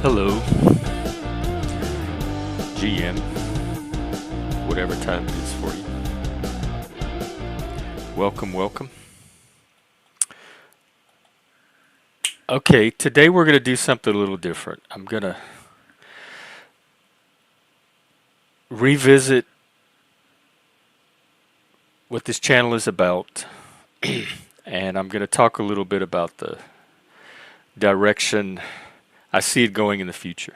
Hello, GM, whatever time it is for you. Welcome, welcome. Okay, today we're going to do something a little different. I'm going to revisit what this channel is about, and I'm going to talk a little bit about the direction I see it going in the future.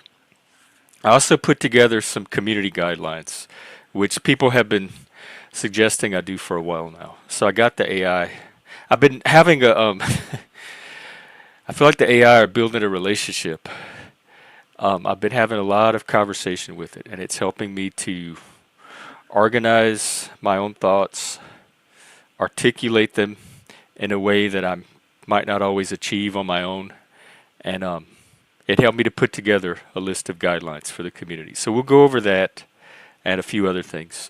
I also put together some community guidelines, which people have been suggesting I do for a while now. So I got the AI. I've been having a, I feel like the AI are building a relationship. I've been having a lot of conversation with it, and it's helping me to organize my own thoughts, articulate them in a way that I might not always achieve on my own, and it helped me to put together a list of guidelines for the community. So we'll go over that and a few other things.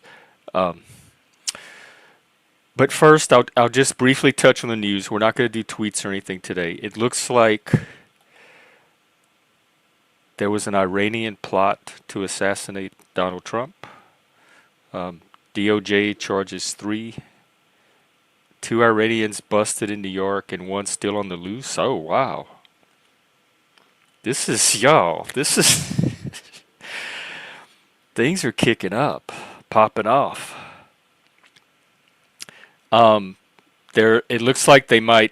But first, I'll just briefly touch on the news. We're not going to do tweets or anything today. It looks like there was an Iranian plot to assassinate Donald Trump. DOJ charges 3. 2 Iranians busted in New York and 1 still on the loose. Oh, wow. This is, y'all, things are kicking up, popping off. It looks like they might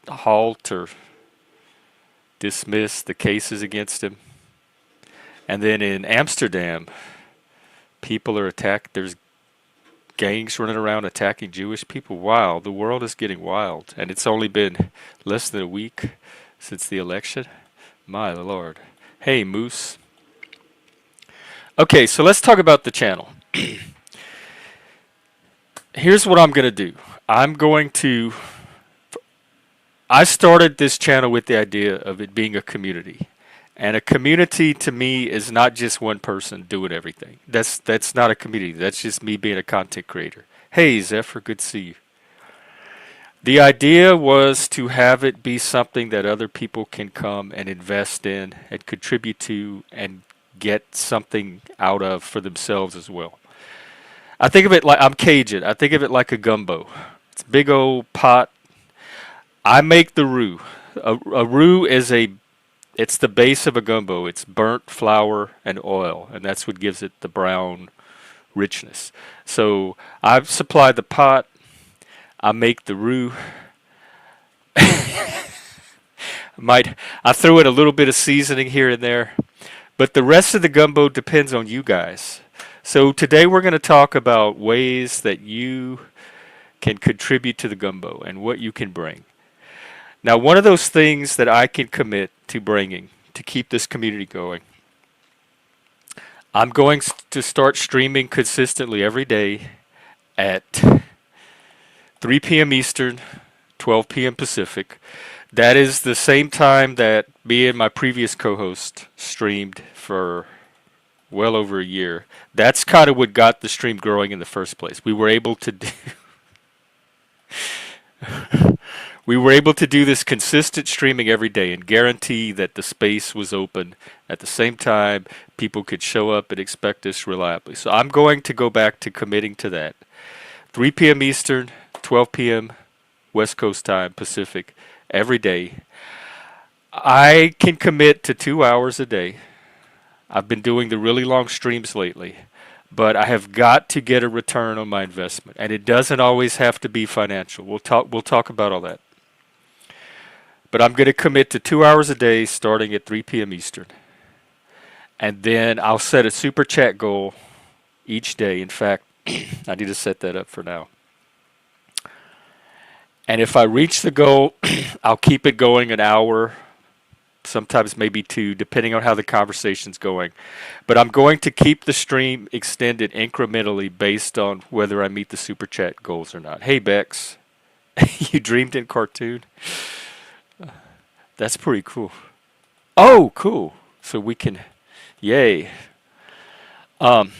halt or dismiss the cases against him. And then in Amsterdam, people are attacked. There's gangs running around attacking Jewish people. Wow, the world is getting wild. And it's only been less than a week since the election. My Lord. Hey, Moose. Okay, so let's talk about the channel. Here's what I'm going to do. I started this channel with the idea of it being a community. And a community to me is not just one person doing everything. That's not a community. That's just me being a content creator. Hey, Zephyr, good to see you. The idea was to have it be something that other people can come and invest in and contribute to and get something out of for themselves as well. I think of it like, I'm Cajun. I think of it like a gumbo. It's a big old pot. I make the roux. A roux is it's the base of a gumbo. It's burnt flour and oil, and that's what gives it the brown richness. So I've supplied the pot. I make the roux. I throw in a little bit of seasoning here and there, but the rest of the gumbo depends on you guys. So today we're going to talk about ways that you can contribute to the gumbo and what you can bring. Now, one of those things that I can commit to bringing to keep this community going, I'm going to start streaming consistently every day at 3 p.m. Eastern, 12 p.m. Pacific. That is the same time that me and my previous co-host streamed for well over a year. That's kind of what got the stream growing in the first place. We were able to do this consistent streaming every day and guarantee that the space was open at the same time. People could show up and expect us reliably. So I'm going to go back to committing to that. 3 p.m. Eastern, 12 p.m. West Coast time, Pacific, every day. I can commit to 2 hours a day. I've been doing the really long streams lately, but I have got to get a return on my investment, and it doesn't always have to be financial. We'll talk about all that. But I'm going to commit to 2 hours a day starting at 3 p.m. Eastern. And then I'll set a super chat goal each day. In fact, I need to set that up for now. And if I reach the goal, I'll keep it going an hour, sometimes maybe 2, depending on how the conversation's going. But I'm going to keep the stream extended incrementally based on whether I meet the super chat goals or not. Hey, Bex, you dreamed in cartoon? That's pretty cool. Oh, cool. So we can Yay. Um,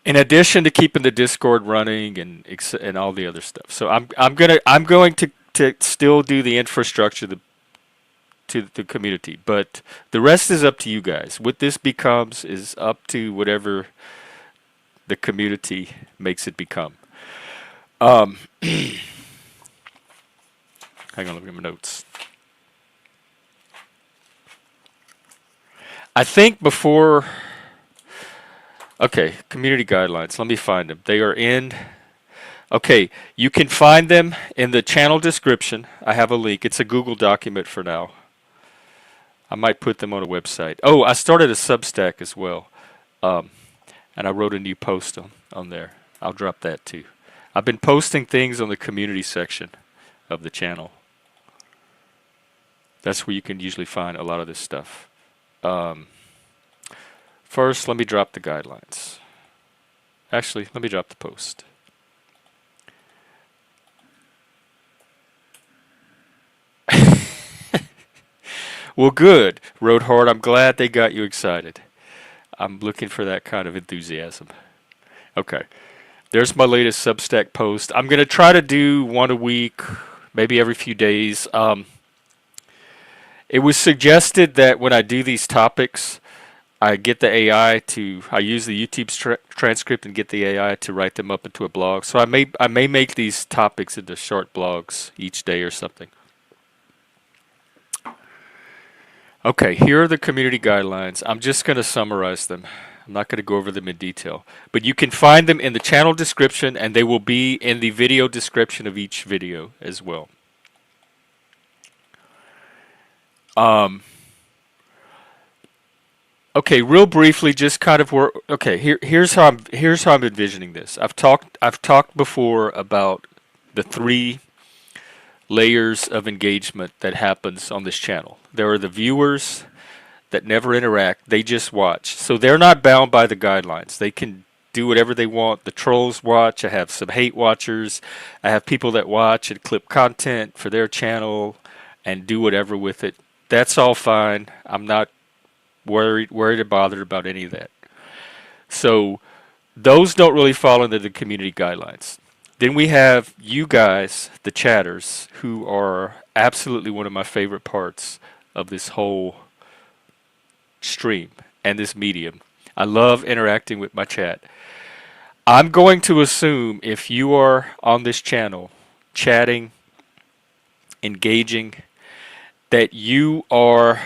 in addition to keeping the Discord running and all the other stuff. So I'm going to still do the infrastructure to the community, but the rest is up to you guys. What this becomes is up to whatever the community makes it become. Um, hang on, let me get my notes. I think before. Okay, community guidelines. Let me find them. They are in. Okay, you can find them in the channel description. I have a link. It's a Google document for now. I might put them on a website. Oh, I started a Substack as well. Um, and I wrote a new post on there. I'll drop that too. I've been posting things on the community section of the channel. That's where you can usually find a lot of this stuff. First, let me drop the guidelines. Actually, let me drop the post. Well, good. Rode hard. I'm glad they got you excited. I'm looking for that kind of enthusiasm. Okay. There's my latest Substack post. I'm going to try to do one a week, maybe every few days. It was suggested that when I do these topics, I get the AI I use the YouTube transcript and get the AI to write them up into a blog. So I may make these topics into short blogs each day or something. Okay, here are the community guidelines. I'm just going to summarize them. I'm not going to go over them in detail. But you can find them in the channel description, and they will be in the video description of each video as well. Okay, real briefly, just kind of where. Okay, here's how I'm envisioning this. I've talked before about the three layers of engagement that happens on this channel. There are the viewers that never interact, they just watch. So they're not bound by the guidelines. They can do whatever they want. The trolls watch. I have some hate watchers. I have people that watch and clip content for their channel and do whatever with it. That's all fine. I'm not worried or bothered about any of that. So those don't really fall into the community guidelines. Then we have you guys, the chatters, who are absolutely one of my favorite parts of this whole stream and this medium. I love interacting with my chat. I'm going to assume if you are on this channel, chatting, engaging, that you are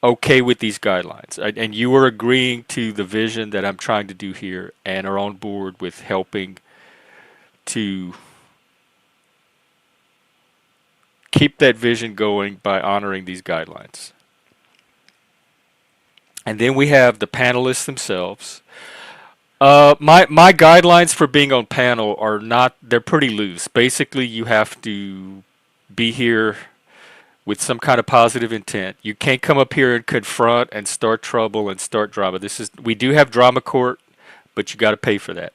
okay with these guidelines and you are agreeing to the vision that I'm trying to do here and are on board with helping to keep that vision going by honoring these guidelines. And then we have the panelists themselves. My guidelines for being on panel are not, they're pretty loose. Basically, you have to be here with some kind of positive intent. You can't come up here and confront and start trouble and start drama. We do have drama court, but you got to pay for that.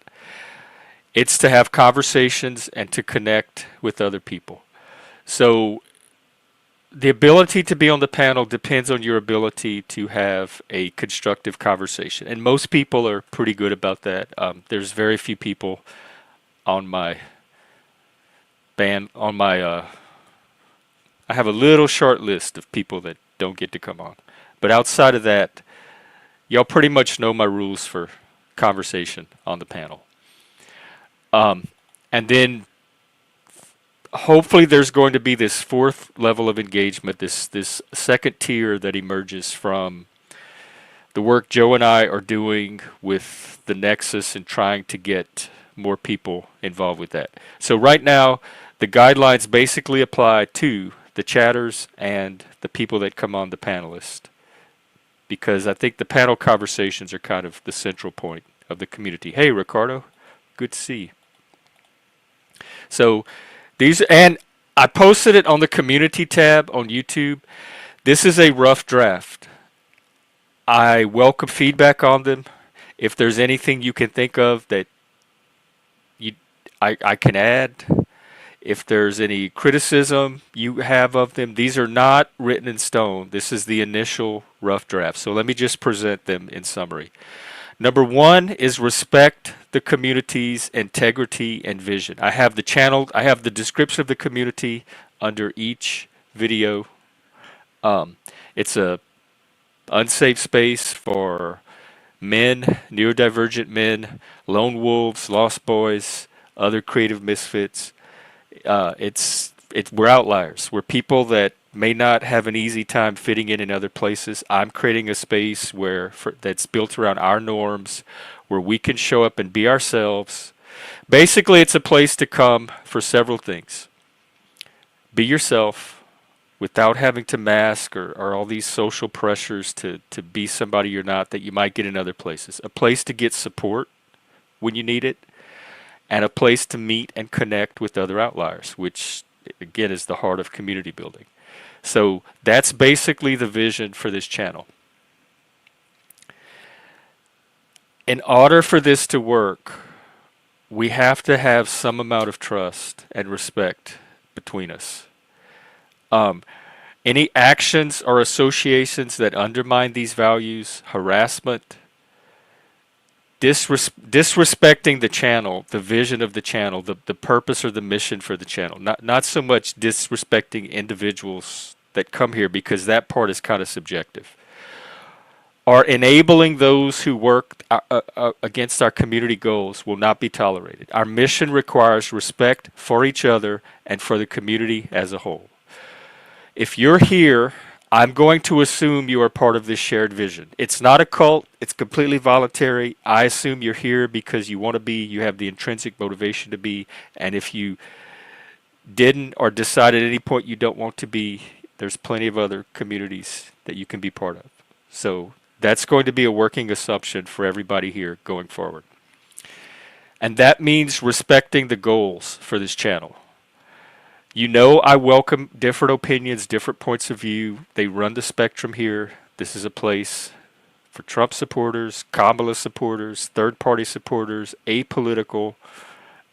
It's to have conversations and to connect with other people. So the ability to be on the panel depends on your ability to have a constructive conversation. And most people are pretty good about that. There's very few people on my I have a little short list of people that don't get to come on. But outside of that, y'all pretty much know my rules for conversation on the panel. And then hopefully there's going to be this fourth level of engagement, this second tier that emerges from the work Joe and I are doing with the Nexus and trying to get more people involved with that. So right now, the guidelines basically apply to the chatters and the people that come on the panelist, because I think the panel conversations are kind of the central point of the community. Hey, Ricardo, good to see you. So and I posted it on the community tab on YouTube. This is a rough draft. I welcome feedback on them. If there's anything you can think of that I can add. If there's any criticism you have of them, these are not written in stone. This is the initial rough draft. So let me just present them in summary. Number one is respect the community's integrity and vision. I have the channel, I have the description of the community under each video. Um, it's a unsafe space for men, neurodivergent men, lone wolves, lost boys, other creative misfits. We're outliers. We're people that may not have an easy time fitting in other places. I'm creating a space that's built around our norms, where we can show up and be ourselves. Basically, it's a place to come for several things. Be yourself without having to mask or all these social pressures to be somebody you're not that you might get in other places. A place to get support when you need it, and a place to meet and connect with other outliers, which again is the heart of community building. So that's basically the vision for this channel. In order for this to work, we have to have some amount of trust and respect between us. Any actions or associations that undermine these values, harassment, disrespecting the channel, the vision of the channel, the purpose or the mission for the channel. Not so much disrespecting individuals that come here, because that part is kind of subjective. Or enabling those who work against our community goals will not be tolerated. Our mission requires respect for each other and for the community as a whole. If you're here, I'm going to assume you are part of this shared vision. It's not a cult. It's completely voluntary. I assume you're here because you want to be, you have the intrinsic motivation to be, and if you didn't or decide at any point you don't want to be, there's plenty of other communities that you can be part of. So that's going to be a working assumption for everybody here going forward. And that means respecting the goals for this channel. You know, I welcome different opinions, different points of view. They run the spectrum here. This is a place for Trump supporters, Kamala supporters, third-party supporters, apolitical.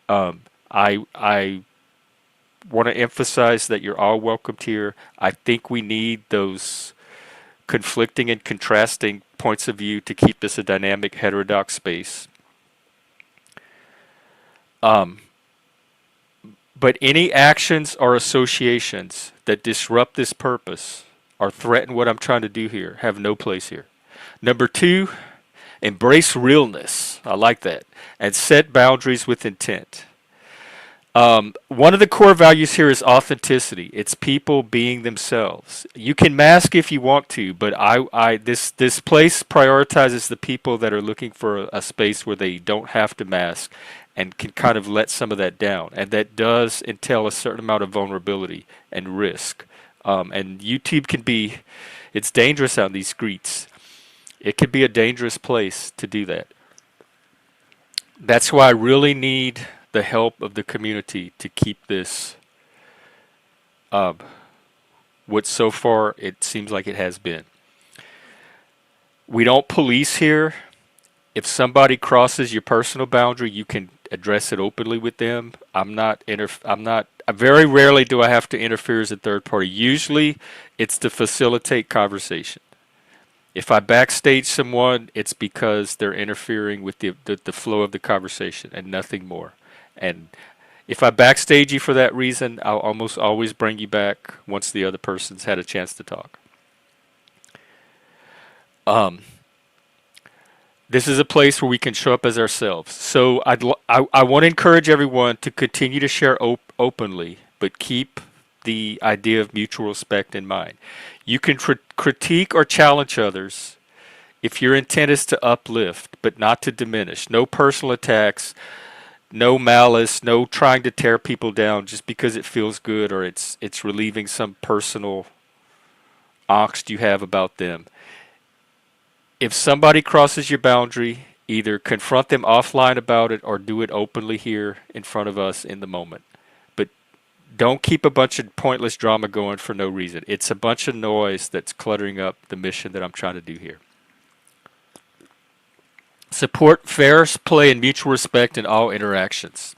I want to emphasize that you're all welcomed here. I think we need those conflicting and contrasting points of view to keep this a dynamic, heterodox space. But any actions or associations that disrupt this purpose or threaten what I'm trying to do here have no place here. Number two, embrace realness. I like that. And set boundaries with intent. One of the core values here is authenticity. It's people being themselves. You can mask if you want to, but this place prioritizes the people that are looking for a space where they don't have to mask and can kind of let some of that down. And that does entail a certain amount of vulnerability and risk. And YouTube can be, it's dangerous out in these streets. It can be a dangerous place to do that. That's why I really need the help of the community to keep this what so far it seems like it has been. We don't police here. If somebody crosses your personal boundary, you can address it openly with them. Very rarely do I have to interfere as a third party. Usually it's to facilitate conversation. If I backstage someone, it's because they're interfering with the flow of the conversation and nothing more. And if I backstage you for that reason, I'll almost always bring you back once the other person's had a chance to talk. This is a place where we can show up as ourselves. So I want to encourage everyone to continue to share openly, but keep the idea of mutual respect in mind. You can critique or challenge others if your intent is to uplift, but not to diminish. No personal attacks, no malice, no trying to tear people down just because it feels good or it's relieving some personal angst you have about them. If somebody crosses your boundary, either confront them offline about it or do it openly here in front of us in the moment. But don't keep a bunch of pointless drama going for no reason. It's a bunch of noise that's cluttering up the mission that I'm trying to do here. Support fair play and mutual respect in all interactions.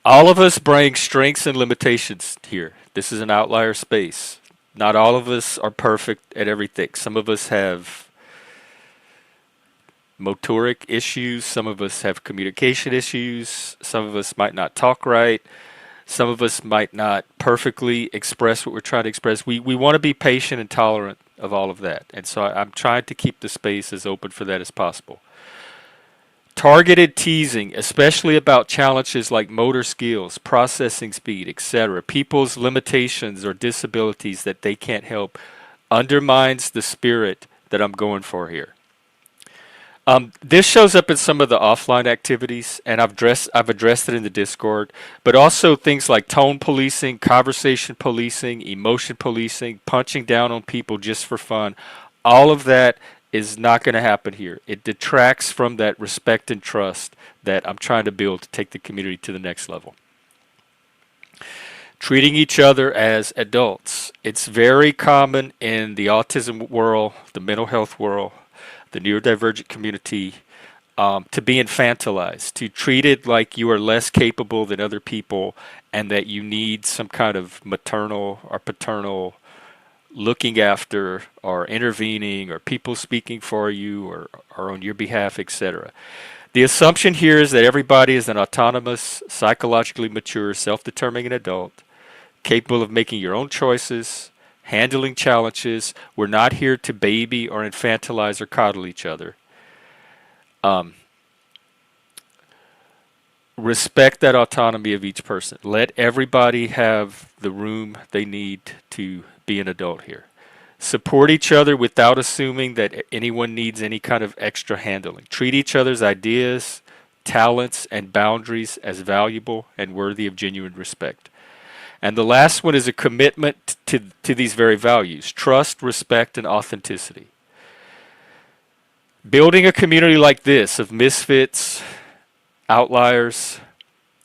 All of us bring strengths and limitations here. This is an outlier space. Not all of us are perfect at everything. Some of us have motoric issues. Some of us have communication issues. Some of us might not talk right. Some of us might not perfectly express what we're trying to express. We want to be patient and tolerant of all of that. And so I'm trying to keep the space as open for that as possible. Targeted teasing, especially about challenges like motor skills, processing speed, etc., people's limitations or disabilities that they can't help, undermines the spirit that I'm going for here. This shows up in some of the offline activities, and I've addressed it in the Discord, but also things like tone policing, conversation policing, emotion policing, punching down on people just for fun. All of that is not going to happen here. It detracts from that respect and trust that I'm trying to build to take the community to the next level. Treating each other as adults. It's very common in the autism world, the mental health world, the neurodivergent community, to be infantilized, to treat it like you are less capable than other people and that you need some kind of maternal or paternal looking after or intervening or people speaking for you or on your behalf, etc. The assumption here is that everybody is an autonomous, psychologically mature, self-determining adult, capable of making your own choices, handling challenges. We're not here to baby or infantilize or coddle each other. Respect that autonomy of each person. Let everybody have the room they need to be an adult here. Support each other without assuming that anyone needs any kind of extra handling. Treat each other's ideas, talents, and boundaries as valuable and worthy of genuine respect. And the last one is a commitment to these very values: trust, respect, and authenticity. Building a community like this of misfits, outliers,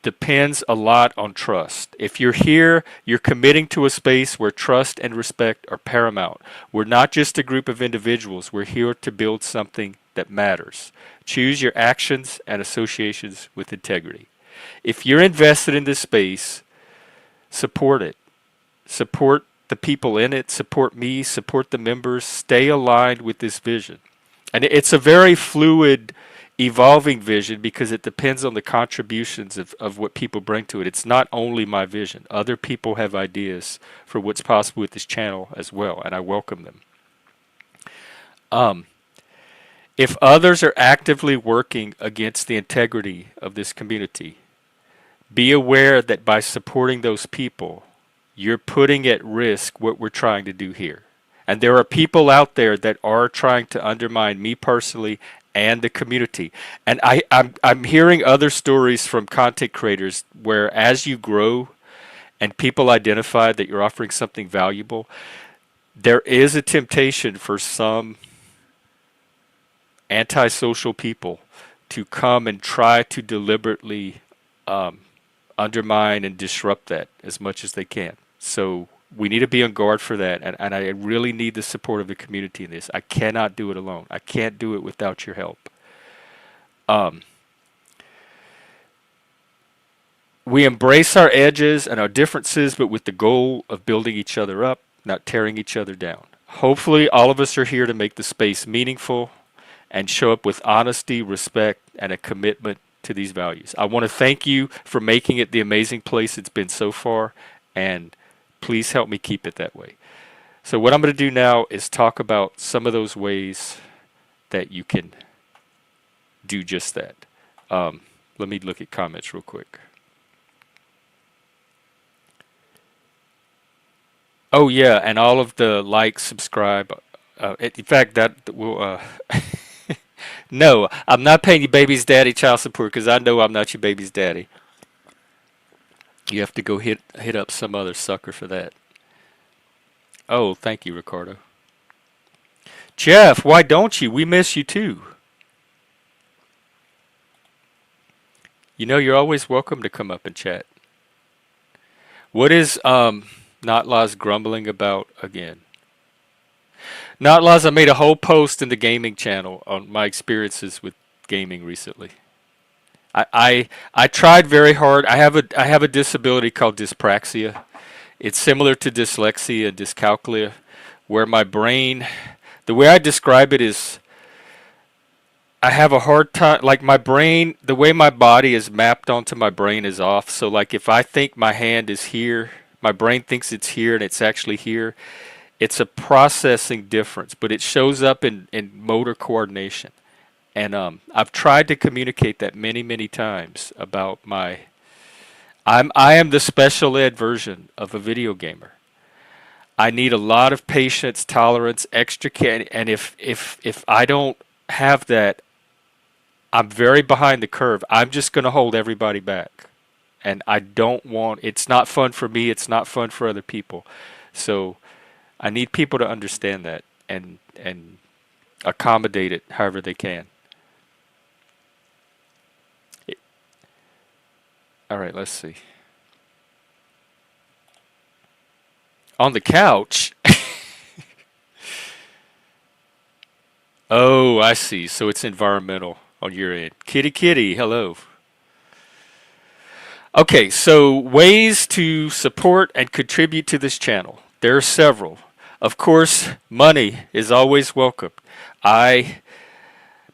depends a lot on trust. If you're here, you're committing to a space where trust and respect are paramount. We're not just a group of individuals. We're here to build something that matters. Choose your actions and associations with integrity. If you're invested in this space, support it. Support the people in it. Support me. Support the members. Stay aligned with this vision. And it's a very fluid, evolving vision because it depends on the contributions of what people bring to it. It's not only my vision. Other people have ideas for what's possible with this channel as well, and I welcome them. If others are actively working against the integrity of this community, be aware that by supporting those people, you're putting at risk what we're trying to do here. And there are people out there that are trying to undermine me personally and the community. And I'm hearing other stories from content creators where as you grow and people identify that you're offering something valuable, there is a temptation for some antisocial people to come and try to deliberately undermine and disrupt that as much as they can. So we need to be on guard for that, and I really need the support of the community in this. I cannot do it alone. I can't do it without your help. We embrace our edges and our differences, but with the goal of building each other up, not tearing each other down. Hopefully all of us are here to make the space meaningful and show up with honesty, respect, and a commitment to these values. I want to thank you for making it the amazing place it's been so far, and please help me keep it that way. So what I'm going to do now is talk about some of those ways that you can do just that. Let me look at comments real quick. Oh yeah, and all of the like, subscribe. In fact, that will. No, I'm not paying your baby's daddy child support because I know I'm not your baby's daddy. You have to go hit up some other sucker for that. Oh, thank you, Ricardo. Jeff, why don't you? We miss you too. You know, you're always welcome to come up and chat. What is Not Laws grumbling about again? Not Laws, I made a whole post in the gaming channel on my experiences with gaming recently. I tried very hard. I have a disability called dyspraxia. It's similar to dyslexia and dyscalculia, where my brain, the way I describe it is I have a hard time, like my brain, the way my body is mapped onto my brain is off. So like if I think my hand is here, my brain thinks it's here and it's actually here. It's a processing difference, but it shows up in motor coordination. And I've tried to communicate that many, many times about I am the special ed version of a video gamer. I need a lot of patience, tolerance, extra care, and if I don't have that, I'm very behind the curve. I'm just going to hold everybody back. And I don't want, it's not fun for me, it's not fun for other people. So I need people to understand that and accommodate it however they can. It- all right, let's see. On the couch. Oh, I see. So it's environmental on your end. Kitty kitty, hello. Okay, so ways to support and contribute to this channel. There are several. Of course, money is always welcome. I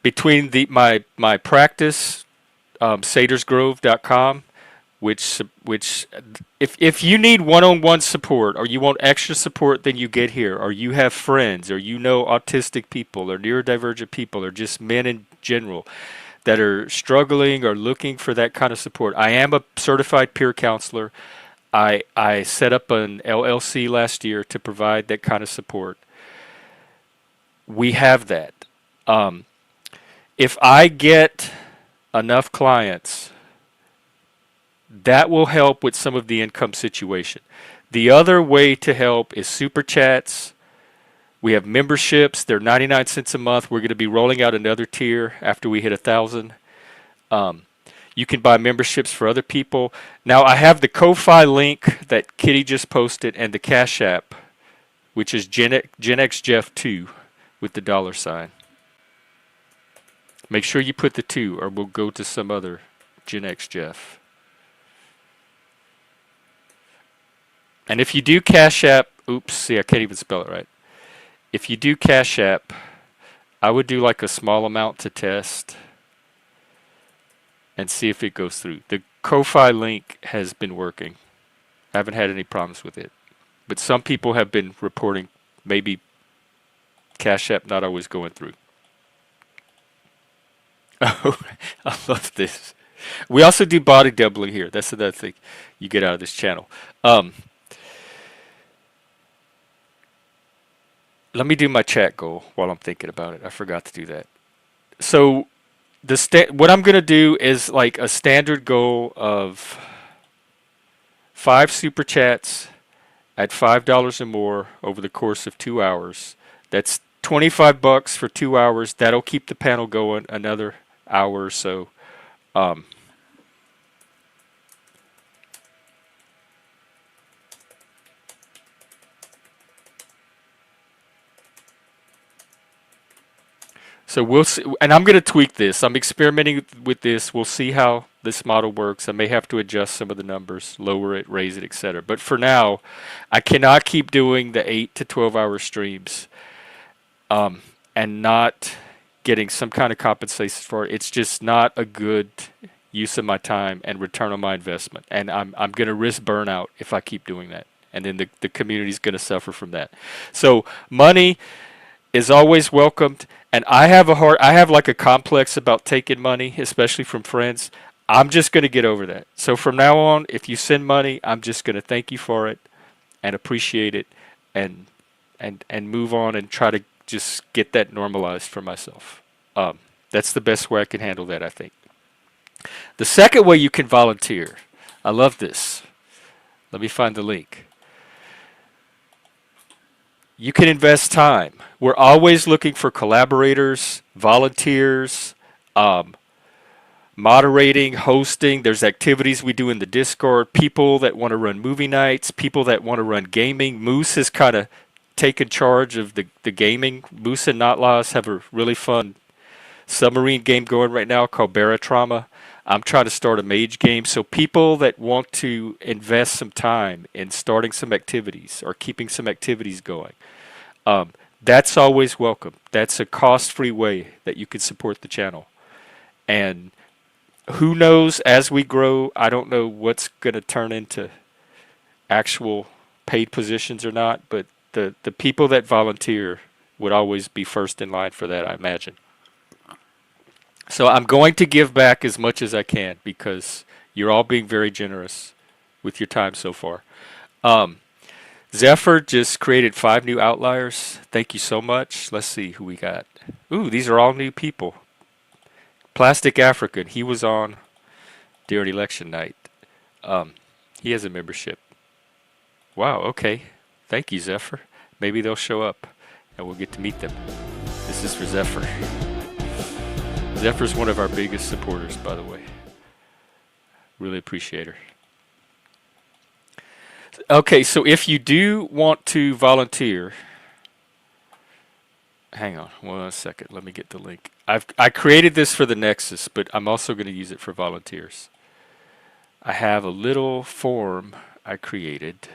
between my practice, satyrsgrove.com, which if you need one-on-one support or you want extra support than you get here, or you have friends or you know autistic people or neurodivergent people or just men in general that are struggling or looking for that kind of support. I am a certified peer counselor. I set up an LLC last year to provide that kind of support. We have that. Um, if I get enough clients, that will help with some of the income situation. The other way to help is super chats. We have memberships. They're 99 cents a month. We're going to be rolling out another tier after we hit 1,000. Um, you can buy memberships for other people. Now I have the Ko-Fi link that Kitty just posted and the Cash App, which is Gen X Jeff 2 with the dollar sign. Make sure you put the 2 or we'll go to some other Gen X Jeff. And if you do Cash App, oops, see, I can't even spell it right. If you do Cash App, I would do like a small amount to test and see if it goes through. The Ko-Fi link has been working. I haven't had any problems with it. But some people have been reporting maybe Cash App not always going through. Oh, I love this. We also do body doubling here. That's another thing you get out of this channel. Um, Let me do my chat goal while I'm thinking about it. I forgot to do that. So what I'm gonna do is like a standard goal of 5 super chats at $5 or more over the course of 2 hours. That's $25 for 2 hours. That'll keep the panel going another hour or so. Um, So we'll see, and I'm going to tweak this. I'm experimenting with this. We'll see how this model works. I may have to adjust some of the numbers, lower it, raise it, etc. But for now, I cannot keep doing the 8 to 12 hour streams and not getting some kind of compensation for it. It's just not a good use of my time and return on my investment. And I'm going to risk burnout if I keep doing that. And then the community's going to suffer from that. So money is always welcomed. And I have like a complex about taking money, especially from friends. I'm just going to get over that. So from now on, if you send money, I'm just going to thank you for it and appreciate it and and move on and try to just get that normalized for myself. That's the best way I can handle that, I think. The second way you can volunteer, I love this. Let me find the link. You can invest time. We're always looking for collaborators, volunteers, moderating, hosting. There's activities we do in the Discord. People that want to run movie nights, people that want to run gaming. Moose has kind of taken charge of the gaming. Moose and Not Lost have a really fun submarine game going right now called Barotrauma. I'm trying to start a mage game. So people that want to invest some time in starting some activities or keeping some activities going, um, that's always welcome. That's a cost-free way that you can support the channel. And who knows, as we grow, I don't know what's going to turn into actual paid positions or not, but the people that volunteer would always be first in line for that, I imagine. So I'm going to give back as much as I can because you're all being very generous with your time so far. Um, Zephyr just created 5 new outliers. Thank you so much. Let's see who we got. Ooh, these are all new people. Plastic African, he was on during election night. Um, he has a membership. Wow, okay. Thank you, Zephyr. Maybe they'll show up and we'll get to meet them. This is for Zephyr. Zephyr's one of our biggest supporters, by the way. Really appreciate her. Okay, so if you do want to volunteer, hang on 1 second. Let me get the link. I created this for the Nexus, but I'm also going to use it for volunteers. I have a little form I created.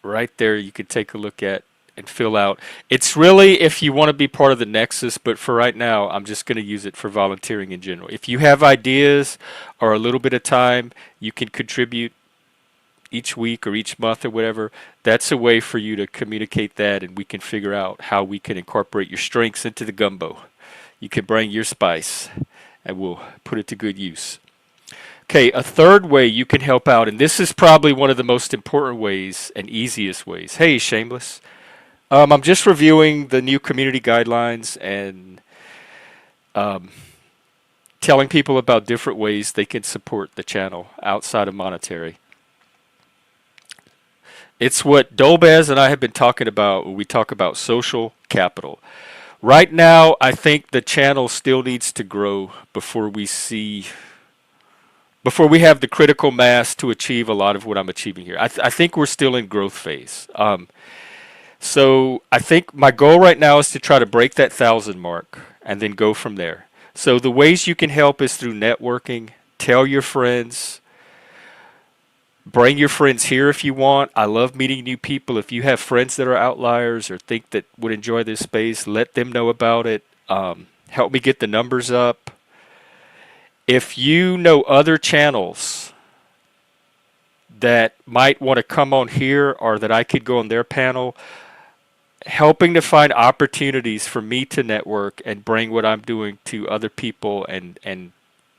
Right there, you could take a look at and fill out. It's really if you want to be part of the Nexus, but for right now, I'm just going to use it for volunteering in general. If you have ideas or a little bit of time, you can contribute each week or each month or whatever. That's a way for you to communicate that, and we can figure out how we can incorporate your strengths into the gumbo. You can bring your spice, and we'll put it to good use. Okay, a third way you can help out, and this is probably one of the most important ways and easiest ways. Hey, Shameless. I'm just reviewing the new community guidelines and um, telling people about different ways they can support the channel outside of monetary. It's what Dolbez and I have been talking about when we talk about social capital. Right now, I think the channel still needs to grow before we have the critical mass to achieve a lot of what I'm achieving here. I think we're still in growth phase. So I think my goal right now is to try to break that 1,000 mark and then go from there. So the ways you can help is through networking. Tell your friends. Bring your friends here if you want. I love meeting new people. If you have friends that are outliers or think that would enjoy this space, let them know about it. Help me get the numbers up. If you know other channels that might want to come on here or that I could go on their panel, helping to find opportunities for me to network and bring what I'm doing to other people and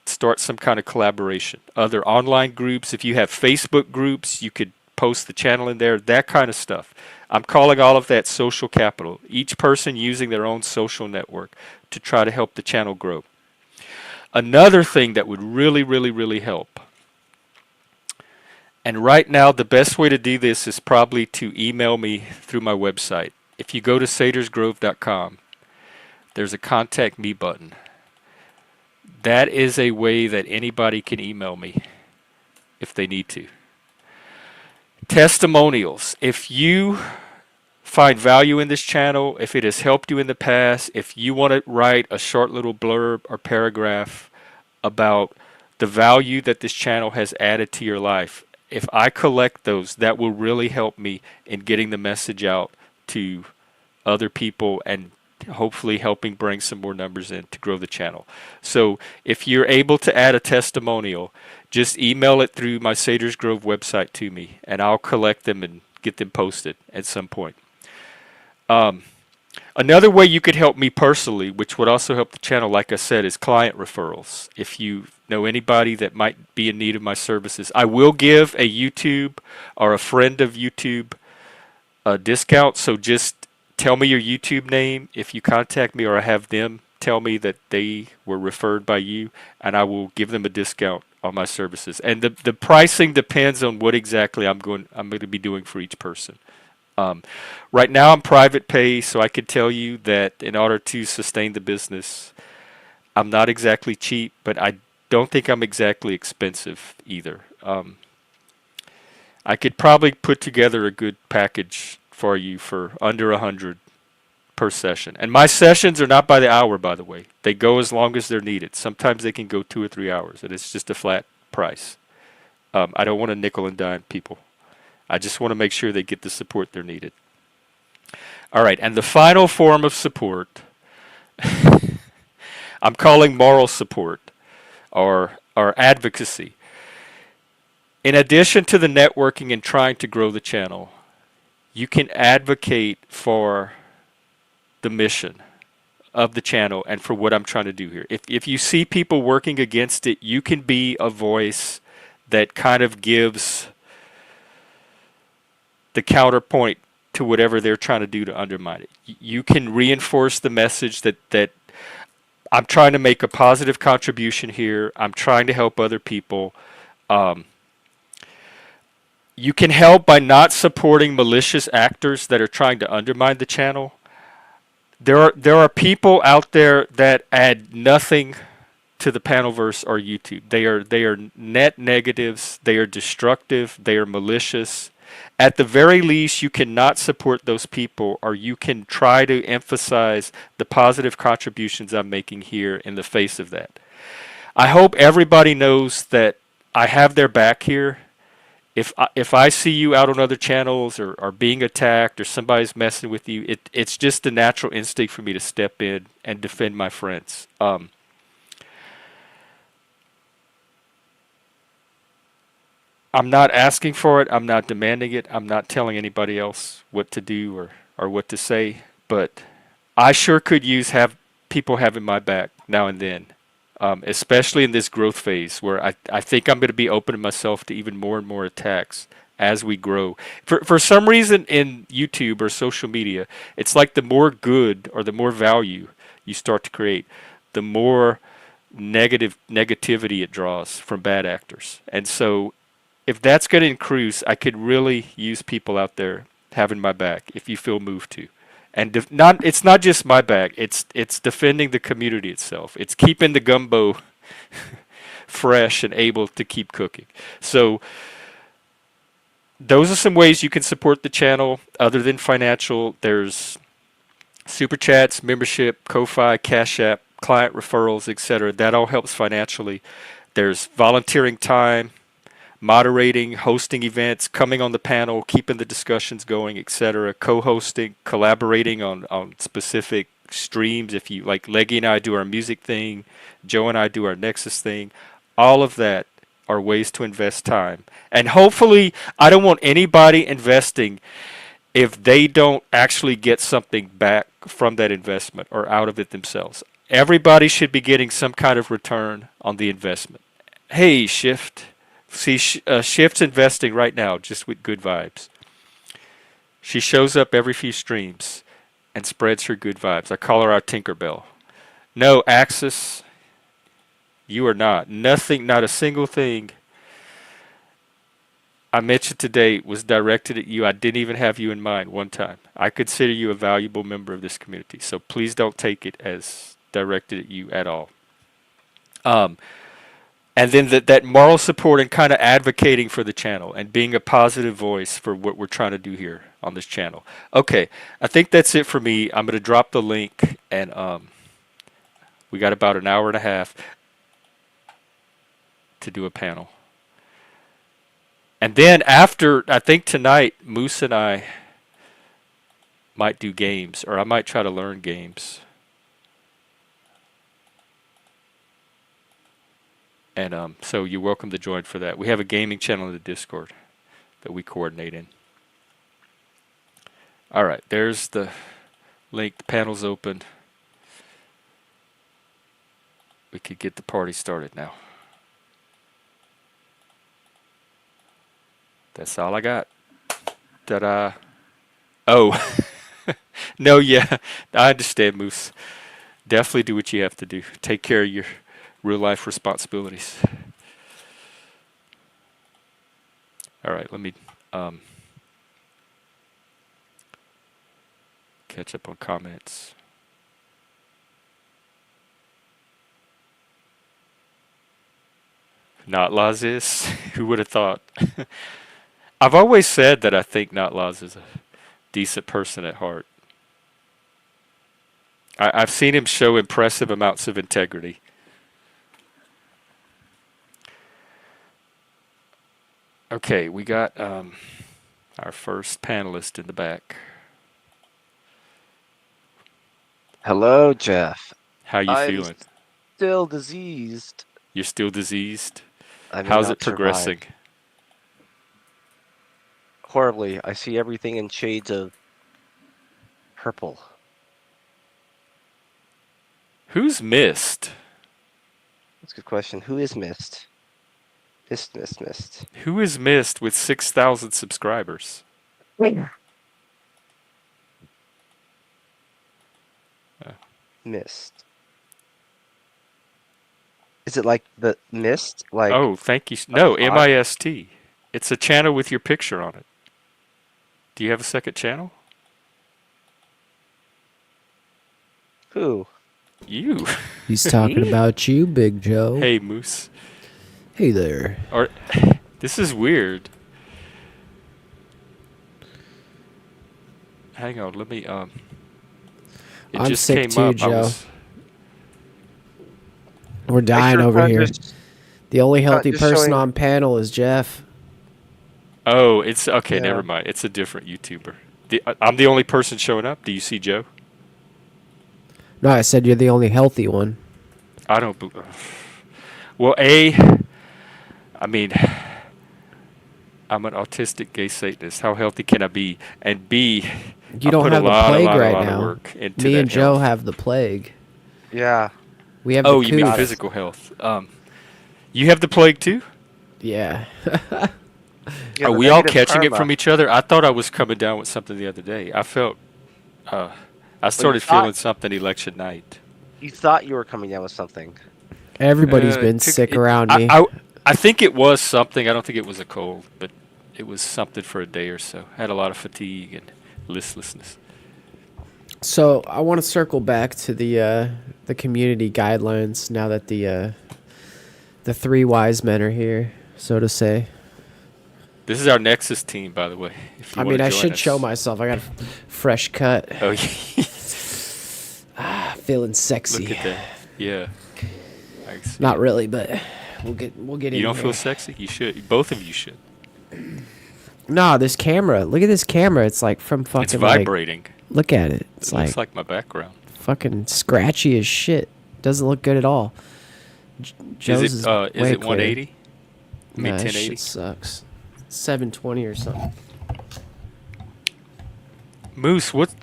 start some kind of collaboration. Other online groups, if you have Facebook groups, you could post the channel in there, that kind of stuff. I'm calling all of that social capital. Each person using their own social network to try to help the channel grow. Another thing that would really, really, really help, and right now the best way to do this is probably to email me through my website. If you go to sadersgrove.com, there's a contact me button. That is a way that anybody can email me if they need to. Testimonials. If you find value in this channel, if it has helped you in the past, if you want to write a short little blurb or paragraph about the value that this channel has added to your life, if I collect those, that will really help me in getting the message out to other people and hopefully helping bring some more numbers in to grow the channel. So if you're able to add a testimonial, just email it through my Saders Grove website to me, and I'll collect them and get them posted at some point. Another way you could help me personally, which would also help the channel, like I said, is client referrals. If you know anybody that might be in need of my services, I will give a YouTube or a friend of YouTube a discount. So just tell me your YouTube name if you contact me, or I have them tell me that they were referred by you, and I will give them a discount on my services. And the pricing depends on what exactly I'm going to be doing for each person. Right now I'm private pay, so I can tell you that in order to sustain the business, I'm not exactly cheap, but I don't think I'm exactly expensive either. I could probably put together a good package for you for under 100 per session. And my sessions are not by the hour, by the way. They go as long as they're needed. Sometimes they can go 2 or 3 hours, and it's just a flat price. I don't want to nickel and dime people. I just want to make sure they get the support they're needed. All right, and the final form of support, I'm calling moral support or advocacy. In addition to the networking and trying to grow the channel, you can advocate for the mission of the channel and for what I'm trying to do here. If you see people working against it, you can be a voice that kind of gives the counterpoint to whatever they're trying to do to undermine it. You can reinforce the message that I'm trying to make a positive contribution here. I'm trying to help other people. You can help by not supporting malicious actors that are trying to undermine the channel. There are people out there that add nothing to the Panelverse or YouTube. They are net negatives. They are destructive. They are malicious. At the very least, you cannot support those people, or you can try to emphasize the positive contributions I'm making here in the face of that. I hope everybody knows that I have their back here. If I see you out on other channels or being attacked or somebody's messing with you, it's just a natural instinct for me to step in and defend my friends. I'm not asking for it. I'm not demanding it. I'm not telling anybody else what to do or what to say. But I sure could use have people having my back now and then, especially in this growth phase where I think I'm going to be opening myself to even more and more attacks as we grow. For some reason in YouTube or social media, it's like the more good or the more value you start to create, the more negativity it draws from bad actors. And so if that's going to increase, I could really use people out there having my back if you feel moved to. And it's not just my back, it's defending the community itself. It's keeping the gumbo fresh and able to keep cooking. So those are some ways you can support the channel other than financial. There's super chats, membership, Ko-Fi, Cash App, client referrals, etc. That all helps financially. There's volunteering time, moderating, hosting events, coming on the panel, keeping the discussions going, etc., co-hosting, collaborating on specific streams. If you like, Leggy and I do our music thing, Joe and I do our Nexus thing. All of that are ways to invest time. And hopefully, I don't want anybody investing if they don't actually get something back from that investment or out of it themselves. Everybody should be getting some kind of return on the investment. Hey, Shift. See, Shift's investing right now just with good vibes. She shows up every few streams and spreads her good vibes. I call her our Tinkerbell. No, Axis, you are not. Nothing, not a single thing I mentioned today was directed at you. I didn't even have you in mind one time. I consider you a valuable member of this community, so please don't take it as directed at you at all. And then that moral support and kind of advocating for the channel and being a positive voice for what we're trying to do here on this channel. Okay, I think that's it for me. I'm going to drop the link, and we got about an hour and a half to do a panel. And then after, I think tonight, Moose and I might do games, or I might try to learn games. And so you're welcome to join for that. We have a gaming channel in the Discord that we coordinate in. All right, there's the link. The panel's open. We could get the party started now. That's all I got. Ta-da. Oh. No, yeah. I understand, Moose. Definitely do what you have to do. Take care of your real life responsibilities. All right, let me catch up on comments. Not laws is? Who would have thought? I've always said that I think not laws is a decent person at heart. I've seen him show impressive amounts of integrity. Okay, we got our first panelist in the back. Hello, Jeff. How you I'm feeling? still diseased. You're still diseased? I may How's it not survive. progressing? Horribly. I see everything in shades of purple. Who's missed? That's a good question. Who is missed? Missed. Who is missed with 6,000 subscribers? Missed. Is it like the mist? Like Oh, thank you. No, fog? MIST. It's a channel with your picture on it. Do you have a second channel? Who? You. He's talking Me? about you, Big Joe. Hey, Moose. Hey there. Or, this is weird. Hang on, let me it I'm just sick came too, up. Joe. We're dying sure over here. just- The only healthy just person showing- on panel is Jeff. Oh, it's okay. Yeah. Never mind. It's a different YouTuber. I'm the only person showing up. Do you see Joe? No, I said you're the only healthy one. I don't. Well, I mean, I'm an autistic gay Satanist. How healthy can I be? And B, You I don't put have a lot, the plague a lot, right a lot now. of work into Me that and Joe health. have the plague. Yeah. We have Oh, the you mean coof. physical health? You have the plague too? Yeah. Yeah, Are the we all negative catching it karma. from each other? I thought I was coming down with something the other day. I felt, I started thought- feeling something election night. You thought you were coming down with something. Everybody's Uh, been it took- sick it- around I, me. I think it was something. I don't think it was a cold, but it was something for a day or so. I had a lot of fatigue and listlessness. So I want to circle back to the community guidelines now that the three wise men are here, so to say. This is our Nexus team, by the way. If you I wanna mean, I join should us. show myself. I got a fresh cut, Oh, yeah. feeling sexy. Look at that. Yeah. I see Not it. really, but we'll get in. You don't here. feel sexy? You should. Both of you should. Nah, this camera. Look at this camera. It's like from fucking. It's vibrating. Look at it. It's It looks like my background. fucking scratchy as shit. Doesn't look good at all. Joe's Is it way clearer. 180? I mean Nah, this 1080? shit sucks. 720 or something. Moose, what?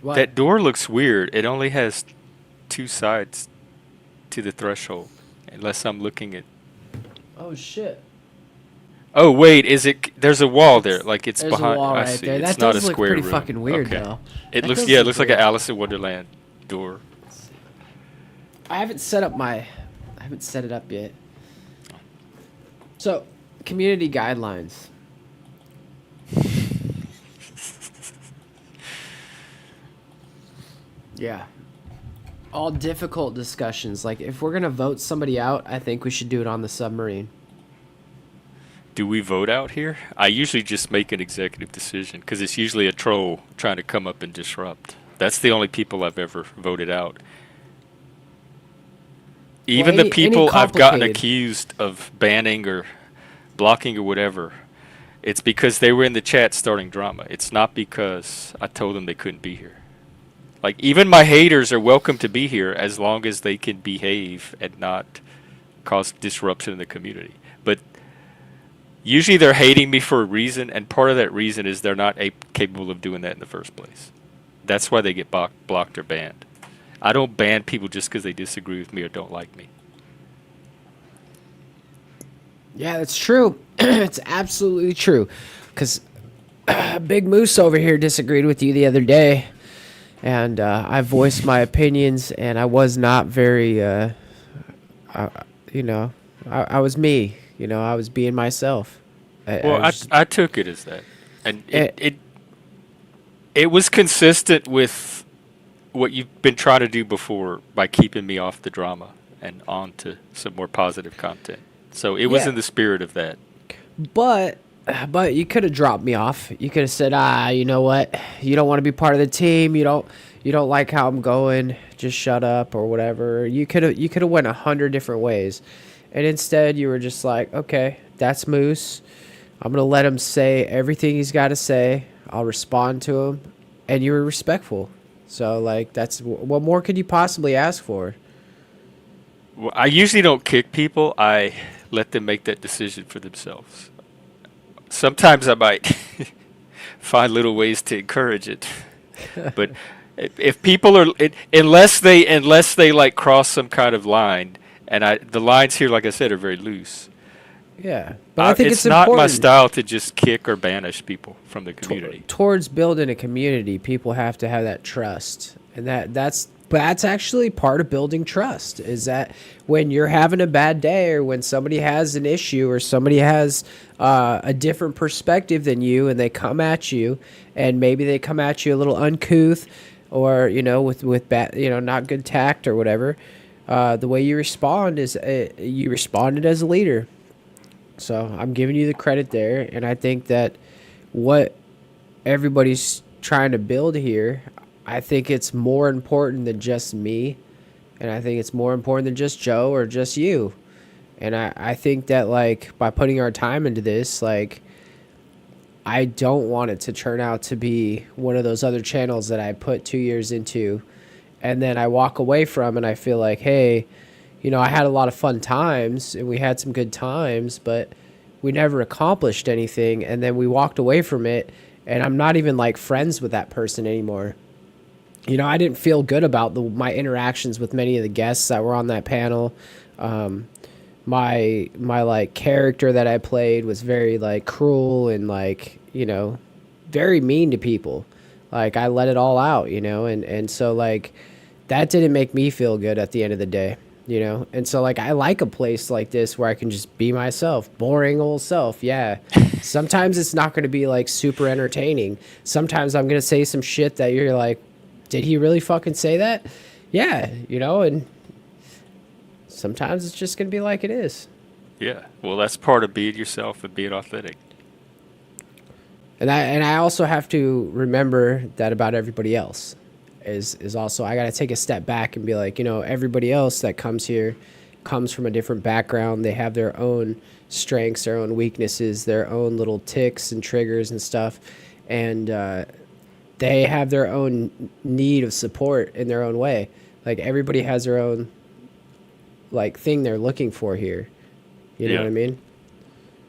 What? That door looks weird. It only has two sides to the threshold, unless I'm looking at. Oh shit. Oh wait, is it? There's a wall there, like it's There's behind. a wall I right see. there. It's That not does a look square pretty room. fucking weird, Okay. though. It That looks. does Yeah, it look looks like an weird. Alice in Wonderland door. I haven't set up my. I haven't set it up yet. So, community guidelines. Yeah. All difficult discussions. Like, if we're gonna vote somebody out, I think we should do it on the submarine. Do we vote out here? I usually just make an executive decision because it's usually a troll trying to come up and disrupt. That's the only people I've ever voted out. Even the any people I've gotten complicated- accused of banning or blocking or whatever, it's because they were in the chat starting drama. It's not because I told them they couldn't be here. Like, even my haters are welcome to be here as long as they can behave and not cause disruption in the community. But usually they're hating me for a reason, and part of that reason is they're not capable of doing that in the first place. That's why they get blocked or banned. I don't ban people just because they disagree with me or don't like me. Yeah, that's true. It's absolutely true. Because Big Moose over here disagreed with you the other day. And I voiced my opinions, and I was not very, I was me. I was being myself. I took it as that. And it was consistent with what you've been trying to do before by keeping me off the drama and on to some more positive content. So it was Yeah. in the spirit of that. But But you could have dropped me off. You could have said, you know what? You don't want to be part of the team. You don't like how I'm going. Just shut up or whatever. You could have went 100 different ways. And instead you were just like, okay, that's Moose. I'm going to let him say everything he's got to say. I'll respond to him. And you were respectful. So like what more could you possibly ask for? Well, I usually don't kick people. I let them make that decision for themselves. Sometimes I might find little ways to encourage it, but if people are unless they like cross some kind of line, and the lines here, like I said, are very loose. Yeah. But I think It's it's not my important. style to just kick or banish people from the community. Towards building a community, people have to have that trust, and that's actually part of building trust. Is that when you're having a bad day, or when somebody has an issue, or somebody has a different perspective than you, and they come at you, and maybe they come at you a little uncouth, or with bad, not good tact or whatever. The way you respond is you responded as a leader. So I'm giving you the credit there, and I think that what everybody's trying to build here, I think it's more important than just me, and I think it's more important than just Joe or just you. And I think that, like, by putting our time into this, like, I don't want it to turn out to be one of those other channels that I put 2 years into, and then I walk away from, and I feel like, hey, I had a lot of fun times and we had some good times, but we never accomplished anything. And then we walked away from it, and I'm not even like friends with that person anymore. I didn't feel good about my interactions with many of the guests that were on that panel. My like character that I played was very like cruel and like, very mean to people. Like I let it all out, and so like that didn't make me feel good at the end of the day. And so like I like a place like this where I can just be myself, boring old self. Yeah. Sometimes it's not going to be like super entertaining. Sometimes I'm going to say some shit that you're like, did he really fucking say that? Yeah, and sometimes it's just going to be like it is. Yeah, well, that's part of being yourself and being authentic. And I also have to remember that about everybody else. Is also, I got to take a step back and be like, everybody else that comes here comes from a different background. They have their own strengths, their own weaknesses, their own little ticks and triggers and stuff. And they have their own need of support in their own way. Like everybody has their own like thing they're looking for here. You know Yeah. what I mean?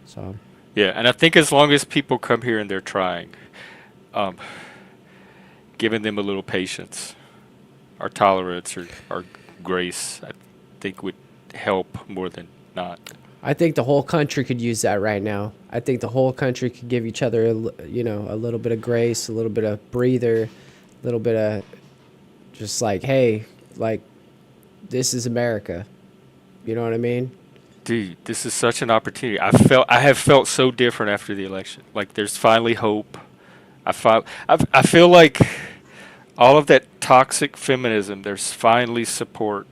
So Yeah, and I think as long as people come here and they're trying, um, giving them a little patience, or tolerance, or grace, I think would help more than not. I think the whole country could use that right now. I think the whole country could give each other, a little bit of grace, a little bit of breather, a little bit of just like, hey, like, this is America. You know what I mean? Dude, this is such an opportunity. I have felt so different after the election. Like there's finally hope. I feel like all of that toxic feminism, there's finally support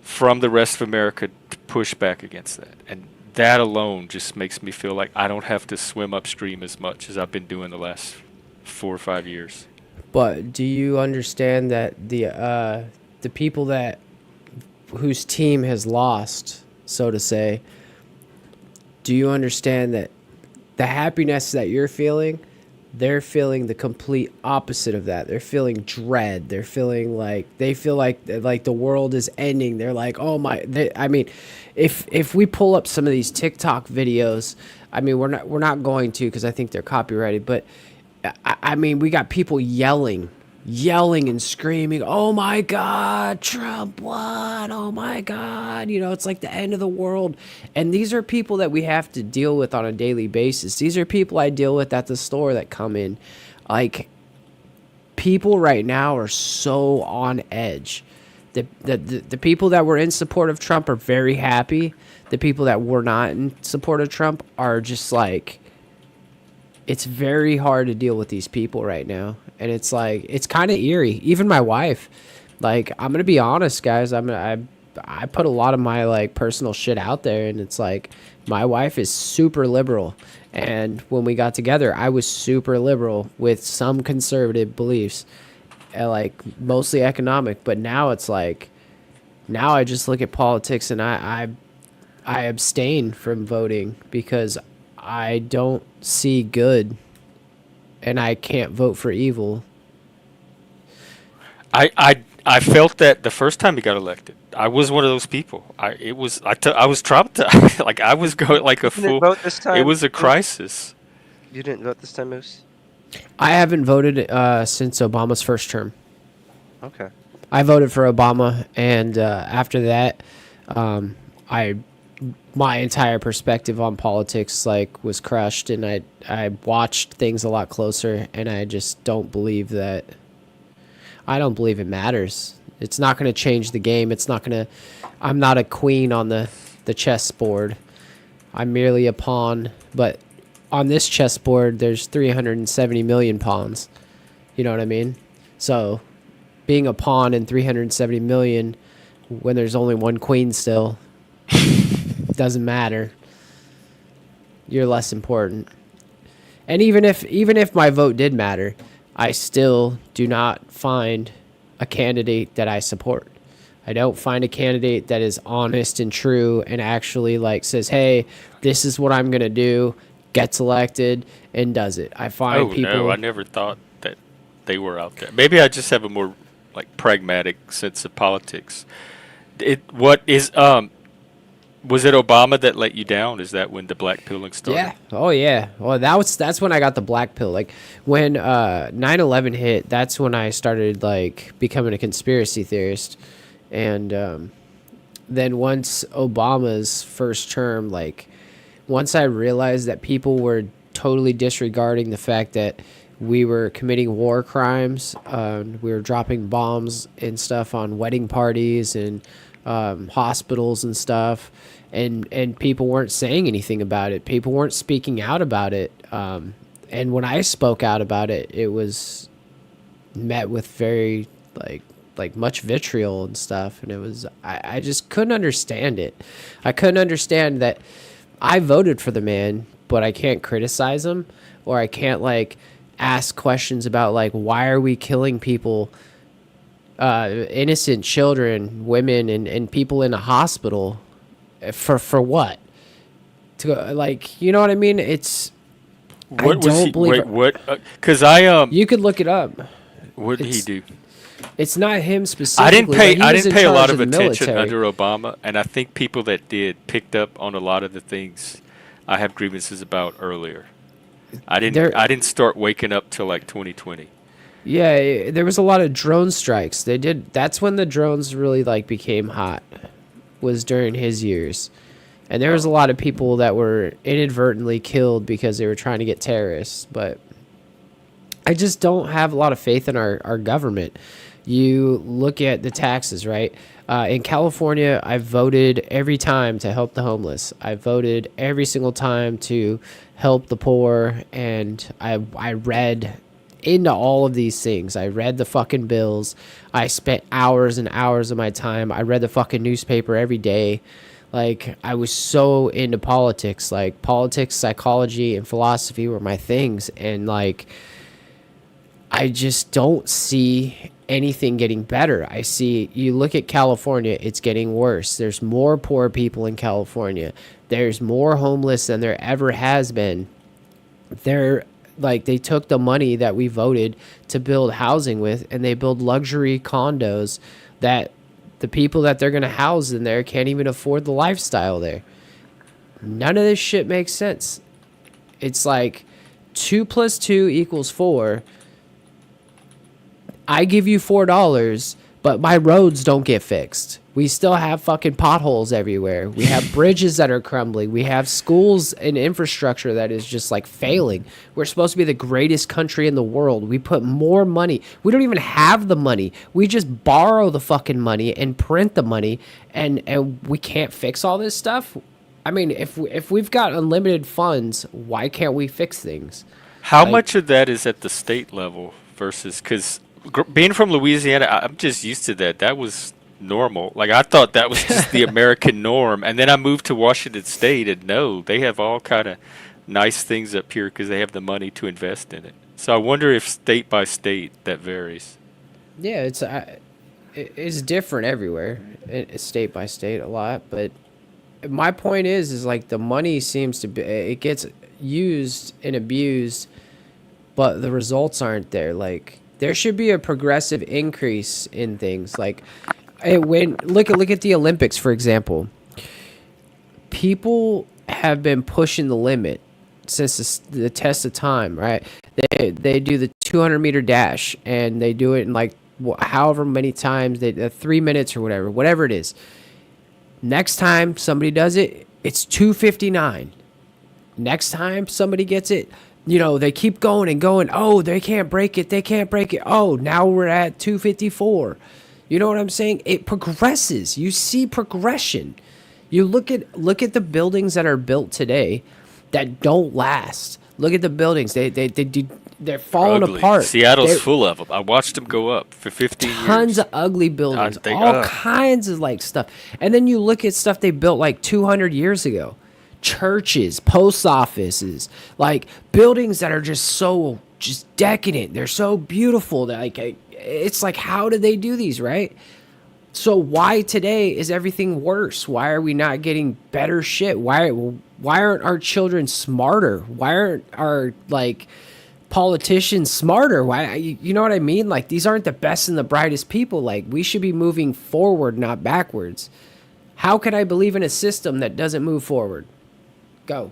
from the rest of America to push back against that. And that alone just makes me feel like I don't have to swim upstream as much as I've been doing the last 4 or 5 years. But do you understand that the people that whose team has lost, so to say, do you understand that the happiness that you're feeling, they're feeling the complete opposite of that. They're feeling dread. They're feeling like they feel like the world is ending. They're like, oh my! I mean, if we pull up some of these TikTok videos, I mean, we're not going to because I think they're copyrighted. But I mean, we got people yelling and screaming, oh my God, Trump won, oh my God, it's like the end of the world. And these are people that we have to deal with on a daily basis. These are people I deal with at the store that come in. Like, people right now are so on edge. The people that were in support of Trump are very happy. The people that were not in support of Trump are just like, it's very hard to deal with these people right now. And it's like, it's kind of eerie. Even my wife, like, I'm going to be honest, guys. I I put a lot of my like personal shit out there, and it's like my wife is super liberal, and when we got together, I was super liberal with some conservative beliefs, like mostly economic. But now it's like now I just look at politics and I abstain from voting because I don't see good, and I can't vote for evil. I felt that the first time he got elected. I was one of those people. I was traumatized. Like I was going like a You didn't fool. vote this It time, was a Moose? crisis. You didn't vote this time, Moose? I haven't voted since Obama's first term. Okay. I voted for Obama, and after that, I my entire perspective on politics like was crushed, and I watched things a lot closer, and I just don't believe that. I don't believe it matters. It's not going to change the game. It's not going to. I'm not a queen on the chessboard. I'm merely a pawn, but on this chessboard, there's 370 million pawns. You know what I mean? So, being a pawn in 370 million when there's only one queen still doesn't matter. You're less important. And even if my vote did matter, I still do not find a candidate that I support. I don't find a candidate that is honest and true and actually like says, "Hey, this is what I'm going to do," gets elected and does it. I find Oh people no, I never thought that they were out there. Maybe I just have a more like pragmatic sense of politics. It what is Was it Obama that let you down? Is that when the black pilling started? Yeah. Oh yeah. Well, that's when I got the black pill. Like when 9/11 hit, that's when I started like becoming a conspiracy theorist. And then once Obama's first term, like once I realized that people were totally disregarding the fact that we were committing war crimes, we were dropping bombs and stuff on wedding parties and hospitals and stuff, and people weren't saying anything about it. People weren't speaking out about it. And when I spoke out about it, it was met with very like much vitriol and stuff, and it was I just couldn't understand it. I couldn't understand that I voted for the man, but I can't criticize him, or I can't like ask questions about like why are we killing people, innocent children, women, and people in a hospital for what? To go, like, you know what I mean? It's I What was don't he? believe Wait, it. what? Because I You could look it up. what did he it's- do? It's not him I specifically. didn't pay. But he I was didn't in pay a lot charge of the attention military. under Obama, and I think people that did picked up on a lot of the things I have grievances about earlier. I didn't. There, I didn't start waking up till like 2020. yeah, there was a lot of drone strikes. They did. That's when the drones really like became hot. Was during his years, and there was a Oh, lot of people that were inadvertently killed because they were trying to get terrorists. But I just don't have a lot of faith in our government. You look at the taxes, right? In California, I voted every time to help the homeless. I voted every single time to help the poor, and I read into all of these things. I read the fucking bills. I spent hours and hours of my time. I read the fucking newspaper every day. Like I was so into politics. Like politics, psychology, and philosophy were my things, and like I just don't see anything getting better. I see, you look at California, it's getting worse. There's more poor people in California. There's more homeless than there ever has been. They're like, they took the money that we voted to build housing with, and they build luxury condos that the people that they're going to house in there can't even afford the lifestyle there. None of this shit makes sense. It's like 2 plus 2 equals 4. I give you $4, but my roads don't get fixed. We still have fucking potholes everywhere. We have bridges that are crumbling. We have schools and infrastructure that is just like failing. We're supposed to be the greatest country in the world. We put more money. We don't even have the money. We just borrow the fucking money and print the money, and we can't fix all this stuff. I mean, if we've got unlimited funds, why can't we fix things? how Like, much of that is at the state level versus? Because being from Louisiana, I'm just used to that. That was normal. Like I thought that was just the American norm, and then I moved to Washington State, and no, they have all kind of nice things up here because they have the money to invest in it. So I wonder if state by state that varies. Yeah, it's different everywhere, state by state a lot. But my point is like the money seems to be it gets used and abused, but the results aren't there. Like there should be a progressive increase in things. Like when look at the Olympics for example. People have been pushing the limit since the test of time, right? They do the 200-meter dash and they do it in like however many times 3 minutes or whatever it is. Next time somebody does it, it's 2:59. Next time somebody gets it, they keep going and going. Oh, they can't break it. They can't break it. Oh, now we're at 2:54. You know what I'm saying? It progresses. You see progression. You look at the buildings that are built today that don't last. Look at the buildings. They're falling Ugly. apart. Seattle's They're, full of them. I watched them go up for 15 tons years. of ugly buildings, think, all kinds of like stuff. And then you look at stuff they built like 200 years ago. Churches, post offices, like buildings that are just decadent. They're so beautiful that it's like, how did they do these, right? So why today is everything worse? Why are we not getting better shit? Why aren't our children smarter? Why aren't our politicians smarter? Why, you know what I mean? Like these aren't the best and the brightest people. Like we should be moving forward, not backwards. How can I believe in a system that doesn't move forward? Go.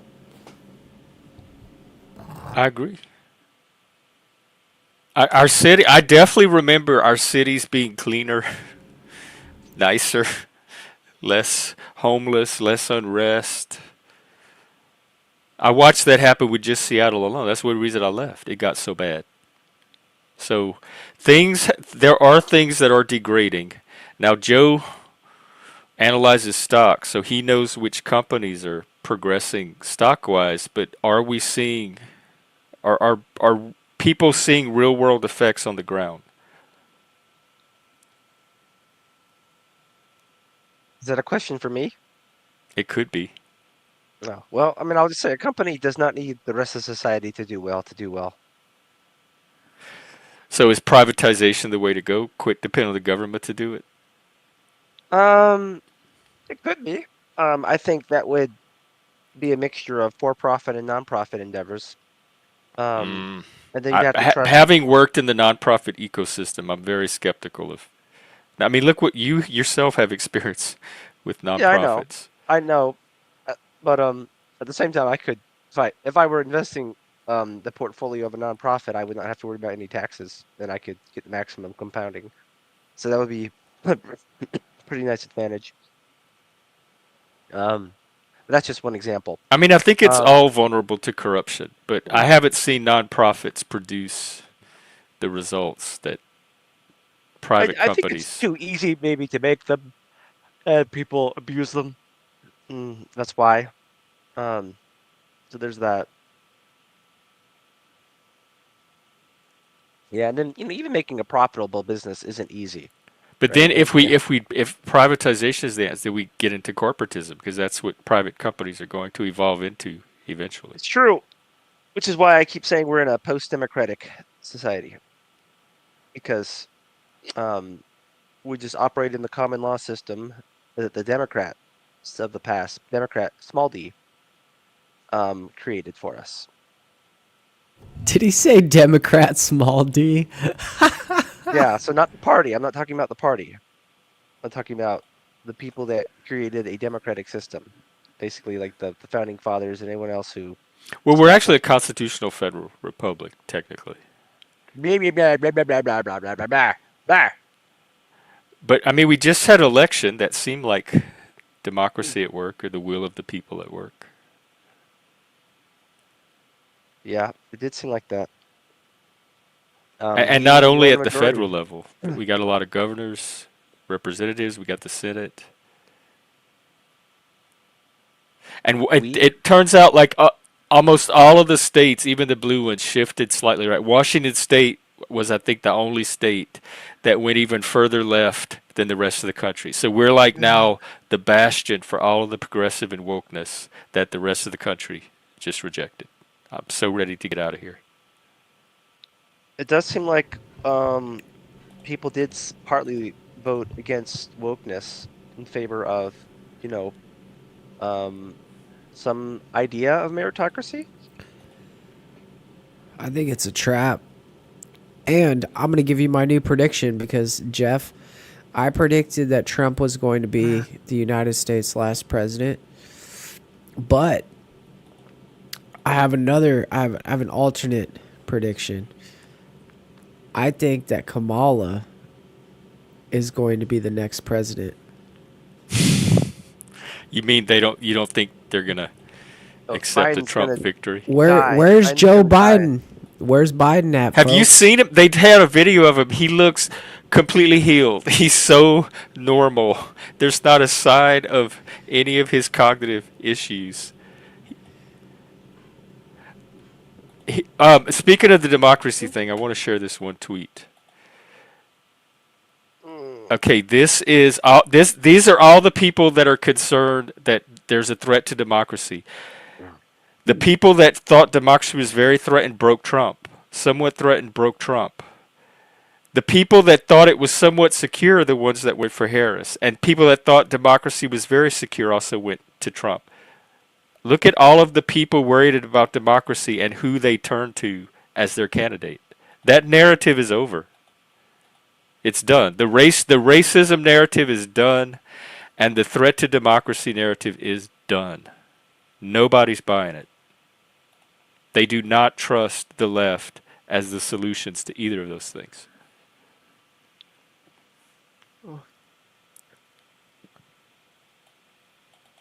I agree. Our city, I definitely remember our cities being cleaner, nicer, less homeless, less unrest. I watched that happen with just Seattle alone. That's one reason I left. It got so bad. So there are things that are degrading. Now Joe analyzes stocks, so he knows which companies are progressing stock wise, but are people seeing real world effects on the ground? Is that a question for me? It could be. No. Well, I mean, I'll just say a company does not need the rest of society to do well to do well. So is privatization the way to go? Quit depending on the government to do it? It could be. I think that would be a mixture of for-profit and non-profit endeavors. And then you have to trust. Having worked in the nonprofit ecosystem, I'm very skeptical of. I mean, look what you yourself have experience with nonprofits. Yeah, I know. But at the same time, I could, if I were investing the portfolio of a nonprofit, I would not have to worry about any taxes, and I could get maximum compounding. So that would be a pretty nice advantage. But that's just one example. I mean, I think it's all vulnerable to corruption, but I haven't seen nonprofits produce the results that private I think companies. it's too easy maybe to make them, and people abuse them. That's why. So there's that. Yeah, and then even making a profitable business isn't easy. But Right. then if privatization is the answer, then we get into corporatism because that's what private companies are going to evolve into eventually. It's true, which is why I keep saying we're in a post-democratic society, because we just operate in the common law system that the Democrats of the past, Democrat small d, created for us. Did he say Democrat small d? Yeah, so not the party. I'm not talking about the party. I'm talking about the people that created a democratic system. Basically, like the founding fathers and anyone else who. Well, we're actually a constitutional federal republic, technically. Blah, blah, blah, blah, blah, blah, blah, blah, blah, blah, blah. But I mean, we just had an election that seemed like democracy at work or the will of the people at work. Yeah, it did seem like that. And not only at the majority. federal level, we got a lot of governors, representatives, we got the Senate. And it turns out like almost all of the states, even the blue ones, shifted slightly right. Washington State was, I think, the only state that went even further left than the rest of the country. So we're like now the bastion for all of the progressive and wokeness that the rest of the country just rejected. I'm so ready to get out of here. It does seem like people did partly vote against wokeness in favor of, you know, some idea of meritocracy. I think it's a trap. And I'm going to give you my new prediction because, Jeff, I predicted that Trump was going to be the United States' last president. But I have I have an alternate prediction. I think that Kamala is going to be the next president. You mean you don't think they're gonna accept the Biden's Trump gonna victory? Where's Biden's Joe gonna die. Biden? Where's Biden at? Have you folks? seen him? They had a video of him. He looks completely healed. He's so normal. There's not a sign of any of his cognitive issues. Speaking of the democracy thing, I want to share this one tweet. Okay, this is all. These are all the people that are concerned that there's a threat to democracy. The people that thought democracy was very threatened broke Trump. Somewhat threatened broke Trump. The people that thought it was somewhat secure are the ones that went for Harris. And people that thought democracy was very secure also went to Trump. Look at all of the people worried about democracy and who they turned to as their candidate. That narrative is over. It's done. The racism narrative is done, and the threat to democracy narrative is done. Nobody's buying it. They do not trust the left as the solutions to either of those things.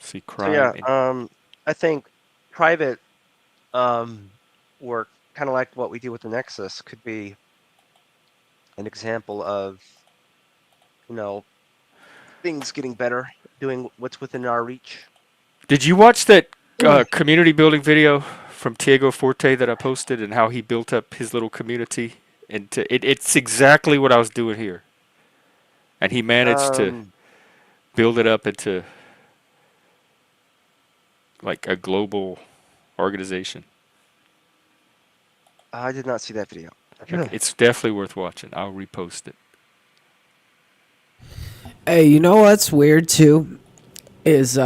See crime. So yeah, I think private work, kind of like what we do with the Nexus, could be an example of, things getting better, doing what's within our reach. Did you watch that community building video from Diego Forte that I posted and how he built up his little community? And it's exactly what I was doing here. And he managed to build it up into like a global organization. I did not see that video. Okay, it's definitely worth watching. I'll repost it. Hey, you know what's weird too? Is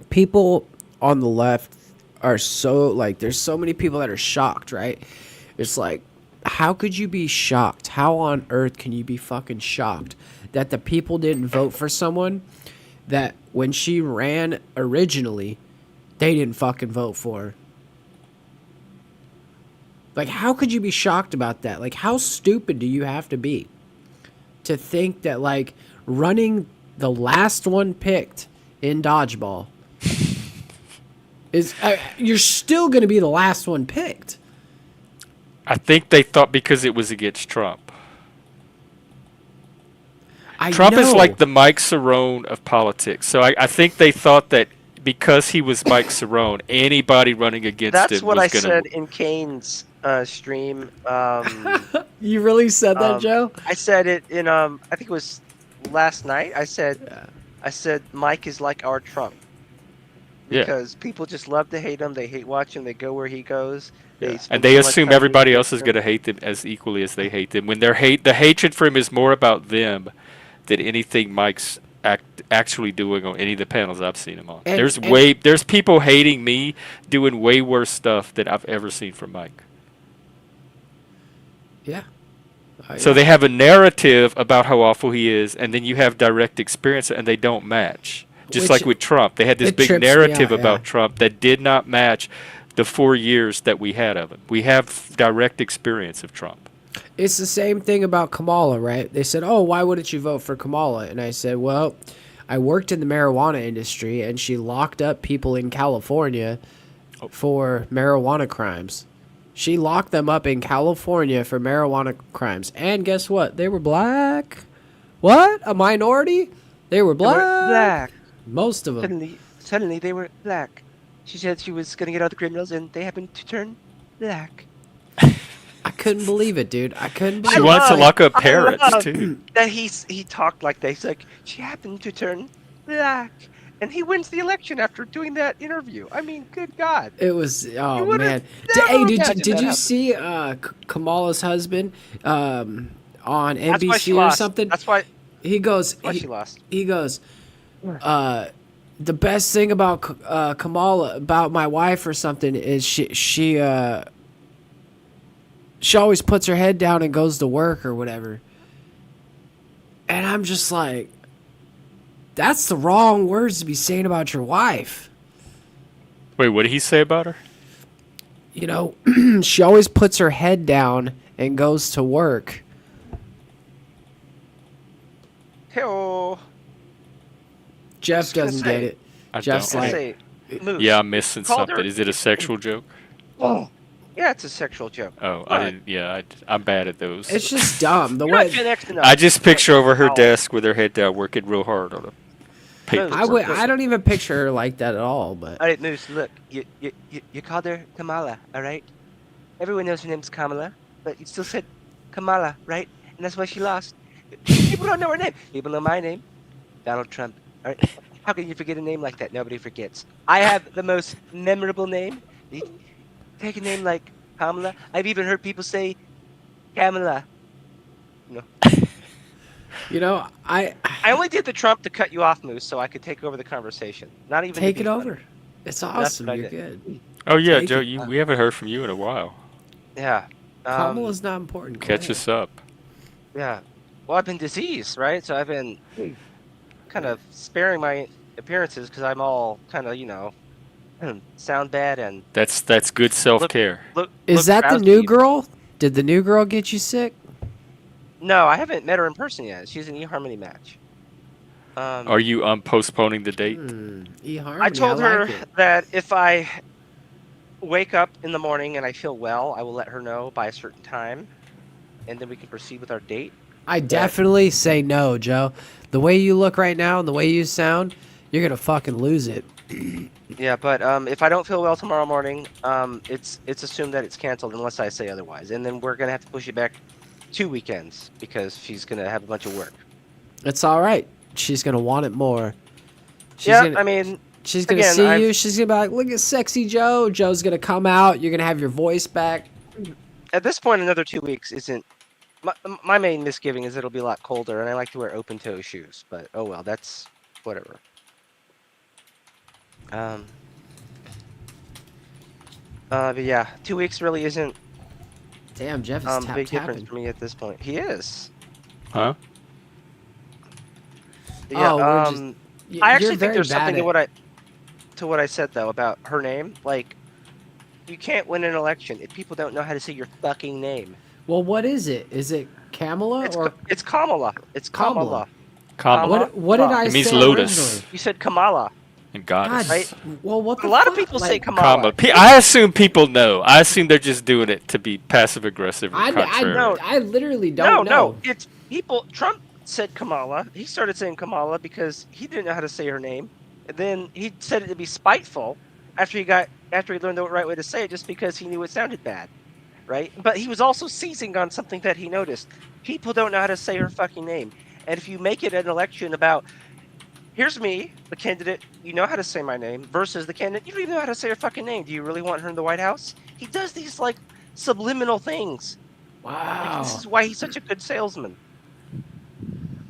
people on the left are so like there's so many people that are shocked, right? It's like, how could you be shocked? How on earth can you be fucking shocked that the people didn't vote for someone that when she ran originally, they didn't fucking vote for her? Like, how could you be shocked about that? Like, how stupid do you have to be to think that, like, running the last one picked in dodgeball is you're still going to be the last one picked? I think they thought because it was against Trump. Trump is like the Mike Cerrone of politics. So I think they thought that because he was Mike Cerrone, anybody running against him was going to... That's what I said in Kane's stream. You really said that, Joe? I said it in I think it was last night. I said Mike is like our Trump. Because people just love to hate him. They hate watching him. They go where he goes. And they assume everybody else is going to hate them as equally as they hate them. When the hatred for him is more about them than anything Mike's actually doing on any of the panels I've seen him on. There's people hating me doing way worse stuff than I've ever seen from Mike. Yeah. So they have a narrative about how awful he is, and then you have direct experience, and they don't match. Just like with Trump. They had this big narrative about Trump that did not match the 4 years that we had of him. We have direct experience of Trump. It's the same thing about Kamala, right? They said, oh, why wouldn't you vote for Kamala? And I said, well, I worked in the marijuana industry, and she locked up people in California for marijuana crimes. She locked them up in California for marijuana crimes. And guess what? They were black. What? A minority? They were black. They were black. Most of them. Suddenly they were black. She said she was going to get all the criminals, and they happened to turn black. I couldn't believe it, dude. I couldn't She believe wanted to it. lock up I parrots love too. that he talked like that. He's like, she happened to turn black, and he wins the election after doing that interview. I mean, good God, It was you oh would have man. never Hey, imagined did that you happening. see Kamala's husband on That's why she NBC or lost. something? That's why He goes she lost. he goes the best thing about Kamala about my wife or something is she always puts her head down and goes to work or whatever. And I'm just like, that's the wrong words to be saying about your wife. Wait, what did he say about her? You know, she always puts her head down and goes to work. Hey-oh. Jeff Just gonna doesn't say- get it. I Jeff's don't. like, Say, Moose. Yeah, I'm missing Called her- something. Is it a sexual joke? Oh, yeah, it's a sexual joke. Oh, But- I didn't. Yeah, I'm bad at those. it's just dumb. The You're not way Gen X enough. I just picture over her Ow. desk with her head down, working real hard on a paper. I don't even picture her like that at all. But All right, Moose, look, you called her Kamala, all right? Everyone knows her name's Kamala, but you still said Kamala, right? And that's why she lost. People don't know her name. People know my name, Donald Trump. All right? How can you forget a name like that? Nobody forgets. I have the most memorable name. Take a name like Kamala. I've even heard people say Kamala. you know, I I only did the Trump to cut you off, Moose, so I could take over the conversation. Not even to take be it funny. over. It's That's awesome. what I You're did. good. Oh yeah, Take Joe. it. We haven't heard from you in a while. Yeah. Kamala's not important. Go Catch ahead. us up. Yeah. Well, I've been diseased, right? So I've been kind of sparing my appearances because I'm all kind of, sound bad and That's good self care. look. Is look that the drowsy. new girl? Did the new girl get you sick? No, I haven't met her in person yet. She's an eHarmony match. Are you postponing the date? eHarmony. I told her like it. that if I wake up in the morning and I feel well, I will let her know by a certain time, and then we can proceed with our date. I definitely say no, Joe. The way you look right now and the way you sound, you're gonna fucking lose it. Yeah, but if I don't feel well tomorrow morning, it's assumed that it's canceled unless I say otherwise, and then we're gonna have to push it back 2 weekends because she's gonna have a bunch of work. It's all right. She's gonna want it more. She's Yeah, gonna, I mean, she's gonna again, see I've- you. She's gonna be like, "Look at sexy Joe." Joe's gonna come out. You're gonna have your voice back. at this point, another 2 weeks isn't. My main misgiving is it'll be a lot colder, and I like to wear open-toe shoes. But oh well, that's whatever. But yeah, 2 weeks really isn't Damn, Jeff is big difference tapping. for me at this point. He is. Huh? Yeah. Oh, we're just- I You're actually think very there's bad something at- to what I said though about her name. Like, you can't win an election if people don't know how to say your fucking name. Well, what is it? Is it Kamala or It's Kamala. It's Kamala. Kamala. what did I It means say lotus. originally? You said Kamala. And God, goddess. Right? Well, what the A lot of fuck? people say Like, Kamala. I assume people know. I assume they're just doing it to be passive aggressive or contrary. know. I literally don't know. No. It's people. Trump said Kamala. He started saying Kamala because he didn't know how to say her name. And then he said it to be spiteful after he learned the right way to say it, just because he knew it sounded bad, right? But he was also seizing on something that he noticed. People don't know how to say her fucking name, and if you make it an election about, here's me, the candidate, you know how to say my name, versus the candidate, you don't even know how to say her fucking name. Do you really want her in the White House? He does these like subliminal things. Like, Wow. this is why he's such a good salesman.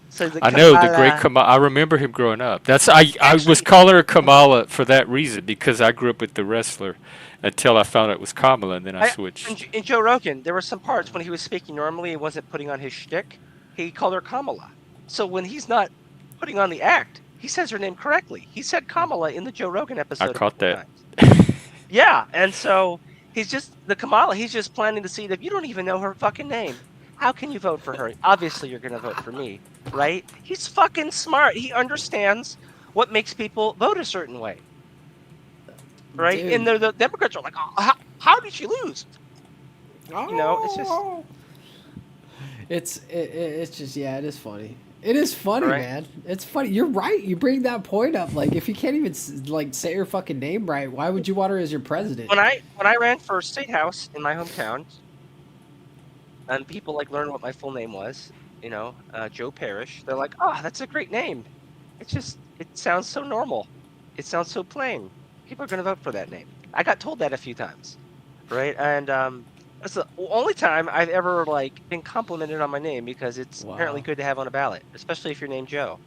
So I know the great Kamala. I remember him growing up. I was calling her Kamala for that reason because I grew up with the wrestler until I found out it was Kamala, and then I switched. In Joe Rogan, there were some parts when he was speaking normally and wasn't putting on his shtick. He called her Kamala. So when he's not putting on the act, he says her name correctly. He said Kamala in the Joe Rogan episode. I caught that. Yeah, and so he's just planting the seed of, you don't even know her fucking name. How can you vote for her? Obviously, you're going to vote for me, right? He's fucking smart. He understands what makes people vote a certain way, right? Dude. And the Democrats are like, oh, how did she lose? You know, it's just... It's just yeah, it is funny. It is funny, Right. man. It's funny. You're right. You bring that point up. Like, if you can't even like say her fucking name right, why would you want her as your president? When I ran for state house in my hometown, and people like learn what my full name was. Joe Parrish. They're like, "Oh, that's a great name. It sounds so normal. It sounds so plain. People are going to vote for that name." I got told that a few times, right? And that's the only time I've ever like been complimented on my name because it's apparently Wow. good to have on a ballot, especially if you're named Joe.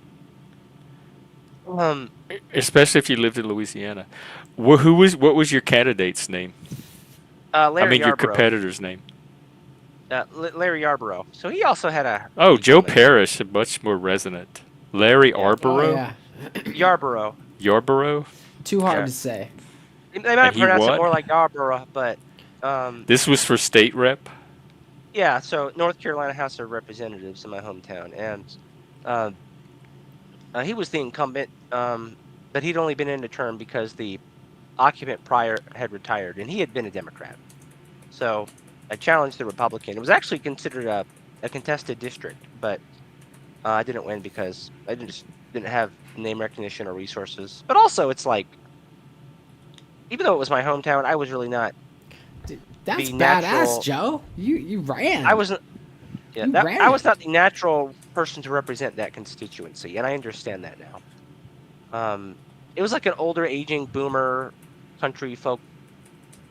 Um, Especially if you lived in Louisiana. What was your candidate's name? I Larry mean, your Yarborough. competitor's name. Larry Yarborough. So he also had a Oh, pretty Joe common name. Parrish, much more resonant. Larry Yeah, Oh Arborough, yeah. Yarborough. Yarborough, Too hard Yeah, to say. they and might he pronounce it won. more like Yarborough, but This was for state rep. yeah. So North Carolina House of Representatives in my hometown, and uh, he was the incumbent, but he'd only been in a term because the occupant prior had retired, and he had been a Democrat. So I challenged the Republican. It was actually considered a contested district, but I didn't win because I didn't have name recognition or resources. But also, it's like, even though it was my hometown, I was really not Dude, that's the badass, natural. Joe. You I ran. wasn't. Yeah, You that I ran. was not the natural person to represent that constituency, and I understand that now. It was like an older, aging boomer country folk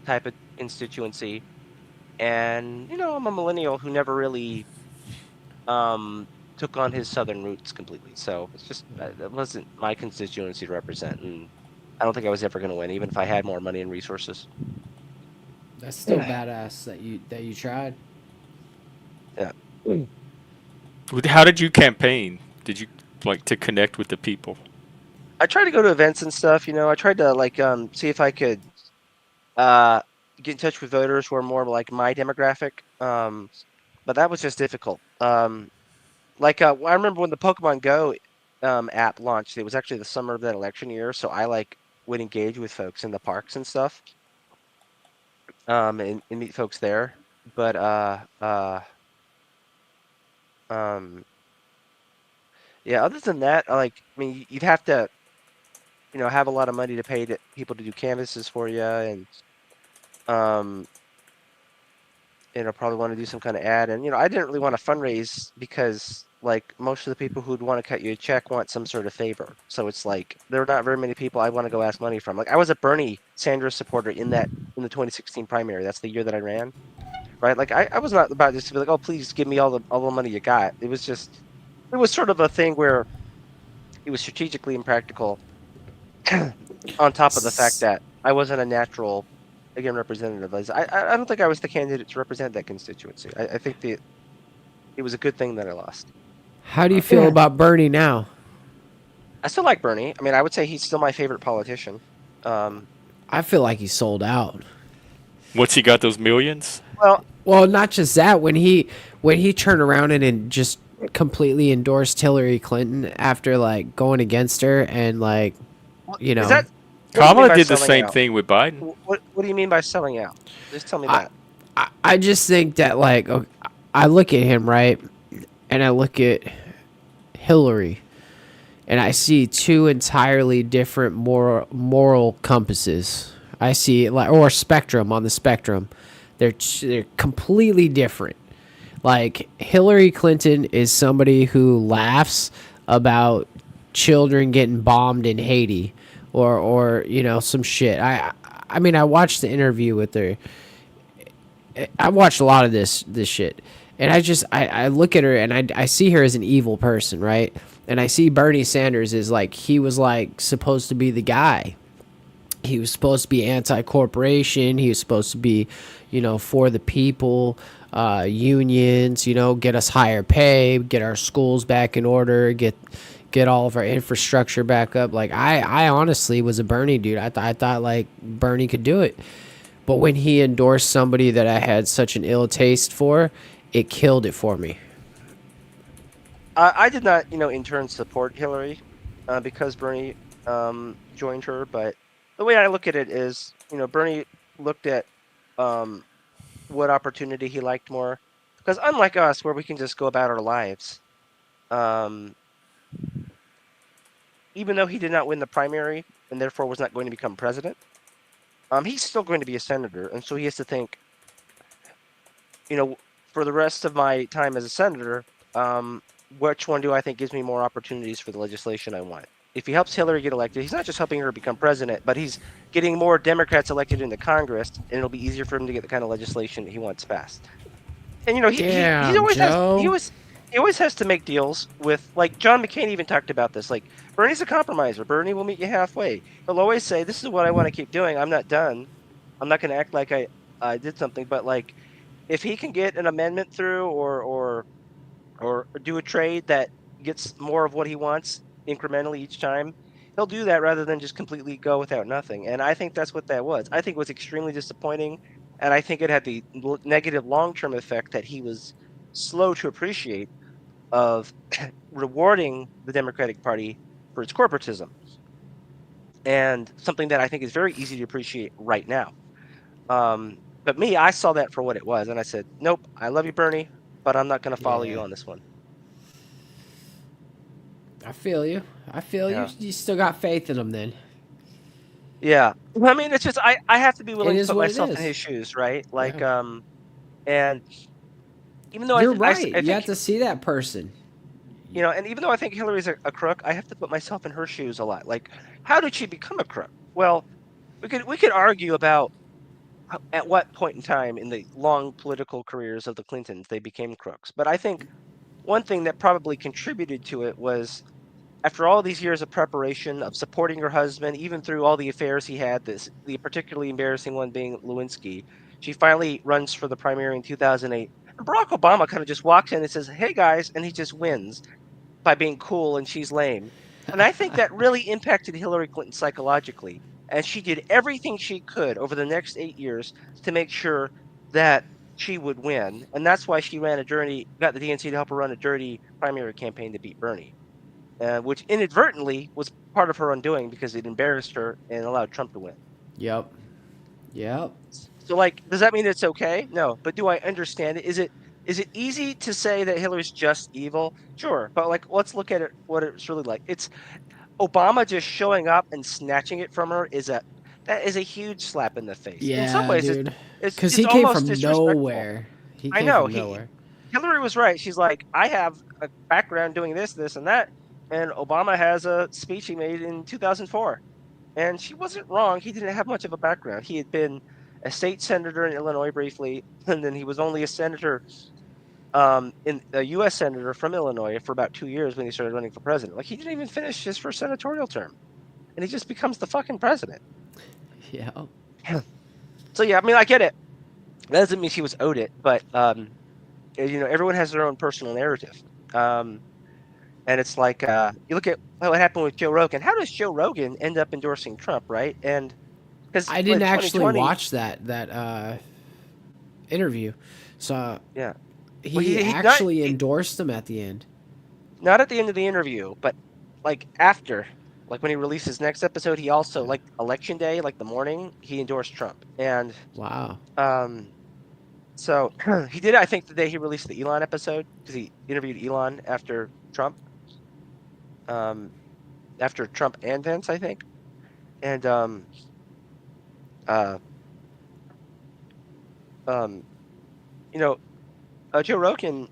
type of constituency, and I'm a millennial who never really took on his southern roots completely. So it's just that wasn't my constituency to represent, and I don't think I was ever going to win, even if I had more money and resources. That's still badass that you tried. Yeah. How did you campaign? Did you like to connect with the people? I tried to go to events and stuff. I tried to like see if I could uh get in touch with voters who are more like my demographic. But that was just difficult. I remember when the Pokemon Go app launched. It was actually the summer of that election year, so I like would engage with folks in the parks and stuff, and meet folks there. But um yeah, other than that, I mean, you'd have to have a lot of money to pay to people to do canvases for you, and um probably want to do some kind of ad. And I didn't really want to fundraise because like most of the people who'd want to cut you a check want some sort of favor. So it's like there are not very many people I want to go ask money from. Like I was a Bernie Sanders supporter in the 2016 primary. That's the year that I ran. Right? Like I was not about just to be like, oh, please give me all the money you got. It was sort of a thing where it was strategically impractical on top of the fact S- that I wasn't a natural, again, representative. I don't think I was the candidate to represent that constituency. I think it was a good thing that I lost. How do you feel I about Bernie now? still like Bernie. I mean, I would say he's still my favorite politician. Um, I feel like he sold out. Once he got those millions, well, Well, not just that. When he turned around and just completely endorsed Hillary Clinton after like going against her and like you is know, that what do you mean Kamala by did the selling same out? thing with Biden. What do you mean by selling out? Just tell me I that. I just think that like I look at him right, and I look at Hillary, and I see two entirely different moral compasses. I see like or spectrum on the spectrum. They're completely different. Like Hillary Clinton is somebody who laughs about children getting bombed in Haiti or some shit. I mean I watched the interview with her. I watched a lot of this shit. And I look at her and I see her as an evil person, right? And I see Bernie Sanders as like he was like supposed to be the guy. He was supposed to be anti-corporation. He was supposed to be, for the people, unions. Get us higher pay, get our schools back in order, get all of our infrastructure back up. Like I honestly was a Bernie dude. I thought like Bernie could do it, but when he endorsed somebody that I had such an ill taste for, it killed it for me. I did not, in turn support Hillary because Bernie joined her. But the way I look at it is, Bernie looked at um, what opportunity he liked more. Because unlike us, where we can just go about our lives, um, even though he did not win the primary and therefore was not going to become president, he's still going to be a senator. And so he has to think, you know, for the rest of my time as a senator, which one do I think gives me more opportunities for the legislation I want? If he helps Hillary get elected, he's not just helping her become president, but he's getting more Democrats elected into Congress, and it'll be easier for him to get the kind of legislation he wants passed. And he Damn, always has Joe. he always has to make deals with, like, John McCain even talked about this. Like, Bernie's a compromiser. Bernie will meet you halfway. He'll always say, "This is what I want to keep doing. I'm not done. I'm not going to act like I did something." But like, if he can get an amendment through or do a trade that gets more of what he wants incrementally each time, he'll do that rather than just completely go without nothing. And I think that's what that was. I think it was extremely disappointing, and I think it had the negative long-term effect that he was slow to appreciate of rewarding the Democratic Party for its corporatism, and something that I think is very easy to appreciate right now. But me, I saw that for what it was, and I said, "Nope, I love you, Bernie, but I'm not going to follow you Yeah. on this one." I feel you. I feel you. Yeah. You still got faith in him then. Yeah. Well, I mean, it's just I have to be It willing to is put what it myself in is. his shoes, right? Like, Yeah. and even though You're right. I You think, have to see that person. and even though I think Hillary's a crook, I have to put myself in her shoes a lot. Like, how did she become a crook? Well, we could argue about at what point in time in the long political careers of the Clintons they became crooks. But I think one thing that probably contributed to it was, after all these years of preparation, of supporting her husband, even through all the affairs he had, the particularly embarrassing one being Lewinsky, she finally runs for the primary in 2008. And Barack Obama kind of just walks in and says, "Hey guys," and he just wins by being cool and she's lame. And I think that really impacted Hillary Clinton psychologically. And she did everything she could over the next 8 years to make sure that she would win. And that's why she got the DNC to help her run a dirty primary campaign to beat Bernie, which inadvertently was part of her undoing because it embarrassed her and allowed Trump to win. Yep. Yep. So, like, does that mean it's okay? No, but do I understand it? Is it easy to say that Hillary's just evil? Sure, but like, let's look at it what it's really like. It's Obama just showing up and snatching it from her that is a huge slap in the face. In some Yeah, ways, dude. it's Because it's he came almost from disrespectful. nowhere. He I came know from nowhere. Hillary was right. She's like, I have a background doing this, this, and that, and Obama has a speech he made in 2004. And she wasn't wrong. He didn't have much of a background. He had been a state senator in Illinois briefly, and then he was only a senator, in a U.S. senator from Illinois for about 2 years when he started running for president. Like, he didn't even finish his first senatorial term, and he just becomes the fucking president. Yeah. So yeah, I mean, I get it. That doesn't mean she was owed it, but everyone has their own personal narrative. And it's like, you look at what happened with Joe Rogan. How does Joe Rogan end up endorsing Trump, right? And because I when didn't actually 2020, watch that interview. So yeah, well, he he actually endorsed him at the end. not at the end of the interview, but like after, like when he released his next episode, he also, like, election day, like the morning, he endorsed Trump. And Wow. so he did it, I think, the day he released the Elon episode, because he interviewed Elon after Trump and Vance, I think. And uh, um, Joe Rogan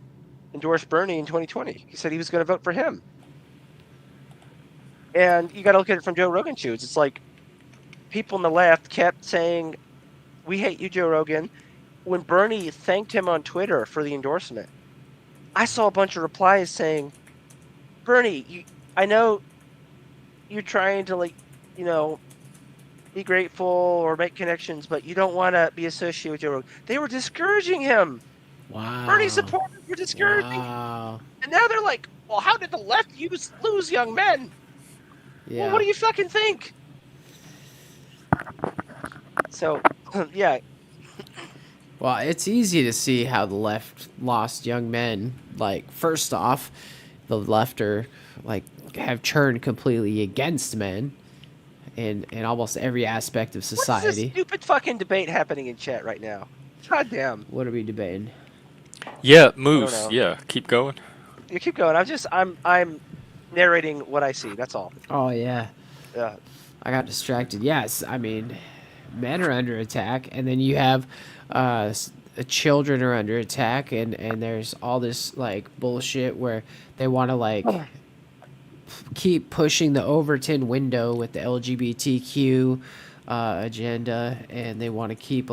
endorsed Bernie in 2020. He said he was going to vote for him. And you got to look at it from Joe Rogan's shoes. It's like people on the left kept saying, "We hate you, Joe Rogan." When Bernie thanked him on Twitter for the endorsement, I saw a bunch of replies saying, "Bernie, I know you're trying to, like, be grateful or make connections, but you don't want to be associated with Joe Rogan." They were discouraging him. Bernie Wow. supporters were discouraging him. Wow. And now they're like, "Well, how did the left lose young men?" Well, what Yeah. do you fucking think? So, yeah, Well, it's easy to see how the left lost young men. Like, first off, the left are like have turned completely against men in almost every aspect of what's this society. stupid fucking debate happening in chat right now? God damn. What are we debating? Yeah, I don't Moose. know. Yeah, keep going. You keep going. I'm narrating what I see. That's all. Oh yeah, Yeah. I got distracted. Yes, I mean, men are under attack, and then you have children are under attack, and there's all this like bullshit where they want to like keep pushing the Overton window with the LGBTQ agenda, and they want to keep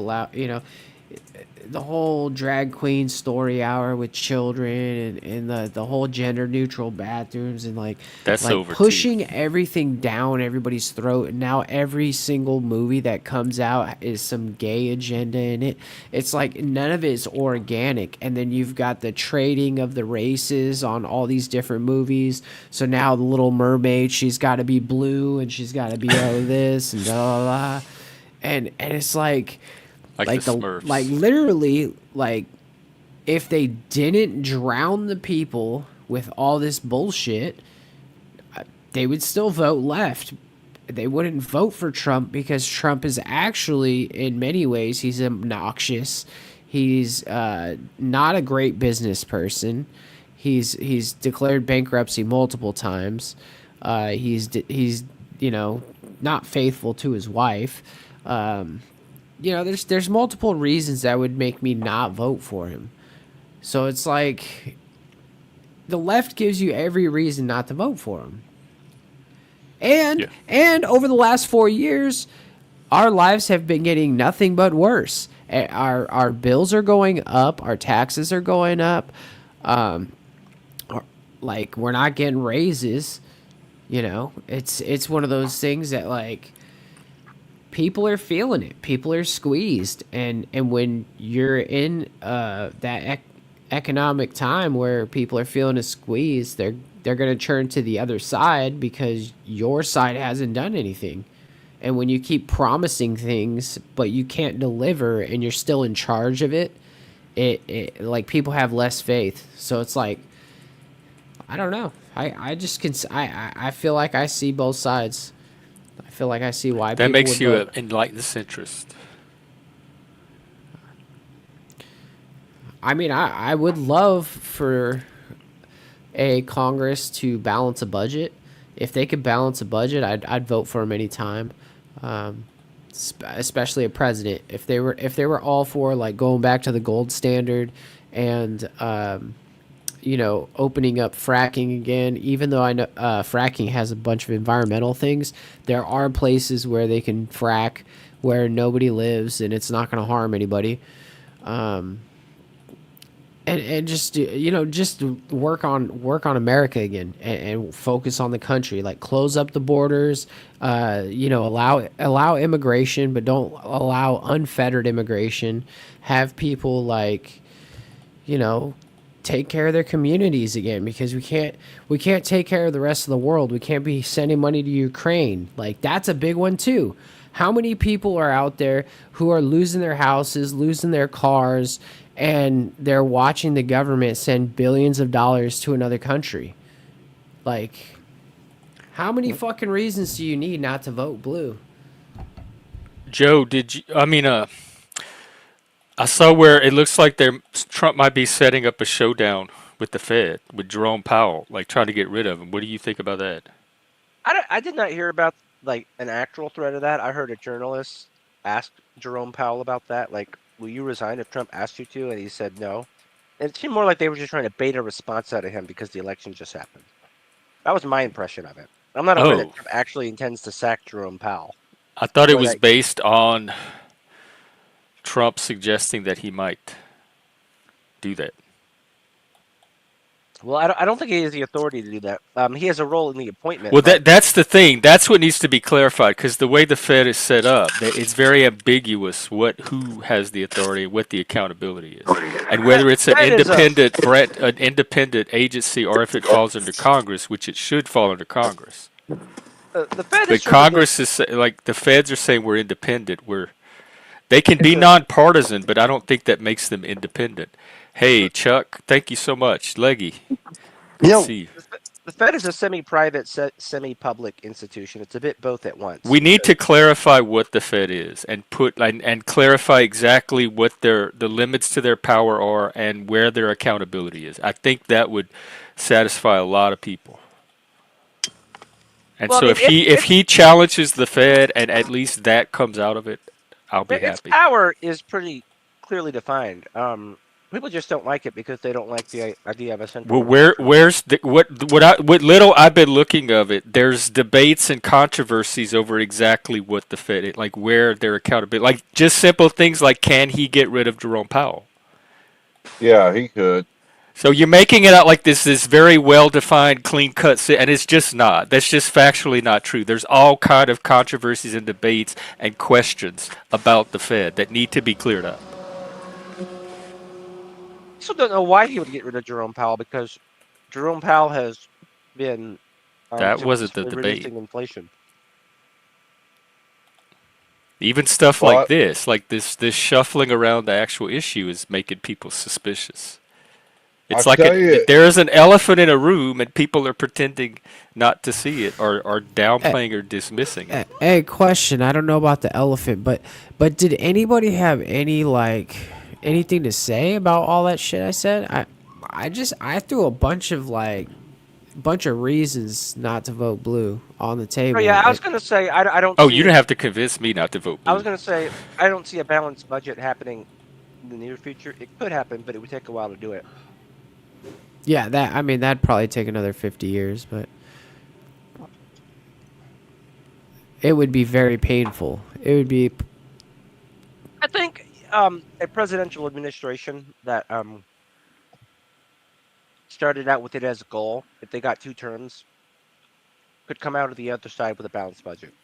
the whole drag queen story hour with children, and the whole gender neutral bathrooms, and That's like over too. pushing everything down everybody's throat. And now every single movie that comes out is some gay agenda in it. It's like none of it is organic. And then you've got the trading of the races on all these different movies. So now the Little Mermaid, she's got to be blue, and she's got to be all this and blah blah blah. And it's Like the Smurfs. like literally, like, if they didn't drown the people with all this bullshit, they would still vote left. They wouldn't vote for Trump because Trump is actually, in many ways, he's obnoxious. He's not a great business person. He's declared bankruptcy multiple times. He's not faithful to his wife. There's multiple reasons that would make me not vote for him. So it's like the left gives you every reason not to vote for him. And over the last 4 years, our lives have been getting nothing but worse. Our bills are going up, our taxes are going up. We're not getting raises. It's one of those things that like people are feeling it. People are squeezed, and when you're in that economic time where people are feeling a squeeze, they're going to turn to the other side because your side hasn't done anything. And when you keep promising things but you can't deliver and you're still in charge of it, it like people have less faith. So it's like, I don't know. I feel like I see both sides. I feel like I see why That people makes would you vote. an enlightened centrist. I mean, I would love for a Congress to balance a budget. If they could balance a budget, I'd vote for them anytime. Especially a president. If they were all for like going back to the gold standard and opening up fracking again. Even though I know fracking has a bunch of environmental things, there are places where they can frack where nobody lives and it's not going to harm anybody. And just just work on America again, and focus on the country. Like close up the borders, allow immigration, but don't allow unfettered immigration. Have people take care of their communities again, because we can't take care of the rest of the world. We can't be sending money to Ukraine. Like that's a big one too. How many people are out there who are losing their houses, losing their cars, and they're watching the government send billions of dollars to another country? Like, how many fucking reasons do you need not to vote blue? Joe, I saw where it looks like Trump might be setting up a showdown with the Fed, with Jerome Powell, like trying to get rid of him. What do you think about that? I did not hear about like an actual threat of that. I heard a journalist ask Jerome Powell about that. Like, will you resign if Trump asked you to? And he said no. And it seemed more like they were just trying to bait a response out of him because the election just happened. That was my impression of it. I'm not aware that Oh, Trump actually intends to sack Jerome Powell. I thought it Or was that, based on Trump suggesting that he might do that. well, I don't think he has the authority to do that. He has a role in the appointment, Well, but that's the thing. That's what needs to be clarified, because the way the Fed is set up, it's very ambiguous who has the authority, what the accountability is, and whether it's an Fed is an independent agency, or if it falls under Congress, which it should fall under Congress. the Fed is But sort of Congress is like the Feds are saying we're independent. They can be nonpartisan, but I don't think that makes them independent. Hey, Chuck, thank you so much. Leggy, good to Yo, see you. the Fed is a semi-private, semi-public institution. It's a bit both at once. We need to clarify what the Fed is, and and clarify exactly what the limits to their power are and where their accountability is. I think that would satisfy a lot of people. And Well, I so mean, if he challenges the Fed and at least that comes out of it, I'll be its happy. power is pretty clearly defined. People just don't like it because they don't like the idea of a Well, central control. where's the what little I've been looking of it? There's debates and controversies over exactly what the Fed, like where their accountability, like just simple things like can he get rid of Jerome Powell? Yeah, he could. So you're making it out like this very well defined, clean cut, and it's just not. That's just factually not true. There's all kind of controversies and debates and questions about the Fed that need to be cleared up. I still don't know why he would get rid of Jerome Powell because Jerome Powell has been That wasn't the successfully debate. reducing inflation. Even stuff Well, like this shuffling around the actual issue is making people suspicious. It's I like tell you, there is an elephant in a room and people are pretending not to see it or downplaying or dismissing it. Hey, question. I don't know about the elephant, but did anybody have anything to say about all that shit I said? I threw a bunch of reasons not to vote blue on the Oh table. yeah, I was gonna say I don't. Oh, see you don't have to convince me not to vote I was blue. gonna say I don't see a balanced budget happening in the near future. It could happen, but it would take a while to do it. Yeah, that'd probably take another 50 years, but it would be very painful. It would be I think a presidential administration that started out with it as a goal, if they got 2 terms, could come out of the other side with a balanced budget.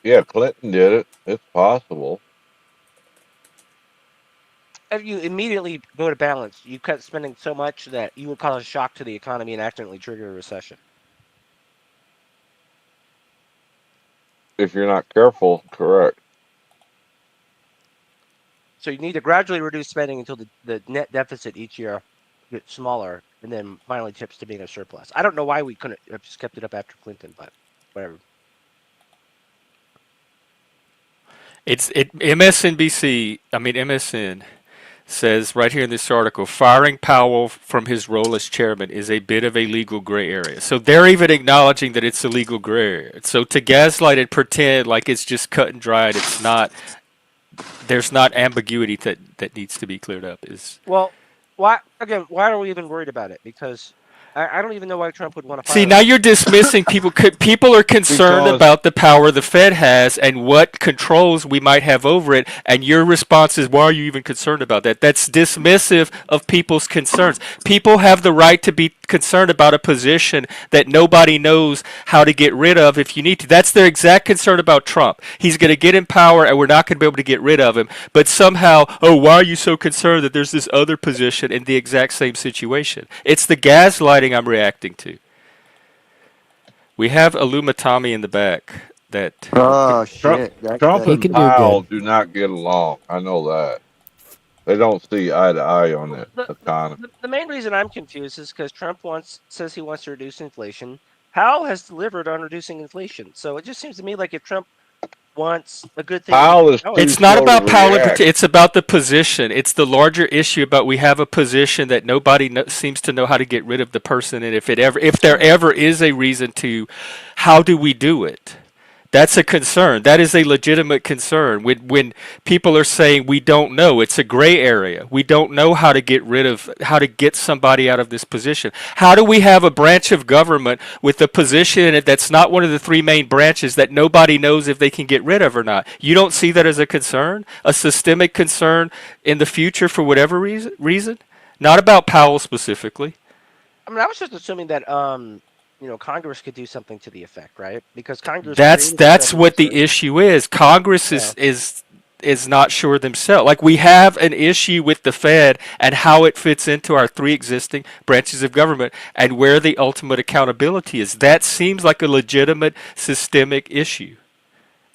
yeah, Clinton did it. It's possible. If you immediately go to balance, you cut spending so much that you would cause a shock to the economy and accidentally trigger a recession. If you're not careful, correct. So you need to gradually reduce spending until the net deficit each year gets smaller and then finally tips to being a surplus. I don't know why we couldn't have just kept it up after Clinton, but whatever. MSN says right here in this article, firing Powell from his role as chairman is a bit of a legal gray area. So they're even acknowledging that it's a legal gray area. So to gaslight and pretend like it's just cut and dried, it's not. There's not ambiguity that needs to be cleared up. Well, why are we even worried about it? Because I don't even know why Trump would want to fire See, him. now you're dismissing people. People are concerned Because- about the power the Fed has and what controls we might have over it. And your response is, why are you even concerned about that? That's dismissive of people's concerns. People have the right to be concerned about a position that nobody knows how to get rid of if you need to. That's their exact concern about Trump. He's going to get in power and we're not going to be able to get rid of him. But somehow, oh, why are you so concerned that there's this other position in the exact same situation? It's the gaslighting I'm reacting to. We have Illumatami in the back that Oh Trump, shit! Trump He and can do Powell good. do not get along. I know that. They don't see eye to eye on the economy. The main reason I'm confused is because Trump says he wants to reduce inflation. Powell has delivered on reducing inflation. So it just seems to me like if Trump wants a good thing, Powell is too it's not slow about to Powell in react. particular. It's about the position. It's the larger issue about we have a position that nobody seems to know how to get rid of the person. And if there ever is a reason to, how do we do it? That's a concern. That is a legitimate concern. When people are saying we don't know, it's a gray area. We don't know how to get somebody out of this position. How do we have a branch of government with a position in it that's not one of the 3 main branches that nobody knows if they can get rid of or not? You don't see that as a concern, a systemic concern in the future for whatever reason? Not about Powell specifically. I mean, I was just assuming that Congress could do something to the effect, right? Because Congress. That's what the issue is. Congress is not sure themselves. Like we have an issue with the Fed and how it fits into our 3 existing branches of government and where the ultimate accountability is. That seems like a legitimate systemic issue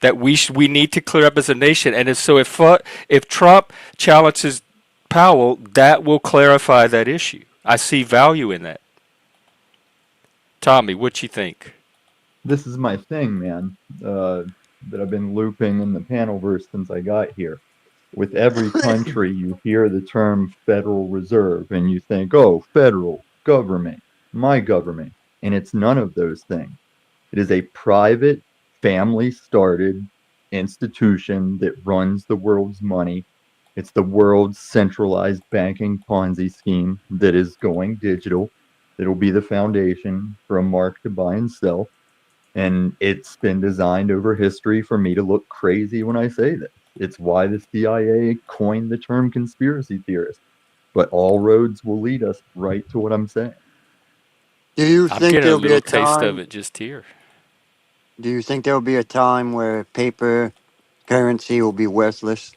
that we need to clear up as a nation. And if Trump challenges Powell, that will clarify that issue. I see value in that. Tommy, what you think? This is my thing, man. That I've been looping in the panelverse since I got here. With every country, you hear the term Federal Reserve, and you think, "Oh, federal government, my government," and it's none of those things. It is a private, family-started institution that runs the world's money. It's the world's centralized banking Ponzi scheme that is going digital. It'll be the foundation for a mark to buy and sell. And it's been designed over history for me to look crazy when I say this. It's why the CIA coined the term conspiracy theorist. But all roads will lead us right to what I'm saying. Do you I'm think getting a there'll be a little taste of time? it just here. Do you think there'll be a time where paper currency will be worthless?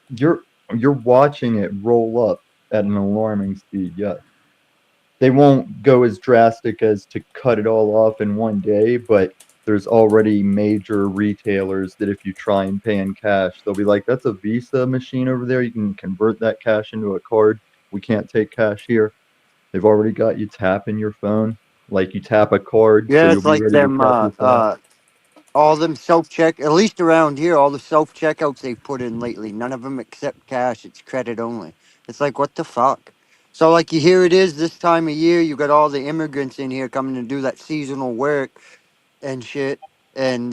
You're you're watching it roll up at an alarming speed, yes. They won't go as drastic as to cut it all off in one day, but there's already major retailers that if you try and pay in cash, they'll be like, that's a Visa machine over there. You can convert that cash into a card. We can't take cash here. They've already got you tapping your phone. Like you tap a card, so Yeah, you'll it's be like ready to them. tap your phone. All them self check. At least around here, all the self checkouts they've put in lately, none of them accept cash. It's credit only. It's like what the fuck. So like you here it is this time of year. You got all the immigrants in here coming to do that seasonal work and shit. And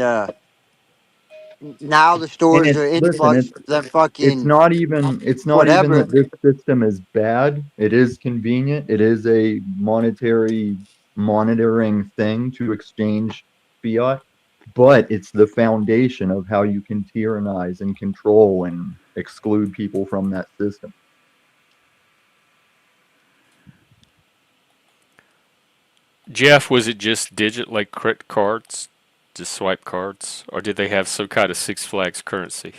now the And stores it's are listen, influx. That it's fucking not even whatever. that this system is bad. It is convenient. It is a monetary monitoring thing to exchange fiat, but it's the foundation of how you can tyrannize and control and exclude people from that system. Jeff, was it just digit like credit cards, just swipe cards, or did they have some kind of Six Flags currency?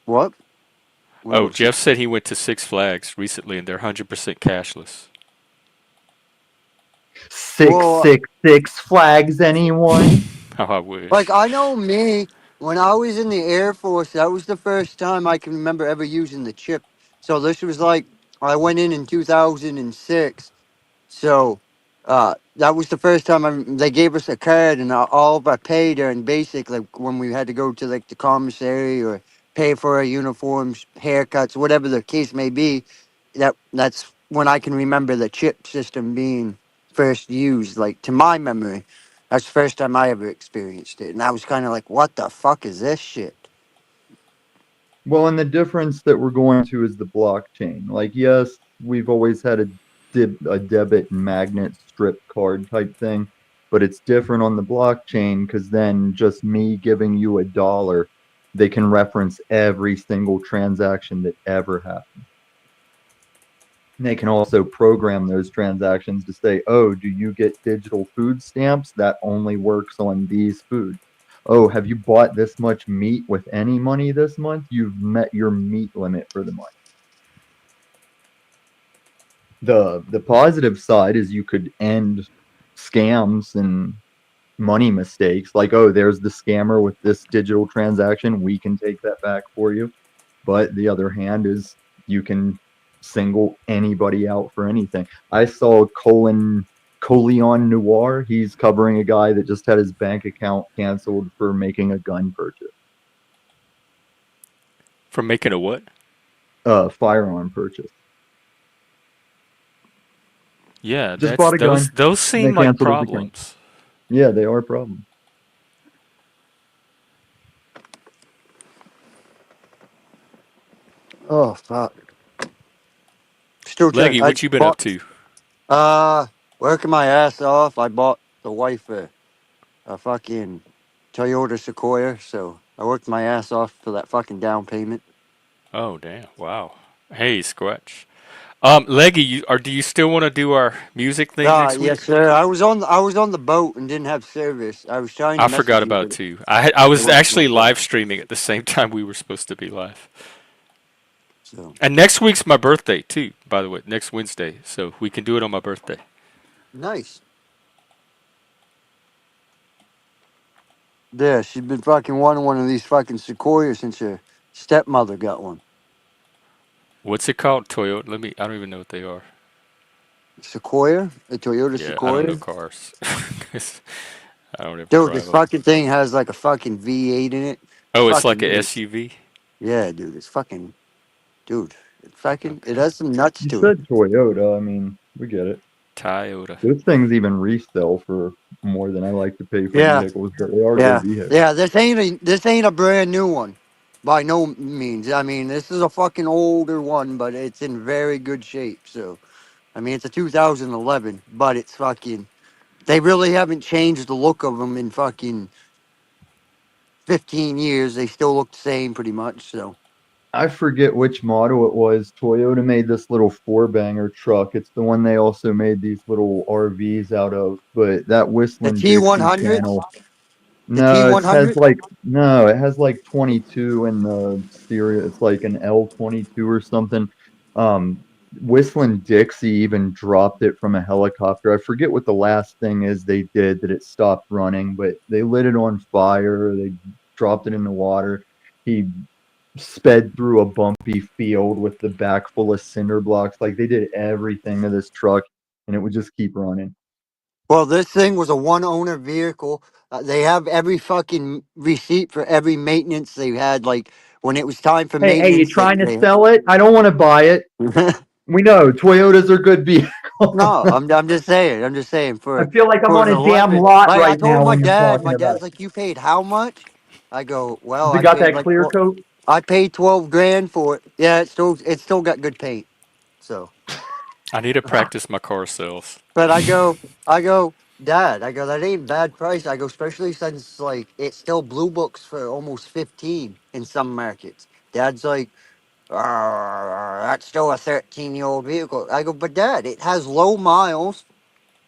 What? What Oh, about Jeff six? said he went to Six Flags recently and they're 100% cashless. Well, 666 flags, anyone? Oh, I like wish. I know me, when I was in the Air Force, that was the first time I can remember ever using the chip. So this was like I went in 2006. So that was the first time they gave us a card, and all of our pay during basic, like when we had to go to like the commissary or pay for our uniforms, haircuts, whatever the case may be. That's when I can remember the chip system being first used, like to my memory. That's the first time I ever experienced it, and I was kind of like, "What the fuck is this shit?" Well, and the difference that we're going to is the blockchain. Like, yes, we've always had a debit magnet strip card type thing, but it's different on the blockchain because then just me giving you $1, they can reference every single transaction that ever happened. And they can also program those transactions to say, oh, do you get digital food stamps? That only works on these foods. Oh, have you bought this much meat with any money this month? You've met your meat limit for the month. The positive side is you could end scams and money mistakes. Like, oh, there's the scammer with this digital transaction. We can take that back for you. But the other hand is you can single anybody out for anything. I saw Coleon Noir. He's covering a guy that just had his bank account canceled for making a gun purchase, For making a what? firearm purchase. Yeah, Just that's bought a gun. those They seem like canceled his account. problems. Yeah, they are a problem. Oh fuck! Still trying. Leggy, I what you been up bought. to? Working my ass off. I bought the wife a fucking Toyota Sequoia, so I worked my ass off for that fucking down payment. Oh, damn. Wow. Hey, Squatch. Leggy, do you still want to do our music thing next week? Yes, sir. I was on the boat and didn't have service. I was trying to I forgot message you, about it but too. I it was wasn't actually like that. live streaming at the same time we were supposed to be live. So And next week's my birthday too, by the way, next Wednesday. So we can do it on my birthday. nice. Yeah, she's been fucking wanting one of these fucking Sequoias since her stepmother got one. What's it called? Toyota? I don't even know what they are. Sequoia, a Toyota Yeah, I don't know Sequoia. cars. 'Cause I don't ever Dude, drive this them. fucking thing has like a fucking V8 in it. It's Oh, it's like fucking a nuts. SUV? Yeah, dude, it's fucking dude. It Okay. has some nuts You to it. said Toyota. I mean, we get it. Toyota. Those things even resell for more than I like to pay for Yeah, vehicles, but they are good yeah, vehicles. yeah. This ain't a brand new one, by no means. I mean, this is a fucking older one, but it's in very good shape. So, I mean, it's a 2011, but it's fucking. They really haven't changed the look of them in fucking 15 years. They still look the same, pretty much. So, I forget which model it was. Toyota made this little four banger truck. It's the one they also made these little RVs out of. But that the Whistling Dixie T100s, panel, the no, it has T100. like no, it has like 22 in the stereo. It's like an L22 or something. Um, Whistling Dixie even dropped it from a helicopter. I forget what the last thing is they did that it stopped running, but they lit it on fire. They dropped it in the water. He sped through a bumpy field with the back full of cinder blocks. Like they did everything to this truck, and it would just keep running. Well, this thing was a one owner vehicle. They have every fucking receipt for every maintenance they had. Like when it was time for Hey, you maintenance, trying to sell it? I don't want to buy it. We know Toyotas are good vehicles. No, I'm just saying. I'm just saying I for feel like I'm for an on a damn 11. lot Like I right told now my when you're dad. talking My about dad's it. like, "You paid how much?" I go, "Well, Has it I got paid that like clear coat? I paid 12 grand for it. Yeah, it's still got good paint. So, I need to practice my car sales. but I go, Dad. I go, that ain't bad price. I go, especially since like it's still blue books for almost 15 in some markets. Dad's like, that's still a 13-year-old vehicle. I go, but Dad, it has low miles.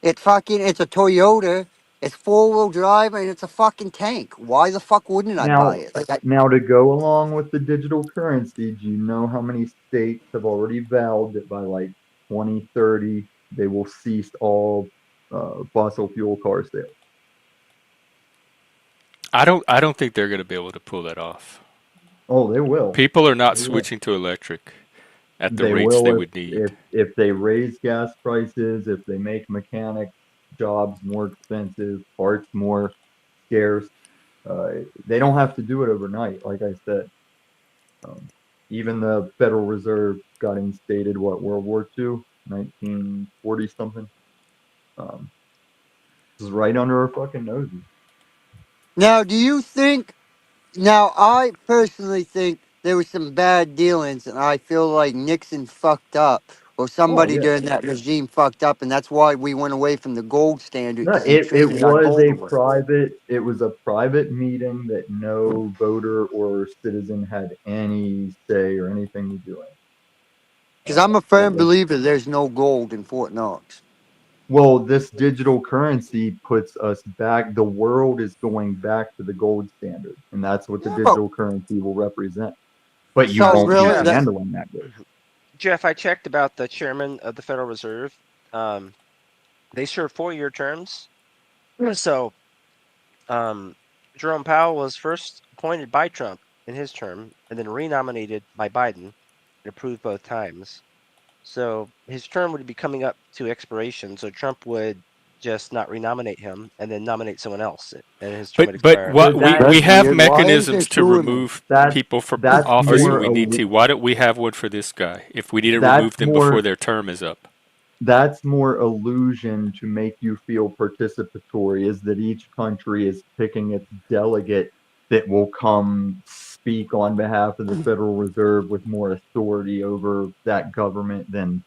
It's a Toyota. It's four-wheel drive and it's a fucking tank. Why the fuck wouldn't I buy Now, it? Like, now to go along with the digital currency, do you know how many states have already vowed that by like 2030 they will cease all fossil fuel car sales? I don't think they're going to be able to pull that off. Oh, they will. People are not They will. switching to electric at the They rates they will would need. if they raise gas prices, if they make mechanic jobs more expensive, parts more scarce. They don't have to do it overnight, like I said. Um, Even the Federal Reserve got instated, what, World War II, 1940 something. This is right under our fucking noses. now, do you think? Now, I personally think there was some bad dealings, and I feel like Nixon fucked up, or Oh somebody yeah. during that regime fucked up, and that's why we went away from the gold standard No, because he it traded our was gold a away. private meeting that no voter or citizen had any say or anything to do in. Because I'm a It firm was believer there's no gold in Fort Knox. well, this digital currency puts us back. The world is going back to the gold standard, and that's what the Oh, digital currency will represent. But you so Because won't be really, Jeff, that handling that gold. Jeff, I checked about the chairman of the Federal Reserve. Um, they serve 4-year terms. So, um, Jerome Powell was first appointed by Trump in his term, and then renominated by Biden, and approved both times. So his term would be coming up to expiration. So Trump would just not renominate him and then nominate someone else, and his term would But expire. what But we that's have weird. Why is there mechanisms to two of them? remove that people from that's Are office when you? more we need to. Why don't we have one for this guy if we need to that's remove them before more their term is up? that's more illusion to make you feel participatory, is that each country is picking its delegate that will come speak on behalf of the Federal Reserve with more authority over that government than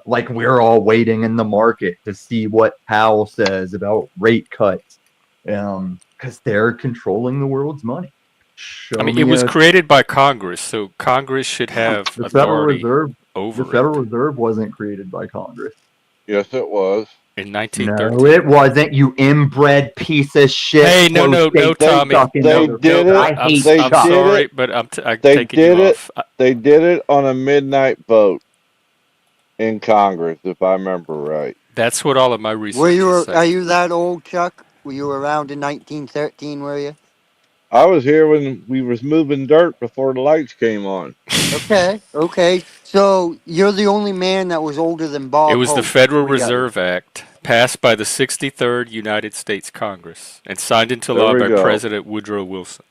like we're all waiting in the market to see what Powell says about rate cuts, because they're controlling the world's money. I Show mean, it me was a created by Congress, so Congress should have the Federal authority Reserve. The over Federal it. Reserve wasn't created by Congress. Yes, it was. In No, 1913. it wasn't. You inbred piece of shit, Hey, no, close no, no, state They Tommy. sucking No, they no. did motherfucker. it. I hate They I'm Chuck. did it. sorry, but I'm They taking you did it. off. They did it on a midnight vote in Congress, if I remember right. That's what all of my Were research you? is Are saying. you that old, Chuck? Were you around in 1913? Were you? I was here when we was moving dirt before the lights came on. Okay, okay. So you're the only man that was older than It Bob was the Hope. Federal We got it. Reserve Act, passed by the 63rd United States Congress and signed into There law we by go. President Woodrow Wilson.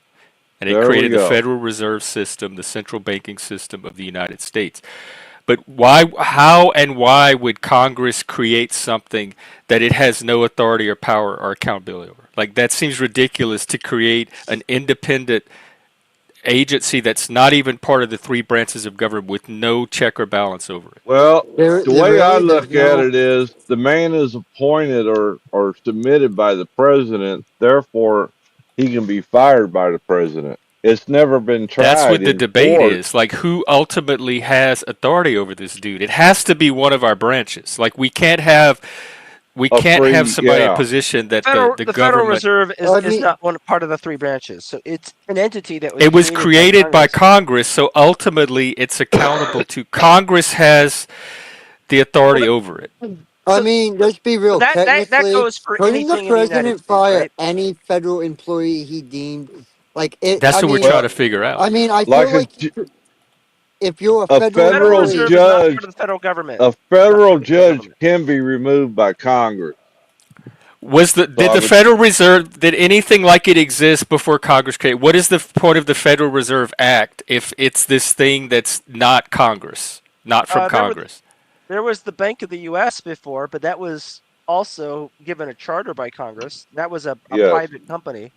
And it There we created the go. Federal Reserve System, the central banking system of the United States. But why, how, and why would Congress create something that it has no authority or power or accountability over? Like, that seems ridiculous to create an independent agency that's not even part of the three branches of government with no check or balance over it. Well, There, the there way I really, there's look at no. it is the man is appointed or submitted by the president, therefore he can be fired by the president. It's never been That's tried what the in debate court. is. Like, who ultimately has authority over this dude? It has to be one of our branches. Like, we A can't have free, somebody in a yeah. position that the The Federal government. Reserve I is mean, not one part of the three branches. So it's an entity that was It was created by created by Congress. Congress, so ultimately it's accountable to Congress has the authority over it. I So mean, let's be real. that Technically, goes for couldn't the anything in the United president States, fire right? any federal employee he deemed like it? That's I what we're mean, trying Well, to figure out. I mean, I feel like like if you're a a federal The Federal federal Reserve employee, is not part judge, of the federal government. a It's not part federal of the federal judge government. can be removed by Congress. So Did I the would, Federal Reserve, did anything like it exist before Congress created? What is the point of the Federal Reserve Act if it's this thing that's not Congress, not from There Congress? was the Bank of the U.S. before, but that was also given a charter by Congress. That was a yes, private company.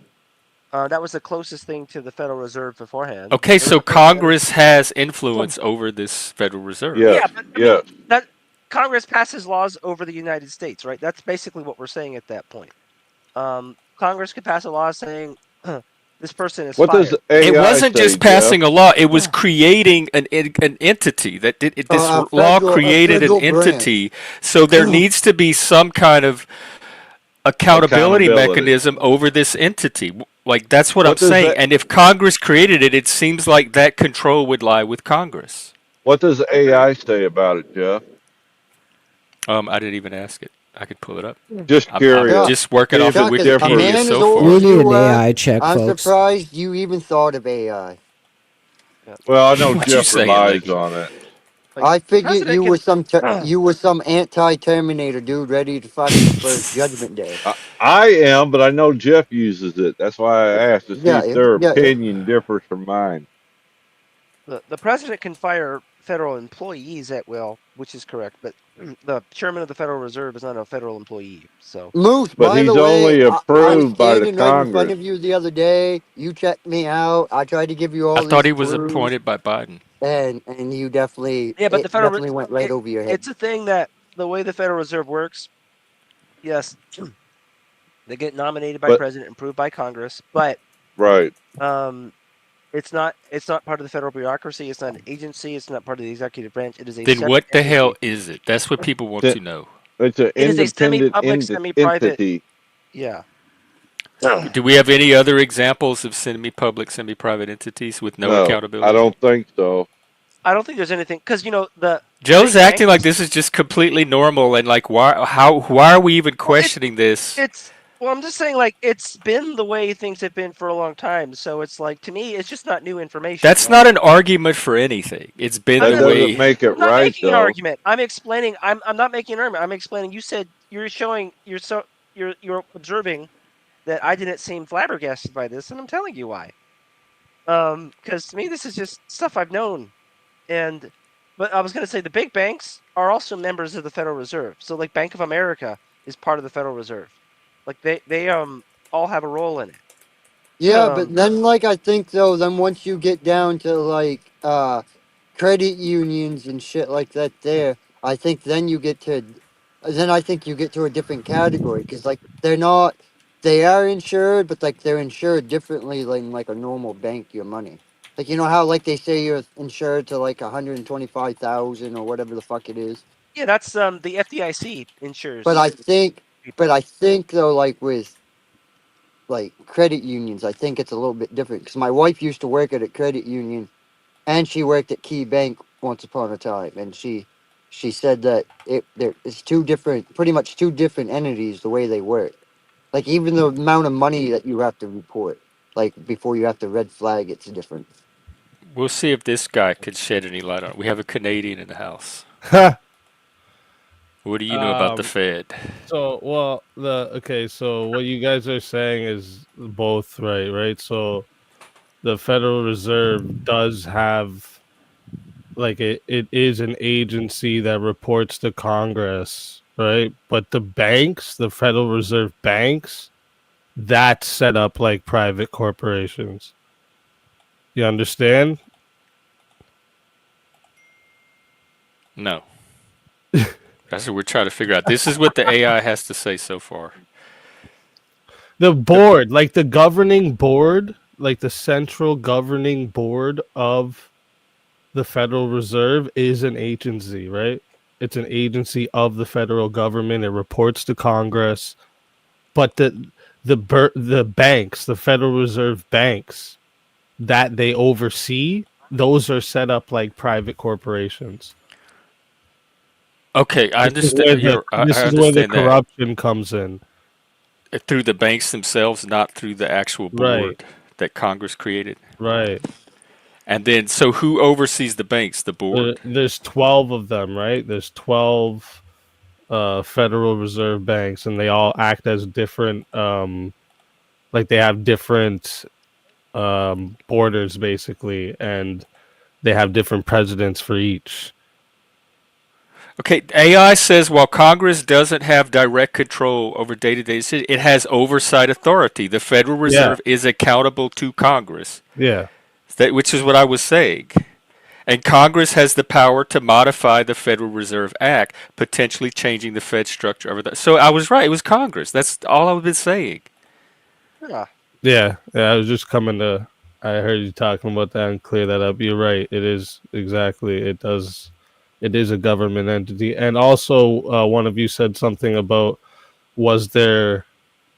That was the closest thing to the Federal Reserve beforehand. Okay, There was so a bank that Congress has influence over this Federal Reserve. yeah, yes, but I mean yes. that Congress passes laws over the United States, right? That's basically what we're saying at that point. Congress could pass a law saying this person is What does fired. It AI wasn't say, just Jeff? passing a law; it was creating an entity that did it, this law a created an federal branch. entity. So there needs to be some kind of accountability Accountability. mechanism over this entity. Like, that's what I'm What does saying. that? And if Congress created it, it seems like that control would lie with Congress. What does AI say about it, Jeff? I didn't even ask it. I could pull it up. Just I'm Chuck, curious. just working See off if of it's Chuck, a different. Wikipedia man so as old far. We as need you an were, AI check, I'm folks. surprised you even thought of AI. Well, I know What you Jeff saying, relies Link? on it. Like I the figured president you were can some anti-Terminator dude ready to fucking for Judgment Day. I am, but I know Jeff uses it. That's why I asked to see Yeah, if their yeah. opinion differs from mine. the president can fire federal employees at will, which is correct, but the chairman of the Federal Reserve is not a federal employee. So Moose, But by the he's way, only I was approved by the standing right in front Congress. of you the other day. You checked me out. I tried to give you I all thought these he was clues, appointed by Biden. and you definitely yeah, but it the federal definitely went right it, over your head. it's a thing that the way the Federal Reserve works. Yes, they get nominated by But president, approved by Congress, but right, um, it's not part of the federal bureaucracy. It's not an agency. It's not part of the executive branch. It is a Then separate what the hell entity. is it? That's what people want it's to know. an It is a independent semi-public, semi-private. entity. Yeah. Do we have any other examples of semi-public, semi-private entities with no No, I accountability? don't think so. I don't think there's anything because the Joe's big acting like banks. this is just completely normal and like why are we even Well, questioning this? it's well, I'm just saying like it's been the way things have been for a long time. So it's like to me, it's just not new information, That's right? not an argument for anything. It's been I'm the That not, doesn't way. make it I'm not right, making an though. argument. I'm explaining. I'm not making an argument. I'm explaining. You said you're showing. You're observing that I didn't seem flabbergasted by this, and I'm telling you why. Because to me, this is just stuff I've known. And but I was going to say the big banks are also members of the Federal Reserve. So like Bank of America is part of the Federal Reserve. Like they all have a role in it. Yeah, but Um, then like I think though, then once you get down to like credit unions and shit like that, there, I think then I think you get to a different category because like they are insured, but like they're insured differently than like a normal bank. Your money, like you know how like they say you're insured to like 125,000 or whatever the fuck it is. yeah, that's the FDIC But insures I think, but people. I think though, like with like credit unions, I think it's a little bit different because my wife used to work at a credit union and she worked at Key Bank once upon a time, and she said that it's two different, pretty much two different entities the way they work. Like even the amount of money that you have to report, like before you have to red flag, it's different. We'll see if this guy could shed any light on it. We have a Canadian in the house. What do you know about the Um, Fed? so well so what you guys are saying is both right? So the Federal Reserve does have like it is an agency that reports to Congress, right? But the banks, the Federal Reserve banks, that's set up like private corporations. You understand? No. That's what we're trying to figure out. This is what the AI has to say so far. The board, like the governing board, like the central governing board of the Federal Reserve is an agency, right? It's an agency of the federal government. It reports to Congress, but the banks, the Federal Reserve banks that they oversee, those are set up like private corporations. Okay, I This is where understand. the I this is where the understand that corruption comes in. through the banks themselves, not through the actual Right, board that Congress created. right. And then, so who oversees the banks? The board. There's 12 of them, right? There's 12 Federal Reserve banks, and they all act as different like they have different borders basically, and they have different presidents for each. Okay, AI says while Congress doesn't have direct control over day-to-day decisions, it has oversight authority. The Federal Yeah, Reserve is accountable to Congress, yeah. which is what I was saying. And Congress has the power to modify the Federal Reserve Act, potentially changing the Fed structure over that. So I was right. It was Congress. That's all I've been saying. Yeah. Yeah, I was just coming to. I heard you talking about that and clear that up. You're right. It is exactly. It does. It is a government entity, and also one of you said something about was there,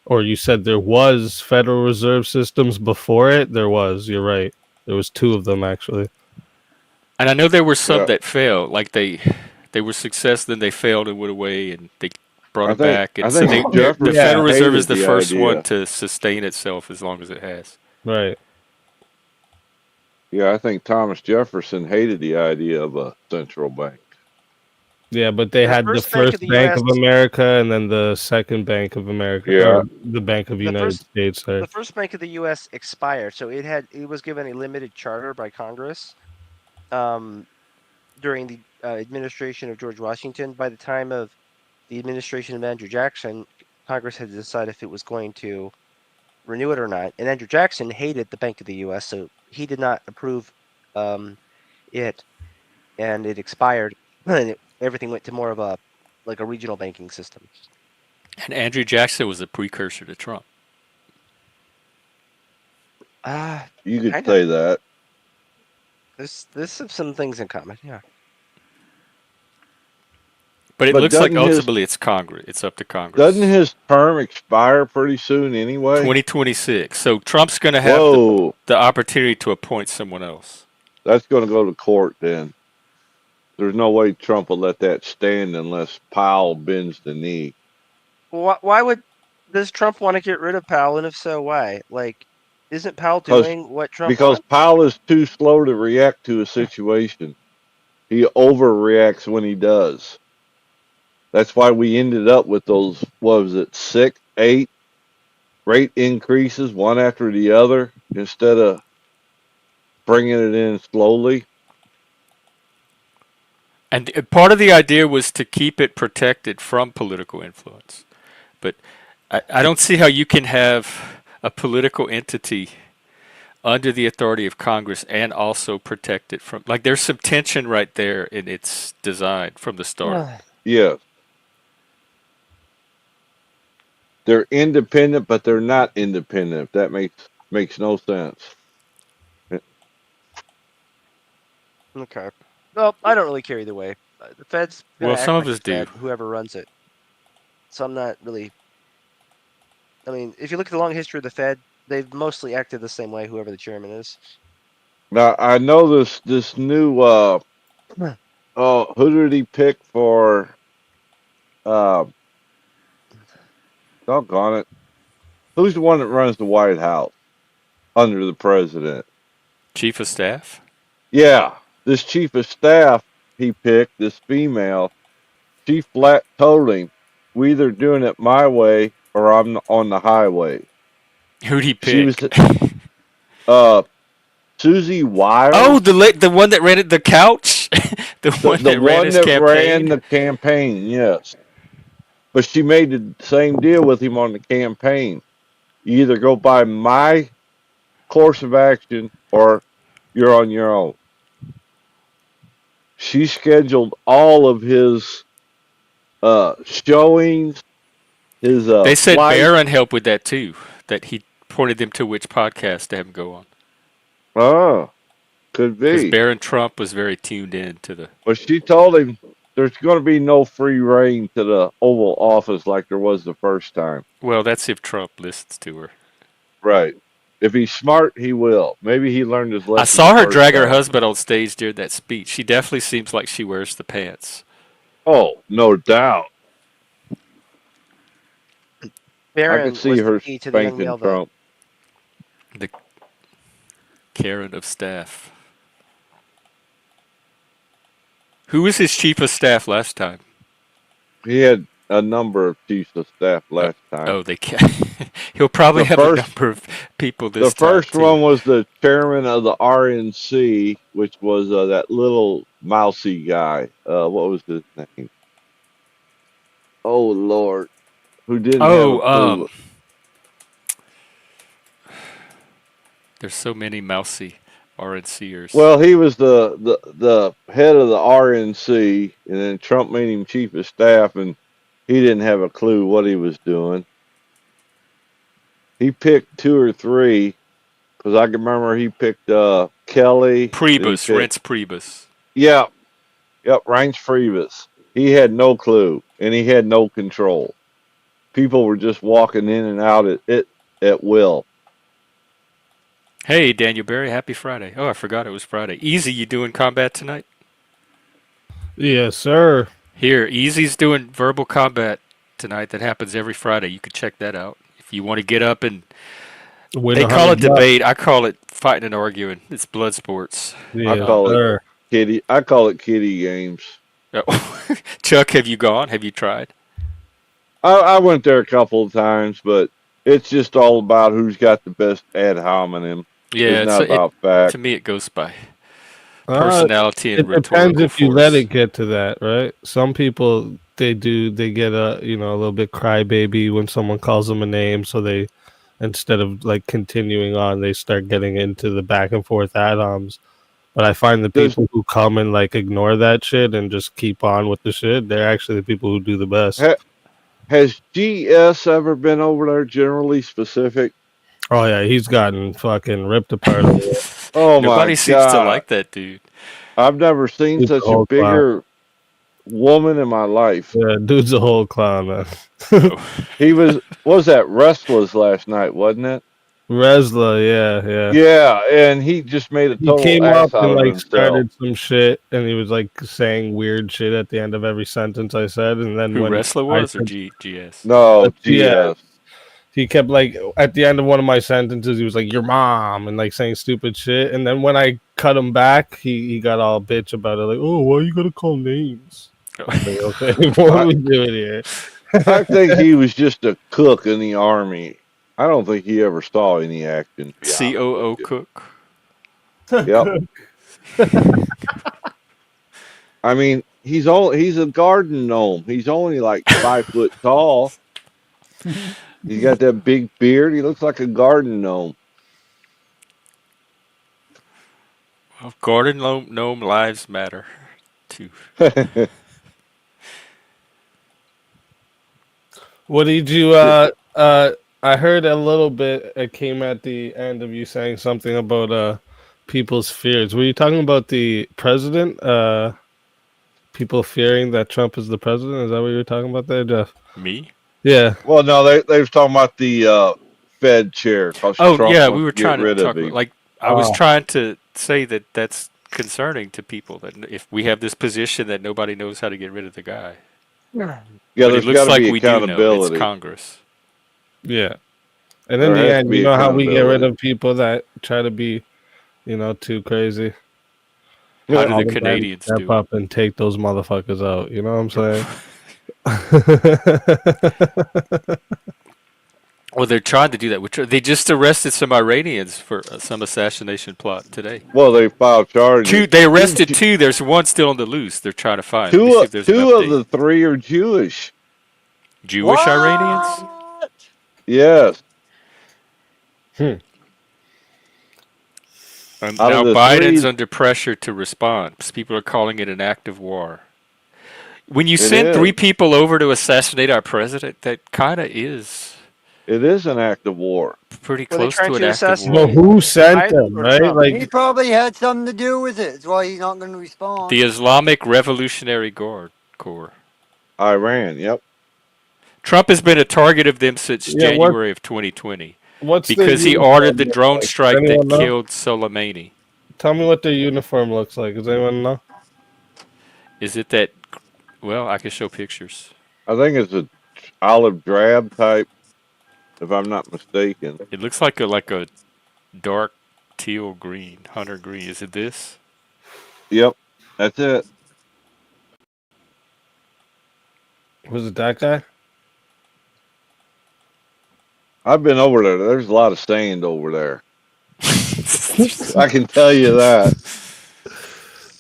or you said there was Federal Reserve systems before it. There was. You're right. There was two of them actually. And I know there were some Yeah, that failed. Like they were success, then they failed and went away, and they brought I them think back. I And so think the Yeah, Federal Jefferson Reserve is hated the the first one idea. to sustain itself as long as it has. right. Yeah, I think Thomas Jefferson hated the idea of a central bank. Yeah, but they The had the first bank of first the Bank U.S. of America and then the second Bank of America, Yeah, or the Bank of The United first States. Sorry. the first bank of the U.S. expired, so it was given a limited charter by Congress during the administration of George Washington. By the time of the administration of Andrew Jackson, Congress had to decide if it was going to renew it or not. And Andrew Jackson hated the Bank of the U.S., so he did not approve it, and it expired, and everything went to more of a regional banking system. And Andrew Jackson was a precursor to Trump. you could Kind of. say that. This have some things in common. Yeah. But it But looks like ultimately it's Congress. It's up to doesn't Congress. his term expire pretty soon anyway? 2026. So Trump's going to have Whoa, the opportunity to appoint someone else. that's going to go to court then. There's no way Trump will let that stand unless Powell bends the knee. Why does Trump want to get rid of Powell, and if so, why? Like, isn't Powell Because doing what Trump because wants? Powell is too slow to react to a situation. He overreacts when he does. That's why we ended up with those, what was it, 6, 8 rate increases, one after the other, instead of bringing it in slowly. And part of the idea was to keep it protected from political influence. But I don't see how you can have a political entity under the authority of Congress and also protect it from, like, there's some tension right there in its design from the start. Yes. They're independent, but they're not independent, if that makes no sense. Okay. Well, I don't really care either way. The Fed's gonna Well, act some of like us the Fed, do. whoever runs it. So I'm not really. I mean, if you look at the long history of the Fed, they've mostly acted the same way, whoever the chairman is. Now I know this new who did he pick for uh doggone it. Who's the one that runs the White House under the president? Chief of Staff? Yeah, this chief of staff he picked, this female, she flat told him, "We either doing it my way or I'm on the highway." Who'd he She was pick? uh Susie Oh, Wiles. the one that rented the couch? The The one the that ran one his that ran campaign. the campaign, yes. But she made the same deal with him on the campaign. You either go by my course of action or you're on your own. She scheduled all of his showings, his They said flights. Barron helped with that too. That he pointed them to which podcast to have him go on. Oh, could Because be. Barron Trump was very tuned in to the. But she told him there's going to be no free reign to the Oval Office like there was the first time. Well, that's if Trump listens to her. Right. If he's smart, he will. Maybe he learned his I lesson the saw her first drag her time. husband on stage during that speech. She definitely seems like she wears the pants. Oh, no doubt. I could Barron see was the her key to the young spanking male vote. Trump. The Karen of staff. Who was his chief of staff last time? He had a number of chiefs of staff last time. Oh, they can't. He'll probably The have first- a number of people The this time. first too. one was the chairman of the RNC, which was that little mousy guy. What was his name? Oh Lord, who didn't have a clue. There's so many mousy RNCers. Well, he was the head of the RNC, and then Trump made him chief of staff, and he didn't have a clue what he was doing. He picked two or three, because I can remember he picked Kelly. Priebus, Reince Priebus. Yep, Reince Priebus. He had no clue, and he had no control. People were just walking in and out at will. Hey, Daniel Barry, happy Friday. Oh, I forgot it was Friday. Easy, you doing combat tonight? Yes, sir. Here, Easy's doing verbal combat tonight. That happens every Friday. You can check that out. If you want to get up and... They call it debate. I call it fighting and arguing. It's blood sports. Yes, I call sir. it kitty. I call it kitty games. Oh. Chuck, have you gone? Have you tried? I went there a couple of times, but it's just all about who's got the best ad hominem. Yeah, it's not about fact. To me, it goes by personality and It rhetorical depends if you force. let it get to that, right? Some people they get a little bit crybaby when someone calls them a name, so they instead of like continuing on, they start getting into the back and forth ad-homs. But I find the people who come and like ignore that shit and just keep on with the shit, they're actually the people who do the best. Has GS ever been over there, Generally Specific? Oh yeah, he's gotten fucking ripped apart. Oh Nobody my seems God. to like that dude. I've never seen He's such a whole a bigger woman in my life. Yeah, dude's a whole clown, man. He was that Restless last night, wasn't it? Resla, yeah. Yeah, and he just made a He total came ass up out and of like himself. started some shit, and he was like saying weird shit at the end of every sentence I said, and then Who when Wrestler I was or said- GS? No, Yeah. GS. he kept like at the end of one of my sentences, he was like "your mom" and like saying stupid shit, and then when I cut him back, he got all bitch about it, like, "Oh, why you gotta call names?" I'm like, okay, what are we doing here? I think he was just a cook in the army. I don't think he ever saw any action. to be honest COO with you. Cook. Yep. I mean, he's a garden gnome. He's only like 5 foot tall. He's got that big beard. He looks like a garden gnome. Well, Garden Gnome lives matter, too. What did you I heard a little bit, it came at the end of you saying something about people's fears. Were you talking about the president? People fearing that Trump is the president? Is that what you were talking about there, Jeff? Me? Yeah. Well, no, they was talking about the Fed chair. 'Cause Oh, Trump yeah, wants we were to get trying to rid talk of him. about, like, I was trying to say that that's concerning to people, that if we have this position that nobody knows how to get rid of the guy. Yeah, But there's it looks got to like be we do know. It's accountability. Congress. Yeah. And in There the has to end, be you know how we get rid accountability. of people that try to be, too crazy. How do All the men Canadians step do? up and take those motherfuckers out. You know what I'm saying? Well, they're trying to do that. They just arrested some Iranians for some assassination plot today. Well, they filed charges. They arrested two. There's one still on the loose. They're trying to find. Let me see Two if there's an two of update. the three are Jewish. Jewish Iranians? What? Yes. Now Out of the Biden's three, under pressure to respond. People are calling it an act of war. When you it send is. 3 people over to assassinate our president, that kind of is It is an act of war. pretty Were they close trying to an to act of war. Well, assassinate who sent Biden them, or right? Trump? Like, He probably had something to do with it. That's why he's not going to respond. The Islamic Revolutionary Guard Corps. Iran. Yep. Trump has been a target of them since Yeah, January of 2020 what's because the he ordered the uniform drone look like? strike Does anyone that know? killed Soleimani. Tell me what their uniform looks like. Does anyone know? Is it that? Well, I can show pictures. I think it's a olive drab type, if I'm not mistaken. It looks like a dark teal green, hunter green. Is it this? Yep. That's it. Was it that guy? I've been over there. There's a lot of sand over there. I can tell you that.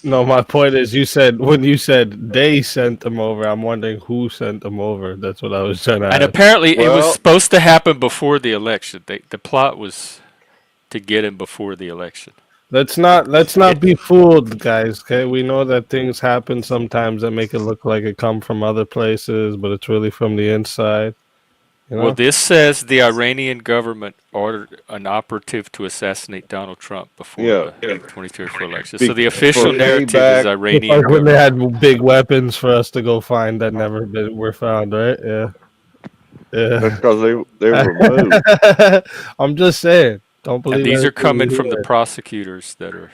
No, my point is, when you said they sent them over, I'm wondering who sent them over. That's what I was trying to And ask. apparently, it was Well- supposed to happen before the election. The plot was to get him before the election. Let's not be fooled, guys. Okay, we know that things happen sometimes that make it look like it come from other places, but it's really from the inside. You know? Well, this says the Iranian government ordered an operative to assassinate Donald Trump before Yeah. the 2024 election. Be- So the official for narrative payback. is Iranian like when government. they had big weapons for us to go find that never were found, right? Yeah. That's Yeah. because they were moved. I'm just saying. Don't believe And these are everything coming you from the hear. prosecutors that are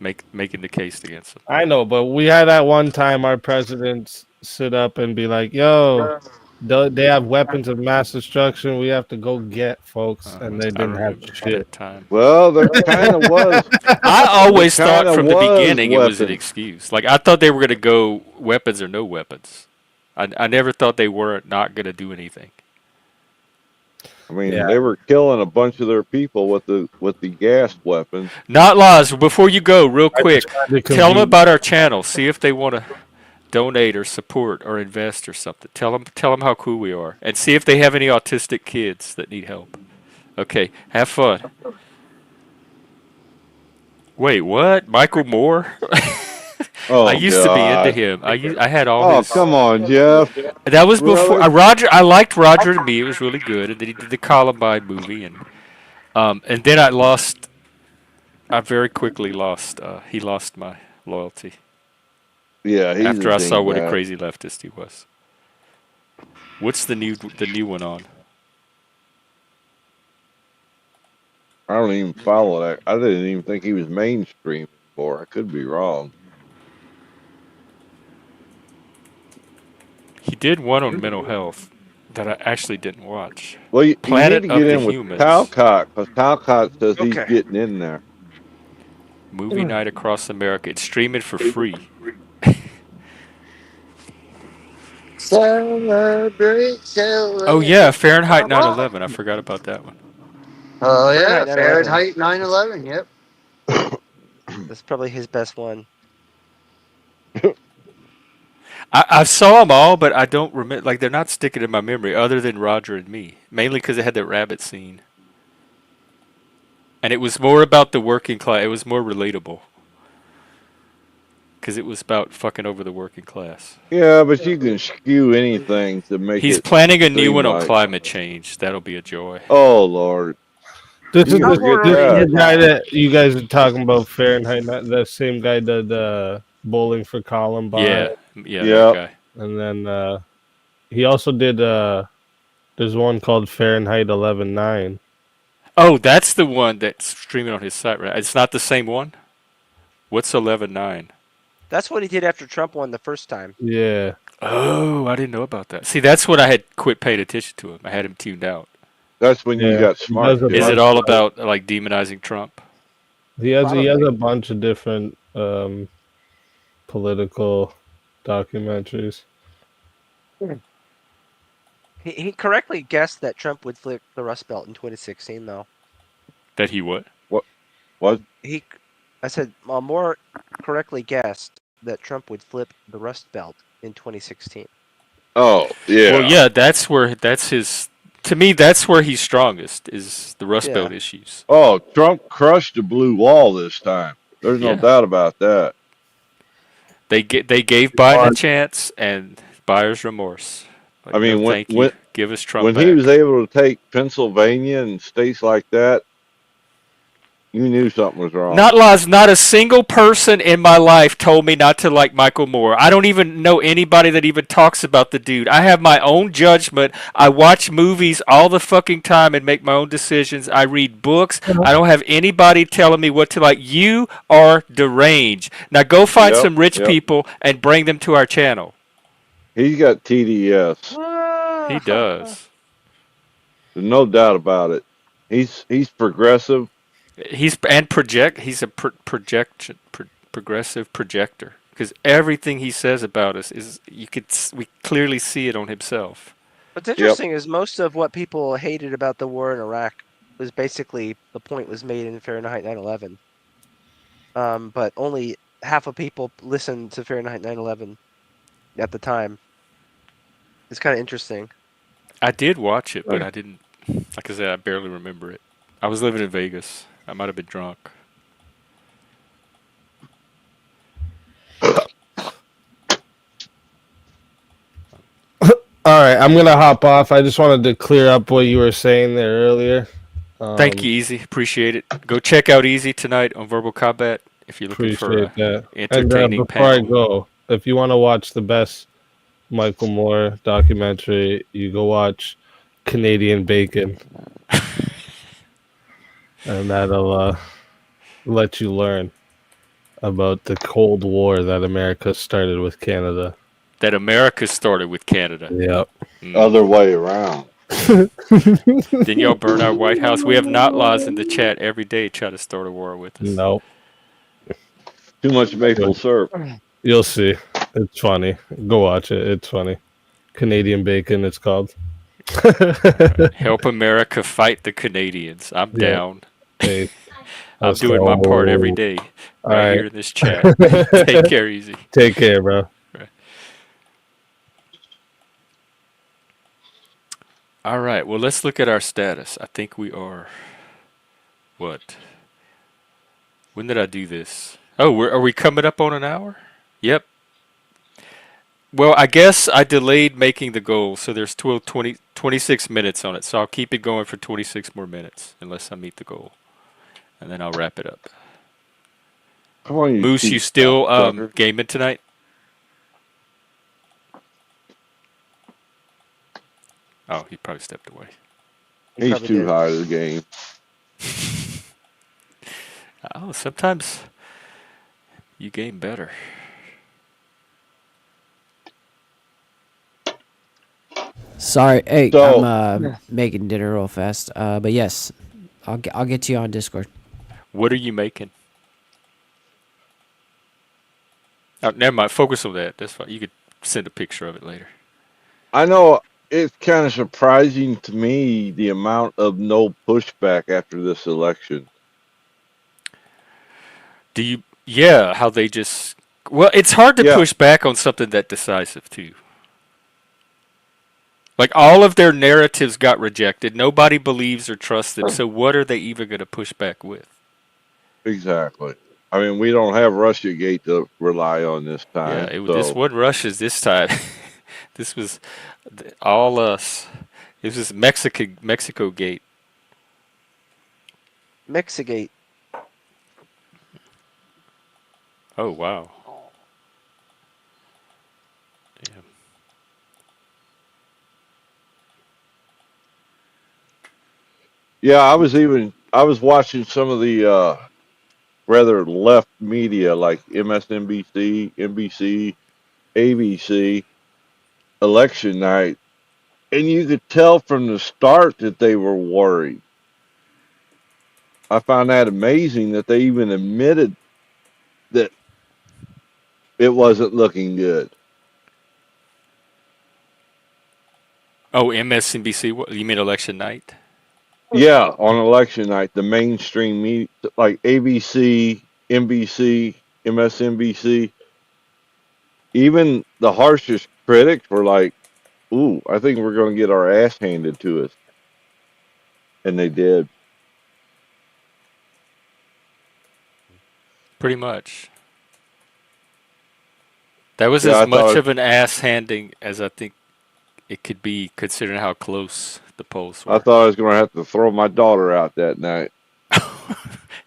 making the case against them. I know, but we had that one time our presidents sit up and be like, "Yo, they have weapons of mass destruction. We have to go get folks," and they I didn't have remember shit. that time. Well, there kind of was. I always There thought kinda from the was beginning it was an weapons. excuse. Like I thought they were going to go weapons or no weapons. I never thought they were not going to do anything. I mean, Yeah. they were killing a bunch of their people with the gas weapons. Not laws. Before you go, real quick, tried to tell them convene- about our channel. See if they want to donate or support or invest or something. Tell them how cool we are, and see if they have any autistic kids that need help. Okay, have fun. Wait, what? Michael Moore? Oh, I used to be God. into him. I had all Oh, his. come on, Jeff. That was before Really? Roger. I liked Roger to me. It was really good, and then he did the Columbine movie, and then I lost. I very quickly lost. He lost my loyalty Yeah, he's after a I saw what a dingbat. crazy leftist he was. What's the new one on? I don't even follow that. I didn't even think he was mainstream before. I could be wrong. He did one on mental health that I actually didn't watch. Well, you Planet need to of get the in with Humans. Talcott, because Talcott says he's Okay. getting in there. Movie night across America. It's streaming for free. Celebrate. Oh yeah, Fahrenheit 9/11. I forgot about that one. Oh yeah, Fahrenheit 9/11. Fahrenheit 9/11. Yep. That's probably his best one. I saw them all, but I don't remember. Like they're not sticking in my memory, other than Roger and Me. Mainly because it had that rabbit scene, and it was more about the working class. It was more relatable because it was about fucking over the working class. Yeah, but you can skew anything to make He's it. planning a new one on like- climate change. That'll be a joy. Oh, Lord. This is You the, forget this is that. the guy that you guys are talking about, Fahrenheit. The same guy that Bowling for Columbine. Yeah, Yep. that guy. And then he also did there's one called Fahrenheit 11/9. Oh, that's the one that's streaming on his site, right? It's not the same one. What's 11/9? That's what he did after Trump won the first time. Yeah. Oh, I didn't know about that. See, that's what I had quit paying attention to him. I had him tuned out. That's when you Yeah, got he smart. does a Is bunch it all about like demonizing Trump? He has a Probably. bunch of different political documentaries. He correctly guessed that Trump would flip the Rust Belt in 2016, though. That he what? What? I said Moore correctly guessed that Trump would flip the Rust Belt in 2016. Oh, Well, yeah. yeah, that's his. To me, that's where he's strongest is the Rust Yeah. Belt issues. Oh, Trump crushed the blue wall this time. There's no Yeah, doubt about that. they gave Biden a chance and buyer's remorse. I Like, no, mean, thank you. Give us Trump when he was back. able to take Pennsylvania and states like that, you knew something was wrong. Not a single person in my life told me not to like Michael Moore. I don't even know anybody that even talks about the dude. I have my own judgment. I watch movies all the fucking time and make my own decisions. I read books. I don't have anybody telling me what to like. You are deranged. Now go find Yep, some rich yep. people and bring them to our channel. He's got TDS. He does. There's no doubt about it. He's progressive. He's a progressive projector because everything he says about us is we clearly see it on himself. What's interesting is most of what people hated about the war in Iraq was basically the point was made in Fahrenheit 9/11. But only half of people listened to Fahrenheit 9/11 at the time. It's kind of interesting. I did watch it, but I didn't. Like I said, I barely remember it. I was living in Vegas. I might have been drunk. All right, I'm gonna hop off. I just wanted to clear up what you were saying there earlier. Thank you, Easy. Appreciate it. Go check out Easy tonight on Verbal Combat if you're looking for Appreciate a that. entertaining And before I panel. go, if you want to watch the best Michael Moore documentary, you go watch Canadian Bacon, and that'll let you learn about the Cold War that America started with Canada. That America started with Canada. Yep. Other way around. Didn't y'all burn our White House? We have not laws in the chat every day try to start a war with us. Nope. Too much maple syrup. You'll see. It's funny. Go watch it. It's funny. Canadian Bacon, it's called. Help America fight the Canadians. I'm Yeah. down. Hey, I'm let's doing my part every go. day. All Right right. here in this chat. Take care, Easy. Take care, bro. All right. Well, let's look at our status. I think we are. What? When did I do this? Oh, are we coming up on an hour? Yep. Well, I guess I delayed making the goal, so there's 26 minutes on it. So I'll keep it going for 26 more minutes, unless I meet the goal. And then I'll wrap it up. Come on, Moose, you still gaming tonight? Oh, he probably stepped away. He's too high to the game. Oh, sometimes you game better. Sorry, hey, So- I'm making dinner real fast. But yes, I'll get to you on Discord. What are you making? Oh, never mind. Focus on that. That's fine. You could send a picture of it later. I know it's kind of surprising to me the amount of no pushback after this election. Do you? Yeah, how they just. Well, it's hard to push back on something that decisive too. Like all of their narratives got rejected. Nobody believes or trusts them. So what are they even going to push back with? Exactly. I mean, we don't have Russiagate to rely on this time. Yeah, this wasn't Russia's this time. This was all us. This was Mexico Gate. Mexigate. Oh wow. Damn. Yeah, I was watching some of the rather left media like MSNBC, NBC, ABC election night, and you could tell from the start that they were worried. I found that amazing that they even admitted that it wasn't looking good. Oh, MSNBC. What you mean election night? Yeah, on election night, the mainstream media like ABC, NBC, MSNBC, even the harshest critics were like, "Ooh, I think we're going to get our ass handed to us," and they did. Pretty much. That was Yeah, as I much thought of an ass handing as I think it could be, considering how close the polls I were. thought I was going to have to throw my daughter out that night.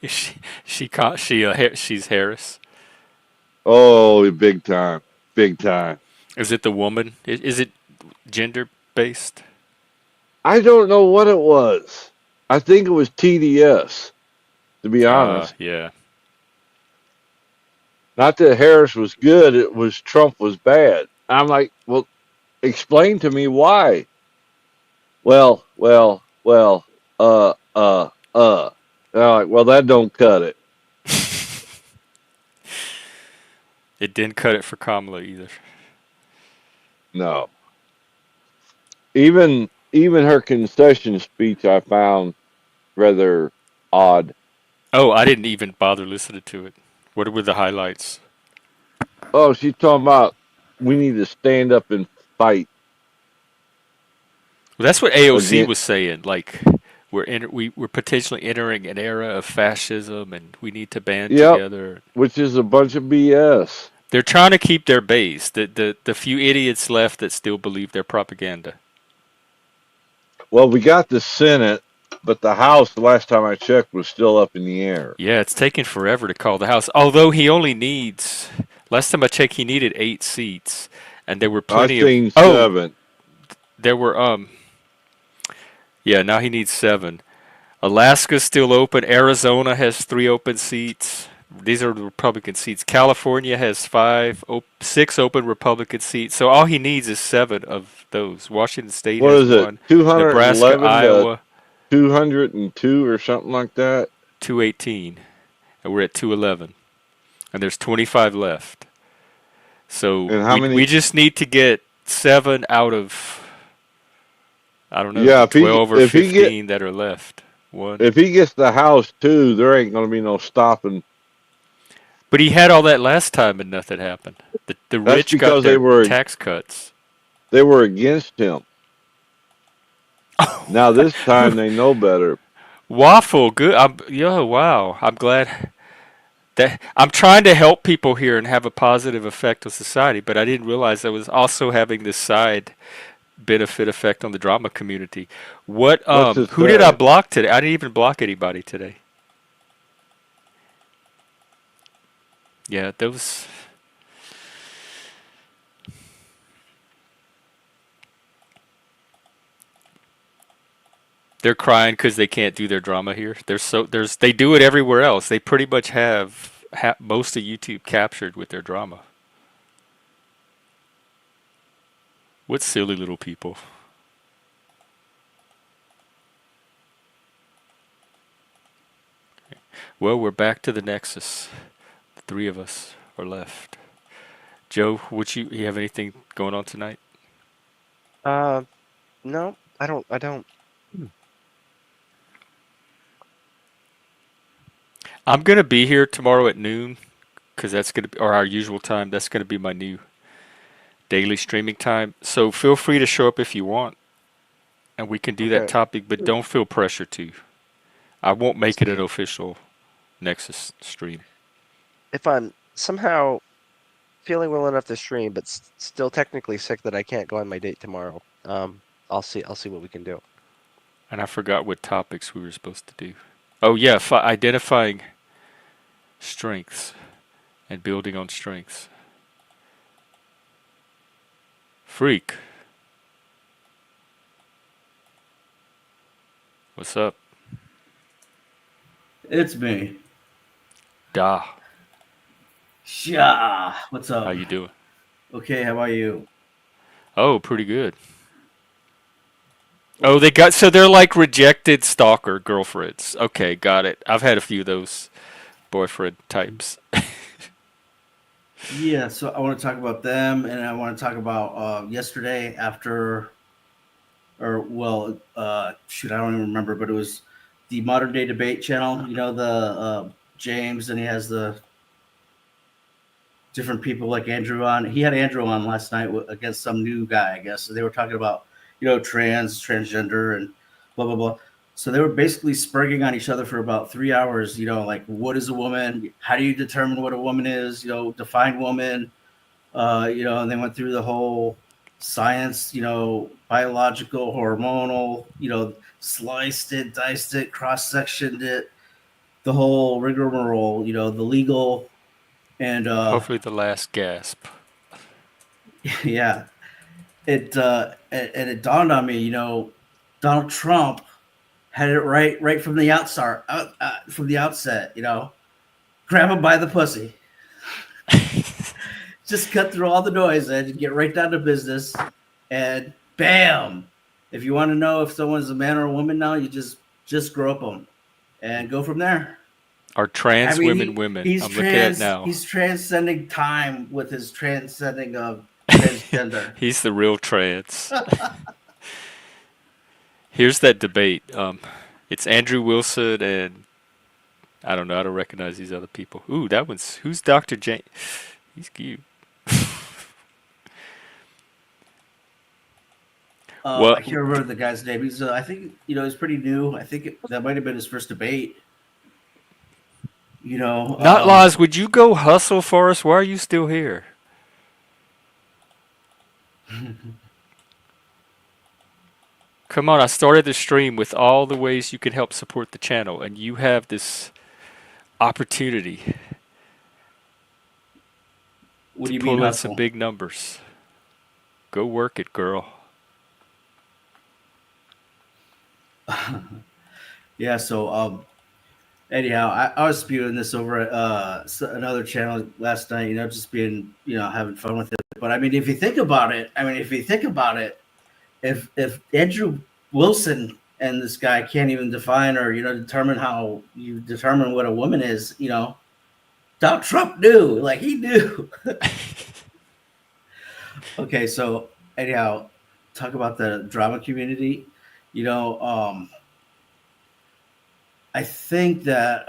Is she's Harris. Oh, big time, big time. Is it the woman? Is it gender based? I don't know what it was. I think it was TDS, to be honest. Yeah. Not that Harris was good, it was Trump was bad. I'm like, well, explain to me why. Well. And I'm like, well, that don't cut it. It didn't cut it for Kamala either. No. Even her concession speech I found rather odd. Oh, I didn't even bother listening to it. What were the highlights? Oh, she's talking about we need to stand up and fight Well, that's what AOC again. was saying. Like, we're potentially entering an era of fascism, and we need to band Yep, together. which is a bunch of BS. They're trying to keep their base. The few idiots left that still believe their propaganda. Well, we got the Senate, but the House, the last time I checked, was still up in the air. Yeah, it's taking forever to call the House. Although he only needs, last time I checked, he needed 8 seats, and there were I've plenty of. seen Oh, 7. there were. Yeah, now he needs 7. Alaska's still open. Arizona has 3 open seats. These are the Republican seats. California has 6 open Republican seats. So all he needs is 7 of those. Washington State What has is it? 1. Nebraska, 211 to Iowa, 202 or something like that? 218. And we're at 211. And there's 25 left. So And how we many? just need to get 7 out of, I don't know, Yeah, the 12 or if he get 15 that are left. One. if he gets the House too, there ain't gonna be no stopping. But he had all that last time and nothing happened. The That's rich got because their tax cuts. they were against him. Now this time they know better. Waffle, good. Wow. I'm glad that I'm trying to help people here and have a positive effect on society, but I didn't realize I was also having this side benefit effect on the drama community. What What's it who did I say? block today? I didn't even block anybody today. Yeah, those they're crying because they can't do their drama here. They do it everywhere else. They pretty much have most of YouTube captured with their drama. What silly little people. Well, we're back to the Nexus. The 3 of us are left. Joe, would you have anything going on tonight? Uh, no, I don't. I don't. I'm gonna be here tomorrow at noon because that's gonna be, or our usual time. That's gonna be my new daily streaming time. So feel free to show up if you want, and we can do that Okay. topic. But don't feel pressure to. I won't Let's make it an see. official Nexus stream. If I'm somehow feeling well enough to stream, but still technically sick that I can't go on my date tomorrow, I'll see. I'll see what we can do. And I forgot what topics we were supposed to do. Oh yeah, identifying strengths and building on strengths. Freak, what's up? It's me. Da, Sha. What's how up? you doing? Okay, how about you? Oh, pretty good. Oh, they're like rejected stalker girlfriends. Okay, got it. I've had a few of those boyfriend types. Yeah, so I want to talk about them, and I want to talk about yesterday after or well, shoot, I don't even remember, but it was the Modern Day Debate channel. You know, the James, and he has the different people like Andrew on. He had Andrew on last night against some new guy, I guess. So they were talking about, transgender, and blah blah blah. So they were basically spurging on each other for about 3 hours. Like what is a woman? How do you determine what a woman is? Define woman. And they went through the whole science. Biological, hormonal. Sliced it, diced it, cross sectioned it. The whole rigmarole. The legal and Hopefully, the last gasp. yeah, and it dawned on me, Donald Trump had it right from the from the outset. Grab him by the pussy, just cut through all the noise and get right down to business, and bam. If you want to know if someone's a man or a woman now, you just grope them and go from there. Are I trans mean, women women? he's I'm looking at it trans. now. He's transcending time with his transcending of transgender. He's the real trans. Here's that debate. It's Andrew Wilson and I don't know. I don't recognize these other people. Ooh, who's Dr. Jane? He's cute. Well, I can't remember the guy's name. He's, I think, he's pretty new. I think that might have been his first debate. not Laws. Would you go hustle for us? Why are you still here? Come on, I started the stream with all the ways you can help support the channel, and you have this opportunity What to do you mean pull in some hustle? big numbers. Go work it, girl. Yeah. So, anyhow, I was spewing this over at another channel last night. Just being, having fun with it. But I mean, if you think about it, if Andrew Wilson and this guy can't even define or determine how you determine what a woman is, Donald Trump knew, like he knew. Okay, so anyhow, talk about the drama community. I think that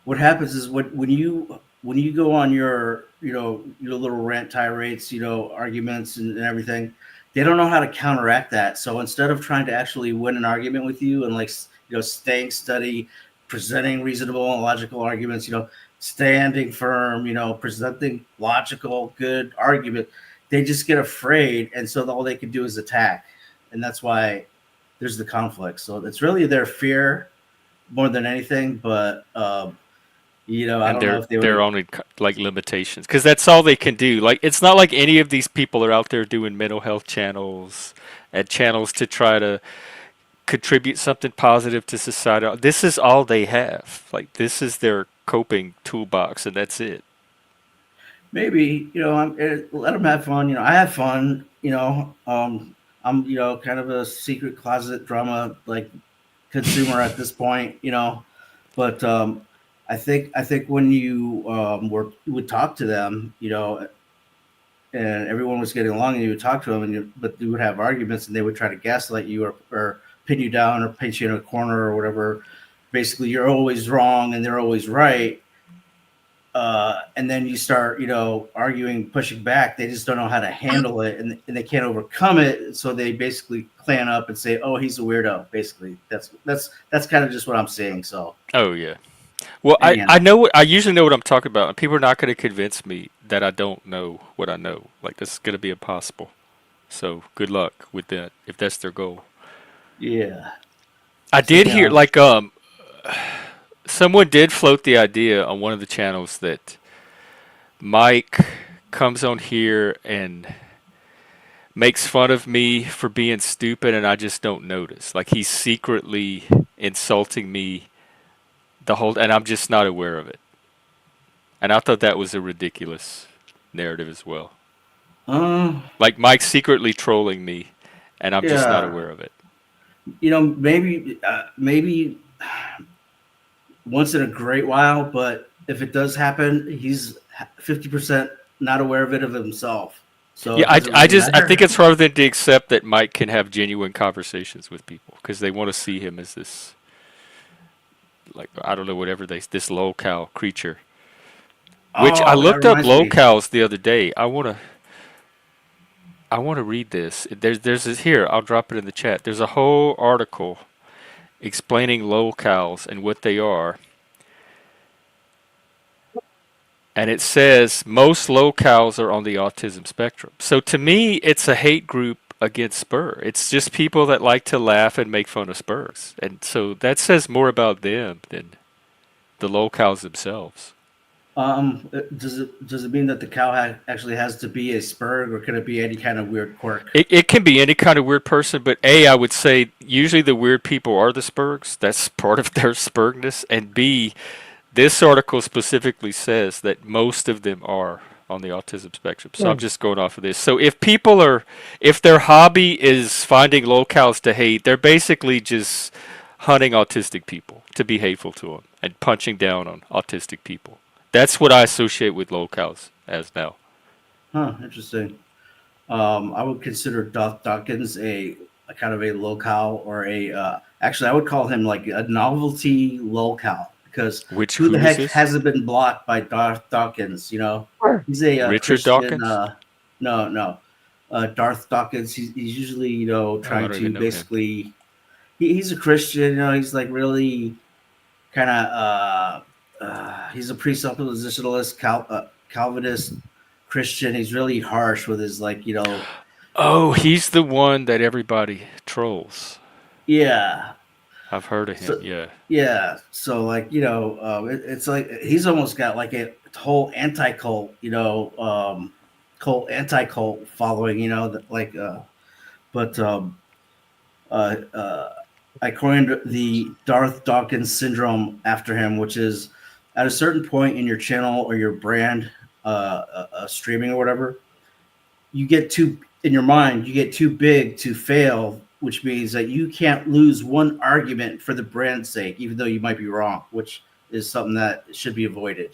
what happens is when you go on your your little rant tirades, arguments and everything, they don't know how to counteract that. So instead of trying to actually win an argument with you and like staying steady, presenting reasonable and logical arguments, standing firm, presenting logical good argument, they just get afraid, and so all they can do is attack, and that's why there's the conflict. So it's really their fear more than anything, but I And don't know if they their would. own like limitations, because that's all they can do. Like it's not like any of these people are out there doing mental health channels and channels to try to contribute something positive to society. This is all they have. Like this is their coping toolbox, and that's it. Maybe let them have fun. I have fun. I'm kind of a secret closet drama like consumer at this point. But I think when you would talk to them, and everyone was getting along, and you would talk to them, but you would have arguments, and they would try to gaslight you or pin you down or paint you in a corner or whatever. Basically, you're always wrong and they're always right. And then you start, arguing, pushing back. They just don't know how to handle it, and they can't overcome it. So they basically clan up and say, "Oh, he's a weirdo." Basically, that's kind of just what I'm saying. So, Oh yeah. Well, anyhow, I know I usually know what I'm talking about, and people are not going to convince me that I don't know what I know. Like this is going to be impossible. So good luck with that if that's their goal. yeah. I So did hear anyhow, like someone did float the idea on one of the channels that Mike comes on here and makes fun of me for being stupid and I just don't notice. Like he's secretly insulting me the whole and I'm just not aware of it. And I thought that was a ridiculous narrative as well. uh, Like Mike's secretly trolling me and I'm just not yeah, aware of it. maybe once in a great while, but if it does happen, he's 50% not aware of it of himself. so Yeah, it doesn't really I think matter. it's hard for them to accept that Mike can have genuine conversations with people because they want to see him as this, like, I don't know, whatever this lolcow creature. Which I Oh, that looked up reminds me. lolcows the other day. I want to read this. There's this here. I'll drop it in the chat. There's a whole article explaining lolcows and what they are, and it says most locals are on the autism spectrum. So to me, it's a hate group against Spur. It's just people that like to laugh and make fun of Spurs, and so that says more about them than the locals themselves. Does it mean that the cow actually has to be a spurg, or could it be any kind of weird quirk? It can be any kind of weird person, but A, I would say usually the weird people are the Spurgs. That's part of their Spurgness. And B, this article specifically says that most of them are on the autism spectrum. So I'm just going off of this. So if their hobby is finding locales to hate, they're basically just hunting autistic people to be hateful to them and punching down on autistic people. That's what I associate with locales as now. Huh, interesting. I would consider Doth Dawkins a kind of a locale, or a actually I would call him like a novelty locale, because Which who the who is heck this? hasn't been blocked by Darth Dawkins? He's a Richard Christian. Dawkins? No, no, Darth Dawkins. He's usually Oh, I trying don't to even know him. basically he's a Christian. He's like really kind of he's a presuppositionalist, Calvinist Christian. He's really harsh with his Oh, he's the one that everybody trolls. yeah. I've heard of him. So Yeah. yeah, so it's like he's almost got like a whole anti-cult, cult anti-cult following, that but I coined the Darth Dawkins syndrome after him, which is at a certain point in your channel or your brand, streaming or whatever, you get too in your mind, you get too big to fail, which means that you can't lose one argument for the brand's sake, even though you might be wrong, which is something that should be avoided.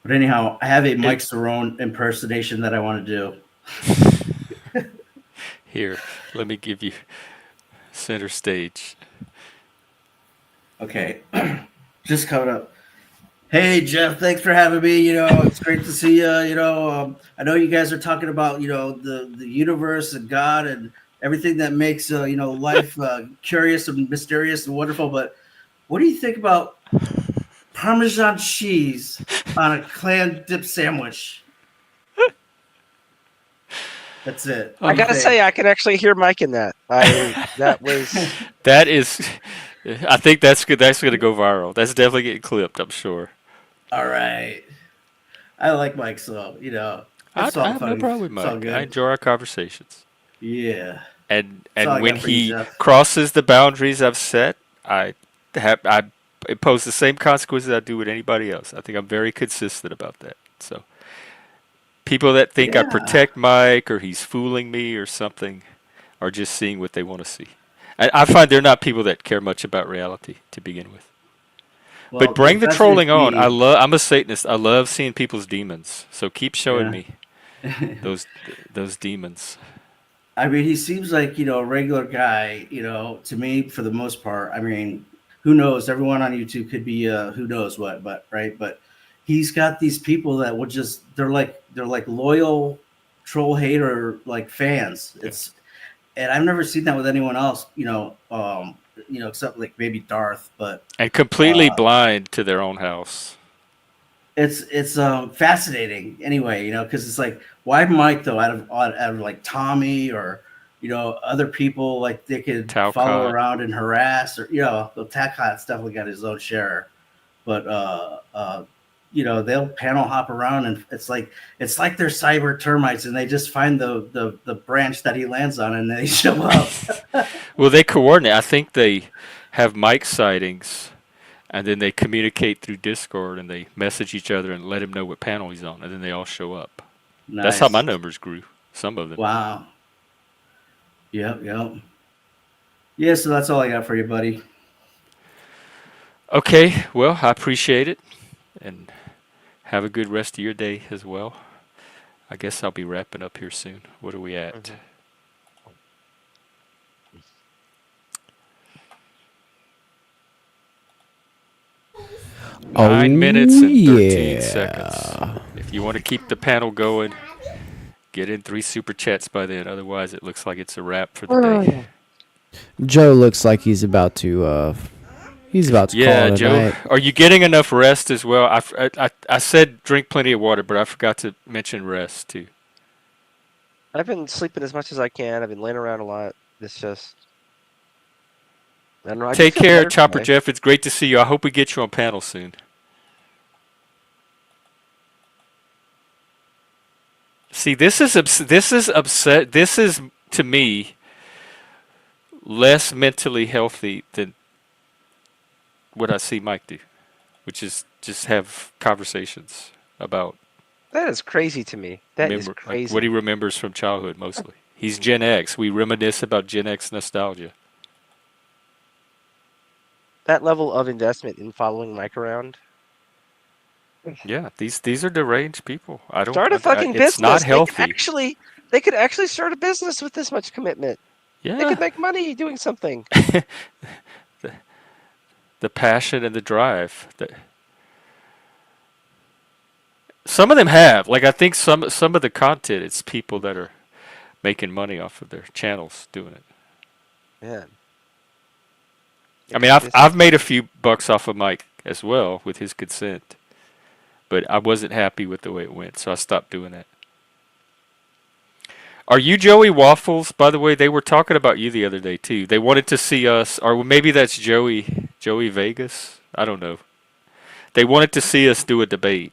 But anyhow, I have a It, Mike Cerrone impersonation that I want to do. here, let me give you center stage. Okay, just coming up. Hey Jeff, thanks for having me. It's great to see you. I know you guys are talking about the universe and God and everything that makes life curious and mysterious and wonderful. But what do you think about Parmesan cheese on a clam dip sandwich? That's it. What I do you gotta think? say, I can actually hear Mike in that. That was That is, I think that's good. That's going to go viral. That's definitely getting clipped, I'm sure. All right. I like Mike, so it's I all have no fun. problem with It's all Mike. I good. enjoy our conversations. Yeah. That's all And I when got for you, he Jeff. crosses the boundaries I've set, I impose the same consequences I do with anybody else. I think I'm very consistent about that. So people that think I Yeah. protect Mike or he's fooling me or something are just seeing what they want to see. I find they're not people that care much about reality to begin with. But Well, bring it the fascinates trolling on. me. I'm a Satanist. I love seeing people's demons. So keep showing Yeah. me those those demons. I mean, he seems like, a regular guy, to me, for the most part. I mean, who knows? Everyone on YouTube could be who knows what, but right. But he's got these people that will just they're like loyal troll hater like fans. Yeah. And I've never seen that with anyone else, except like maybe Darth, but And completely uh blind to their own house. it's fascinating anyway, because it's like, why Mike though, out of like Tommy, or other people like they could follow Talcott. around and harass, or the Tackot's definitely got his own share, but they'll panel hop around, and it's like they're cyber termites, and they just find the branch that he lands on, and they show up. Well, they coordinate. I think they have Mike sightings, and then they communicate through Discord, and they message each other and let him know what panel he's on, and then they all show up. That's how my Nice. numbers grew. Some of them. Wow. Yep. Yep. Yeah. So that's all I got for you, buddy. Okay. Well, I appreciate it, and Have a good rest of your day as well. I guess I'll be wrapping up here soon. What are we at? Mhm. 9 minutes Oh and 13 seconds. yeah. If you want to keep the panel going, get in 3 super chats by then. Otherwise, it looks like it's a wrap for the day. Joe looks like he's about to call Yeah, it a Joe, night. are you getting enough rest as well? I said drink plenty of water, but I forgot to mention rest too. I've been sleeping as much as I can. I've been laying around a lot. It's just, I don't know. I do Take feel care, better Chopper today. Jeff. It's great to see you. I hope we get you on panel soon. See, this is upset. This is to me less mentally healthy than what I see Mike do, which is just have conversations about That is crazy to me. That is like what he crazy. remembers from childhood mostly. He's Gen X. We reminisce about Gen X nostalgia. That level of investment in following Mike around. Yeah, these are deranged people. I don't. Start a fucking It's not business. healthy. They could actually start a business with this much commitment. They Yeah, could make money doing something. the passion and the drive. Some of them have. Like I think some of the content, it's people that are making money off of their channels doing it. Man. I mean, I've made a few bucks off of Mike as well with his consent, but I wasn't happy with the way it went, so I stopped doing that. Are you Joey Waffles? By the way, they were talking about you the other day too. They wanted to see us, or maybe that's Joey Vegas. I don't know. They wanted to see us do a debate.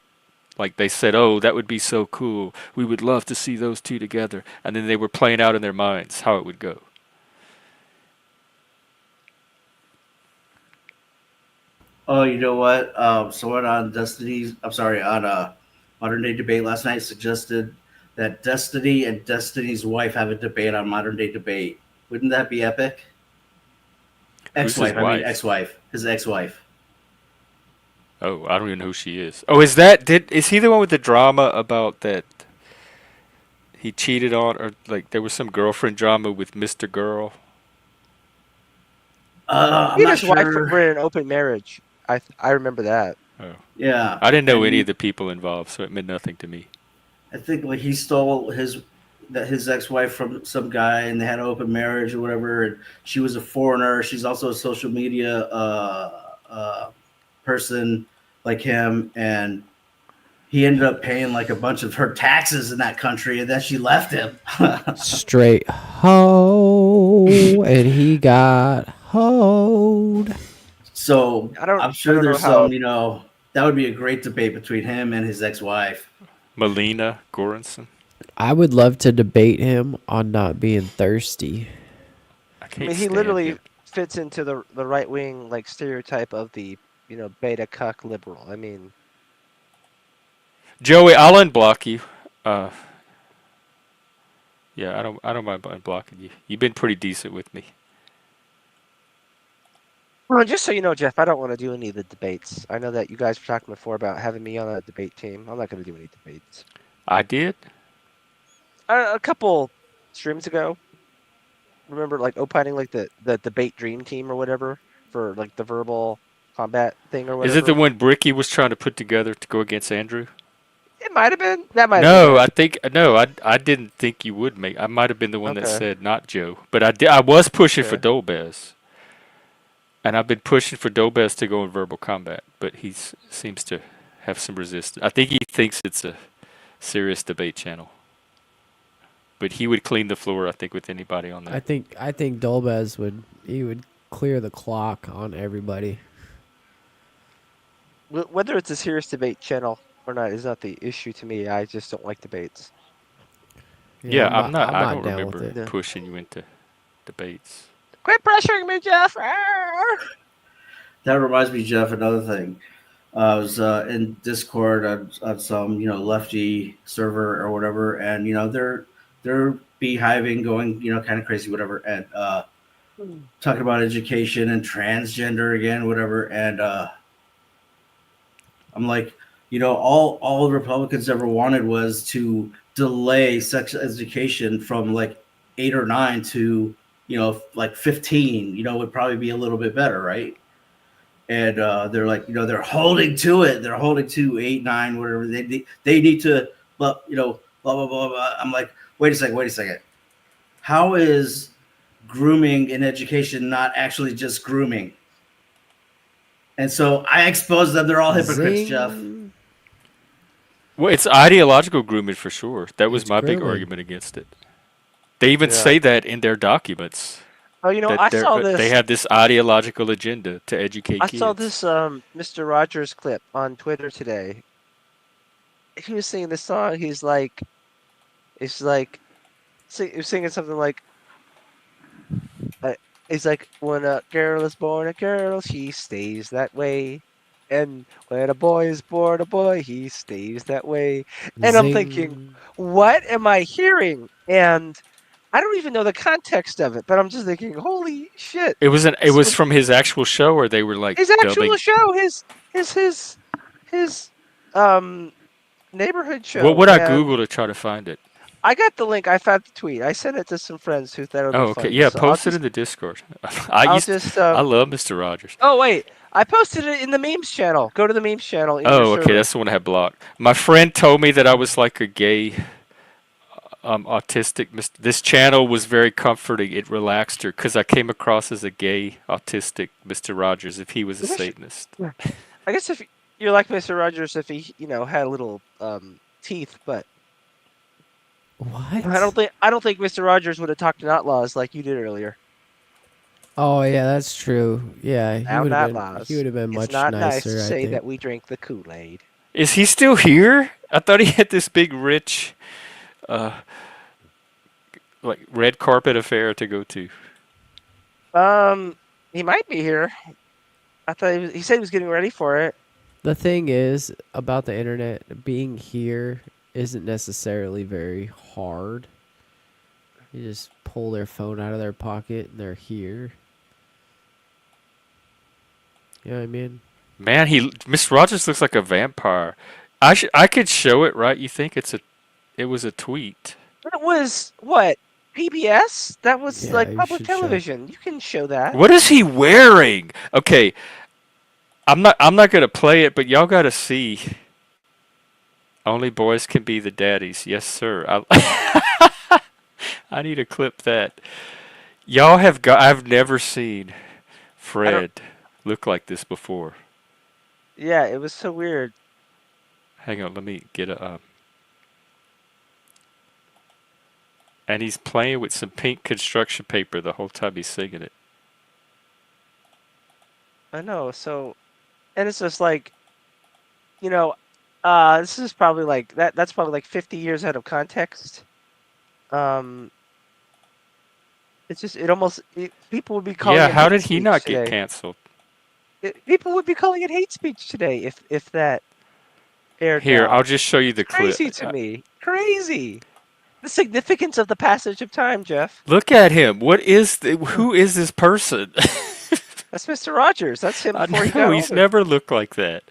Like they said, oh, that would be so cool. We would love to see those two together. And then they were playing out in their minds how it would go. Oh, you know what? Someone on Destiny's, I'm sorry, on Modern Day Debate last night suggested that Destiny and Destiny's wife have a debate on Modern Day Debate. Wouldn't that be epic? Who's his Ex-wife, I mean wife? ex-wife, his ex-wife. Oh, I don't even know who she is. Oh, is he the one with the drama about that he cheated on, or like there was some girlfriend drama with Mr. Girl? I'm He and not his wife sure. were in an open marriage. I remember that. Oh, Yeah, I didn't know any of and the people involved, so it meant nothing to me. I think like he stole his ex-wife from some guy, and they had an open marriage or whatever. And she was a foreigner. She's also a social media person like him, and he ended up paying like a bunch of her taxes in that country, and then she left him. Straight ho, and he got hoed. So I'm I sure don't know there's how. some, that would be a great debate between him and his ex-wife. Melina Goranson. I would love to debate him on not being thirsty. I I can't mean, he stand literally him. fits into the right wing like stereotype of the beta cuck liberal. I mean, Joey, I'll unblock you. Uh, yeah, I don't mind unblocking you. You've been pretty decent with me. well, just so you know, Jeff, I don't want to do any of the debates. I know that you guys were talking before about having me on a debate team. I'm not going to do any debates. I did. A couple streams ago, remember like opining like the debate dream team or whatever for like the verbal combat thing or Is it the whatever. one Bricky was trying to put together to go against Andrew? It might have been. That might have been No, it. I think no. I didn't think you would make. I might have been the one that Okay. said not Joe, but I was pushing for Okay. Dolbez, and I've been pushing for Dolbez to go in verbal combat, but he seems to have some resistance. I think he thinks it's a serious debate channel, but he would clean the floor. I think with anybody on I there. think Dolbez would clear the clock on everybody. Whether it's a serious debate channel or not is not the issue to me. I just don't like debates. Yeah, Yeah, I'm not. I'm I not don't down with remember it. Yeah. pushing you into debates. Quit pressuring me, Jeff. Arr! That reminds me, Jeff, another thing. I was in Discord on some, lefty server or whatever, and they're beehiving, going, kind of crazy, whatever, and talking about education and transgender again, whatever, and I'm like, all the Republicans ever wanted was to delay sex education from like 8 or 9 to like 15. Would probably be a little bit better, right? And they're like, they're holding to it. They're holding to 8, 9, whatever. They need to, but blah blah blah blah. I'm like, wait a second. How is grooming in education not actually just grooming? And so I exposed them. They're all hypocrites, Jeff. Zing. Well, it's ideological grooming for sure. That was It's my big grooming. argument against it. They even Yeah. say that in their documents Oh, you know, that I saw they this. have this ideological agenda to educate I kids. saw this Mr. Rogers clip on Twitter today. He was singing this song. He was singing something like, he's like, when a girl is born a girl, she stays that way. And when a boy is born a boy, he stays that way. And I'm thinking, Zing. what am I hearing? And I don't even know the context of it, but I'm just thinking, holy shit. It was This was from his actual show, or they were like his actual dubbing. show, his neighborhood show. What would I and Google to try to find it? I got the link. I found the tweet. I sent it to some friends who thought it would Oh, be okay. funny. Yeah, So I'll post it just, in the Discord. I'll just I love Mr. Rogers. oh wait, I posted it in the memes channel. Go to the memes channel in your Oh, okay, server. that's the one I had blocked. My friend told me that I was like a gay, autistic. This channel was very comforting. It relaxed her because I came across as a gay, autistic Mr. Rogers if he was a Is that- Satanist. I guess if you're like Mr. Rogers, if he had little teeth, but What? I don't think Mr. Rogers would have talked to outlaws like you did earlier. Oh yeah, that's true. Yeah, he Out would have been. outlaws. He would have been It's much not nice nicer. to I say think. that we drink the Kool-Aid. Is he still here? I thought he had this big, rich, like red carpet affair to go to. He might be here. I thought he said he was getting ready for it. The thing is about the internet, being here isn't necessarily very hard. You just pull their phone out of their pocket and they're here. You know what I mean? Man, Mr. Rogers looks like a vampire. I could show it, right? You think it was a tweet? It was what? PBS? That was Yeah, like you public should show. television. You can show that. What is he wearing? Okay, I'm not gonna play it, but y'all gotta see. Only boys can be the daddies. Yes, sir. I need to clip that. Y'all have got. I've never seen Fred look like this before. Yeah, it was so weird. Hang on, let me get a. And he's playing with some pink construction paper the whole time he's singing it. I know. So, and it's just like, this is probably like that. That's probably like 50 years out of context. It's just people would be calling. Yeah, it how hate did he speech not today. get canceled? People would be calling it hate speech today if that aired. Here, now. I'll just show you the clip. Crazy to me. Crazy. The significance of the passage of time, Jeff. Look at him. Who is this person? That's Mr. Rogers. That's him I before he know, got he's older. never looked like that.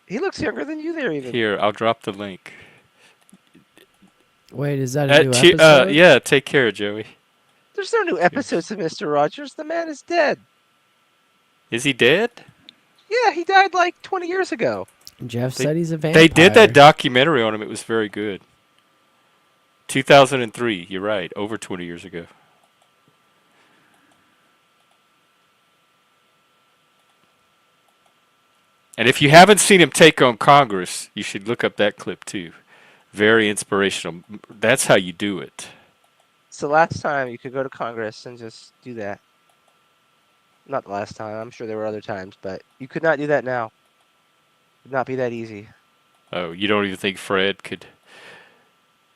He looks younger than you there even. Here, I'll drop the link. Wait, is that a new episode? Yeah, take care, Joey. There's no new episodes of Mr. Rogers. The man is dead. Is he dead? Yeah, he died like 20 years ago. Jeff They- said he's a vampire. They did that documentary on him. It was very good. 2003. You're right. Over 20 years ago. And if you haven't seen him take on Congress, you should look up that clip too. Very inspirational. That's how you do it. It's the last time you could go to Congress and just do that. Not the last time. I'm sure there were other times, but you could not do that now. It would not be that easy. Oh, you don't even think Fred could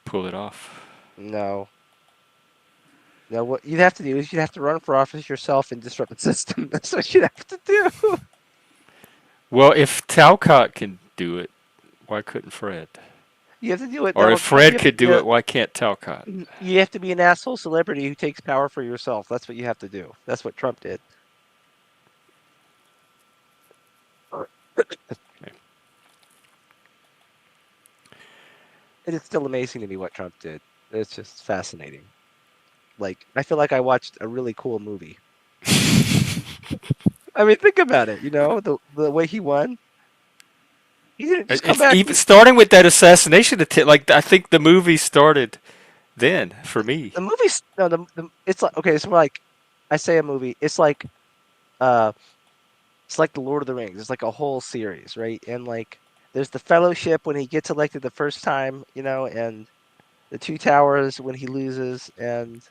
pull it off? No. No, what you'd have to do is you'd have to run for office yourself and disrupt the system. That's what you'd have to do. Well, if Talcott can do it, why couldn't Fred? You have to do it. Or Donald if Trump. Fred You have could to do it, why can't Talcott? You have to be an asshole celebrity who takes power for yourself. That's what you have to do. That's what Trump did. It is still amazing to me what Trump did. It's just fascinating. Like, I feel like I watched a really cool movie. I mean, think about it. The way he won. He didn't just come It's back. even starting with that assassination attempt. Like I think the movie started then for me. The movie's no. It's like okay. So like, I say a movie. Uh, it's like the Lord of the Rings. It's like a whole series, right? And like, there's the Fellowship when he gets elected the first time, and the Two Towers when he loses, and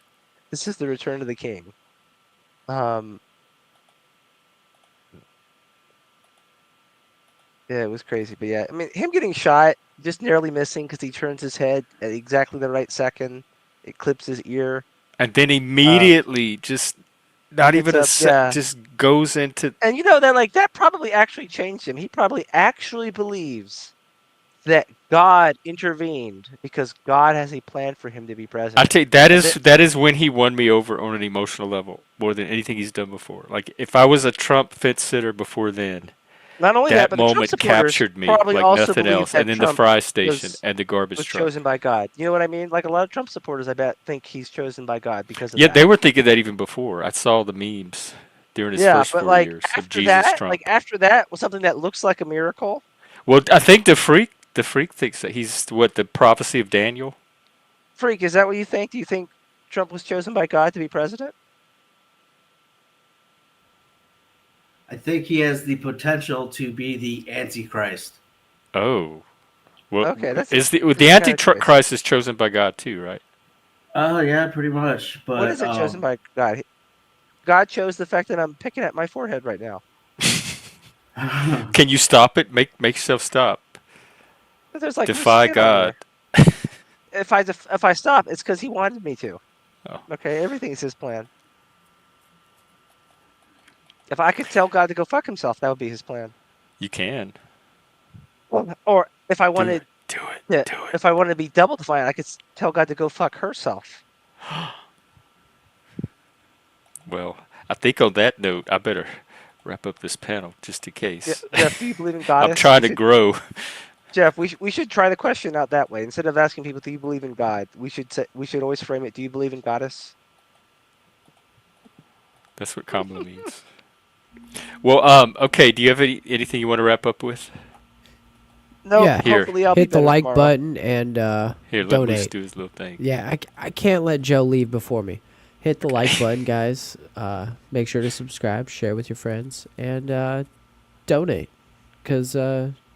this is the Return of the King. Um, yeah, it was crazy, but yeah, I mean, him getting shot, just narrowly missing because he turns his head at exactly the right second. It clips his ear. And then Uh, immediately, just not gets even a up, sec, yeah, just goes into. and that probably actually changed him. He probably actually believes that God intervened because God has a plan for him to be I president. tell you, that And is that is when he won me over on an emotional level more than anything he's done before. Like if I was a Trump fence sitter before then, not only that, that but the Trump moment supporters captured me probably like also nothing believe else. And that then the Trump fry station was and the garbage was truck. chosen by God. You know what I mean? Like a lot of Trump supporters, I bet, think he's chosen by God because of Yeah, they that. were thinking that even before. I saw the memes during his Yeah, first but 4 years of Jesus Trump. after that was something that looks like a miracle. Well, I think the freak thinks that he's what the prophecy of Daniel. Freak, is that what you think? Do you think Trump was chosen by God to be president? I think he has the potential to be the Antichrist. Oh, well, Okay, that's the kind of crazy. Antichrist is chosen by God too, right? Oh yeah, pretty much. What But is it chosen by God? God chose the fact that I'm picking at my forehead right now. Can you stop it? Make yourself stop. But there's like loose Defy skin on God. there. If I stop, it's because he wanted me to. Oh, Okay, everything's his plan. If I could tell God to go fuck himself, that would be his plan. you can Or do it. Do it. Do it. if I wanted to be double defiant, I could tell God to go fuck herself. Well, I think on that note, I better wrap up this panel just in Yeah, case. Jeff, do you believe in I'm goddess? trying to grow. Jeff, we should try the question out that way. Instead of asking people, "Do you believe in God?" we should always frame it, "Do you believe in goddess?" That's what Kamala means. Well, okay. Do you have anything you want to wrap up with? No, Yeah. Here, hopefully I'll be Hit the better like tomorrow. button and here. Let Moose donate. do his little thing. Yeah, I can't let Joe leave before me. Hit the like button, guys. Make sure to subscribe, share with your friends, and donate. Because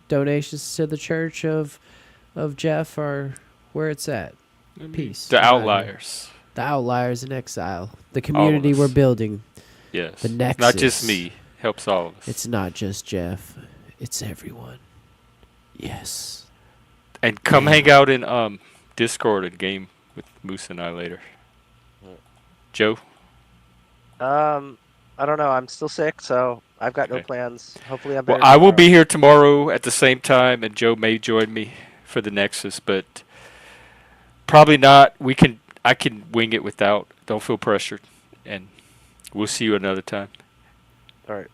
donations to the church of Jeff are where it's at. Peace. The I'm outta here. outliers. The outliers in exile. The All of community we're us. building. Yes. The It's not just nexus. me. Helps all of us. It's not just Jeff. It's everyone. Yes. And come Yeah. hang out in Discord and game with Moose and I later. Joe. I don't know. I'm still sick, so I've got no Okay. plans. Hopefully I'm Well, better I will be tomorrow. here tomorrow at the same time, and Joe may join me for the Nexus, but probably not. I can wing it without. Don't feel pressured, and we'll see you another time. All right.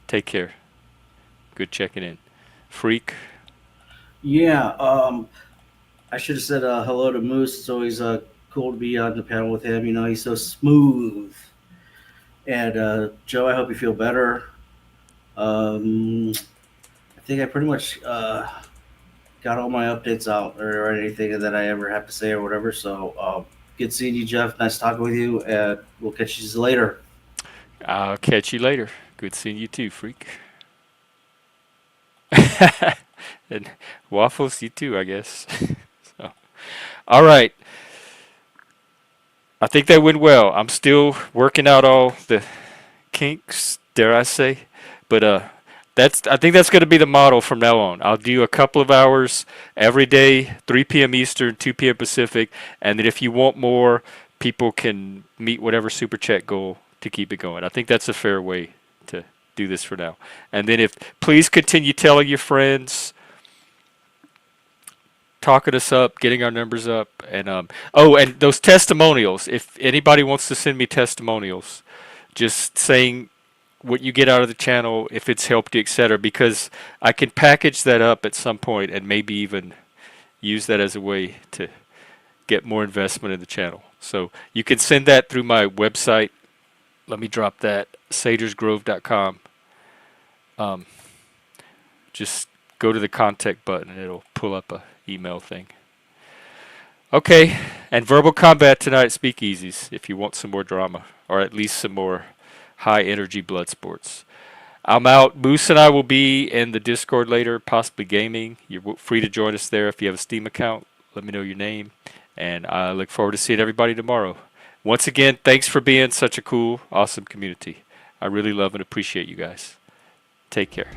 Take care. Good checking in. Freak. yeah, I should have said hello to Moose. It's always cool to be on the panel with him. You know, he's so smooth. And Joe, I hope you feel better. I think I pretty much got all my updates out or anything that I ever have to say or whatever. So good seeing you, Jeff. Nice talking with you, and we'll catch you later. I'll catch you later. Good seeing you too, Freak. And Waffles, you too, I guess. So, all right. I think that went well. I'm still working out all the kinks, dare I say, but I think that's going to be the model from now on. I'll do a couple of hours every day, 3 p.m. Eastern, 2 p.m. Pacific, and then if you want more, people can meet whatever super chat goal to keep it going. I think that's a fair way to do this for now. And then please continue telling your friends, talking us up, getting our numbers up, and and those testimonials. If anybody wants to send me testimonials, just saying what you get out of the channel, if it's helped you, etc. Because I can package that up at some point and maybe even use that as a way to get more investment in the channel. So you can send that through my website. Let me drop that, sagersgrove.com. Just go to the contact button and it'll pull up a email thing. Okay, and verbal combat tonight at Speakeasies if you want some more drama, or at least some more high energy blood sports. I'm out. Moose and I will be in the Discord later, possibly gaming. You're free to join us there if you have a Steam account. Let me know your name, and I look forward to seeing everybody tomorrow. Once again, thanks for being such a cool, awesome community. I really love and appreciate you guys. Take care.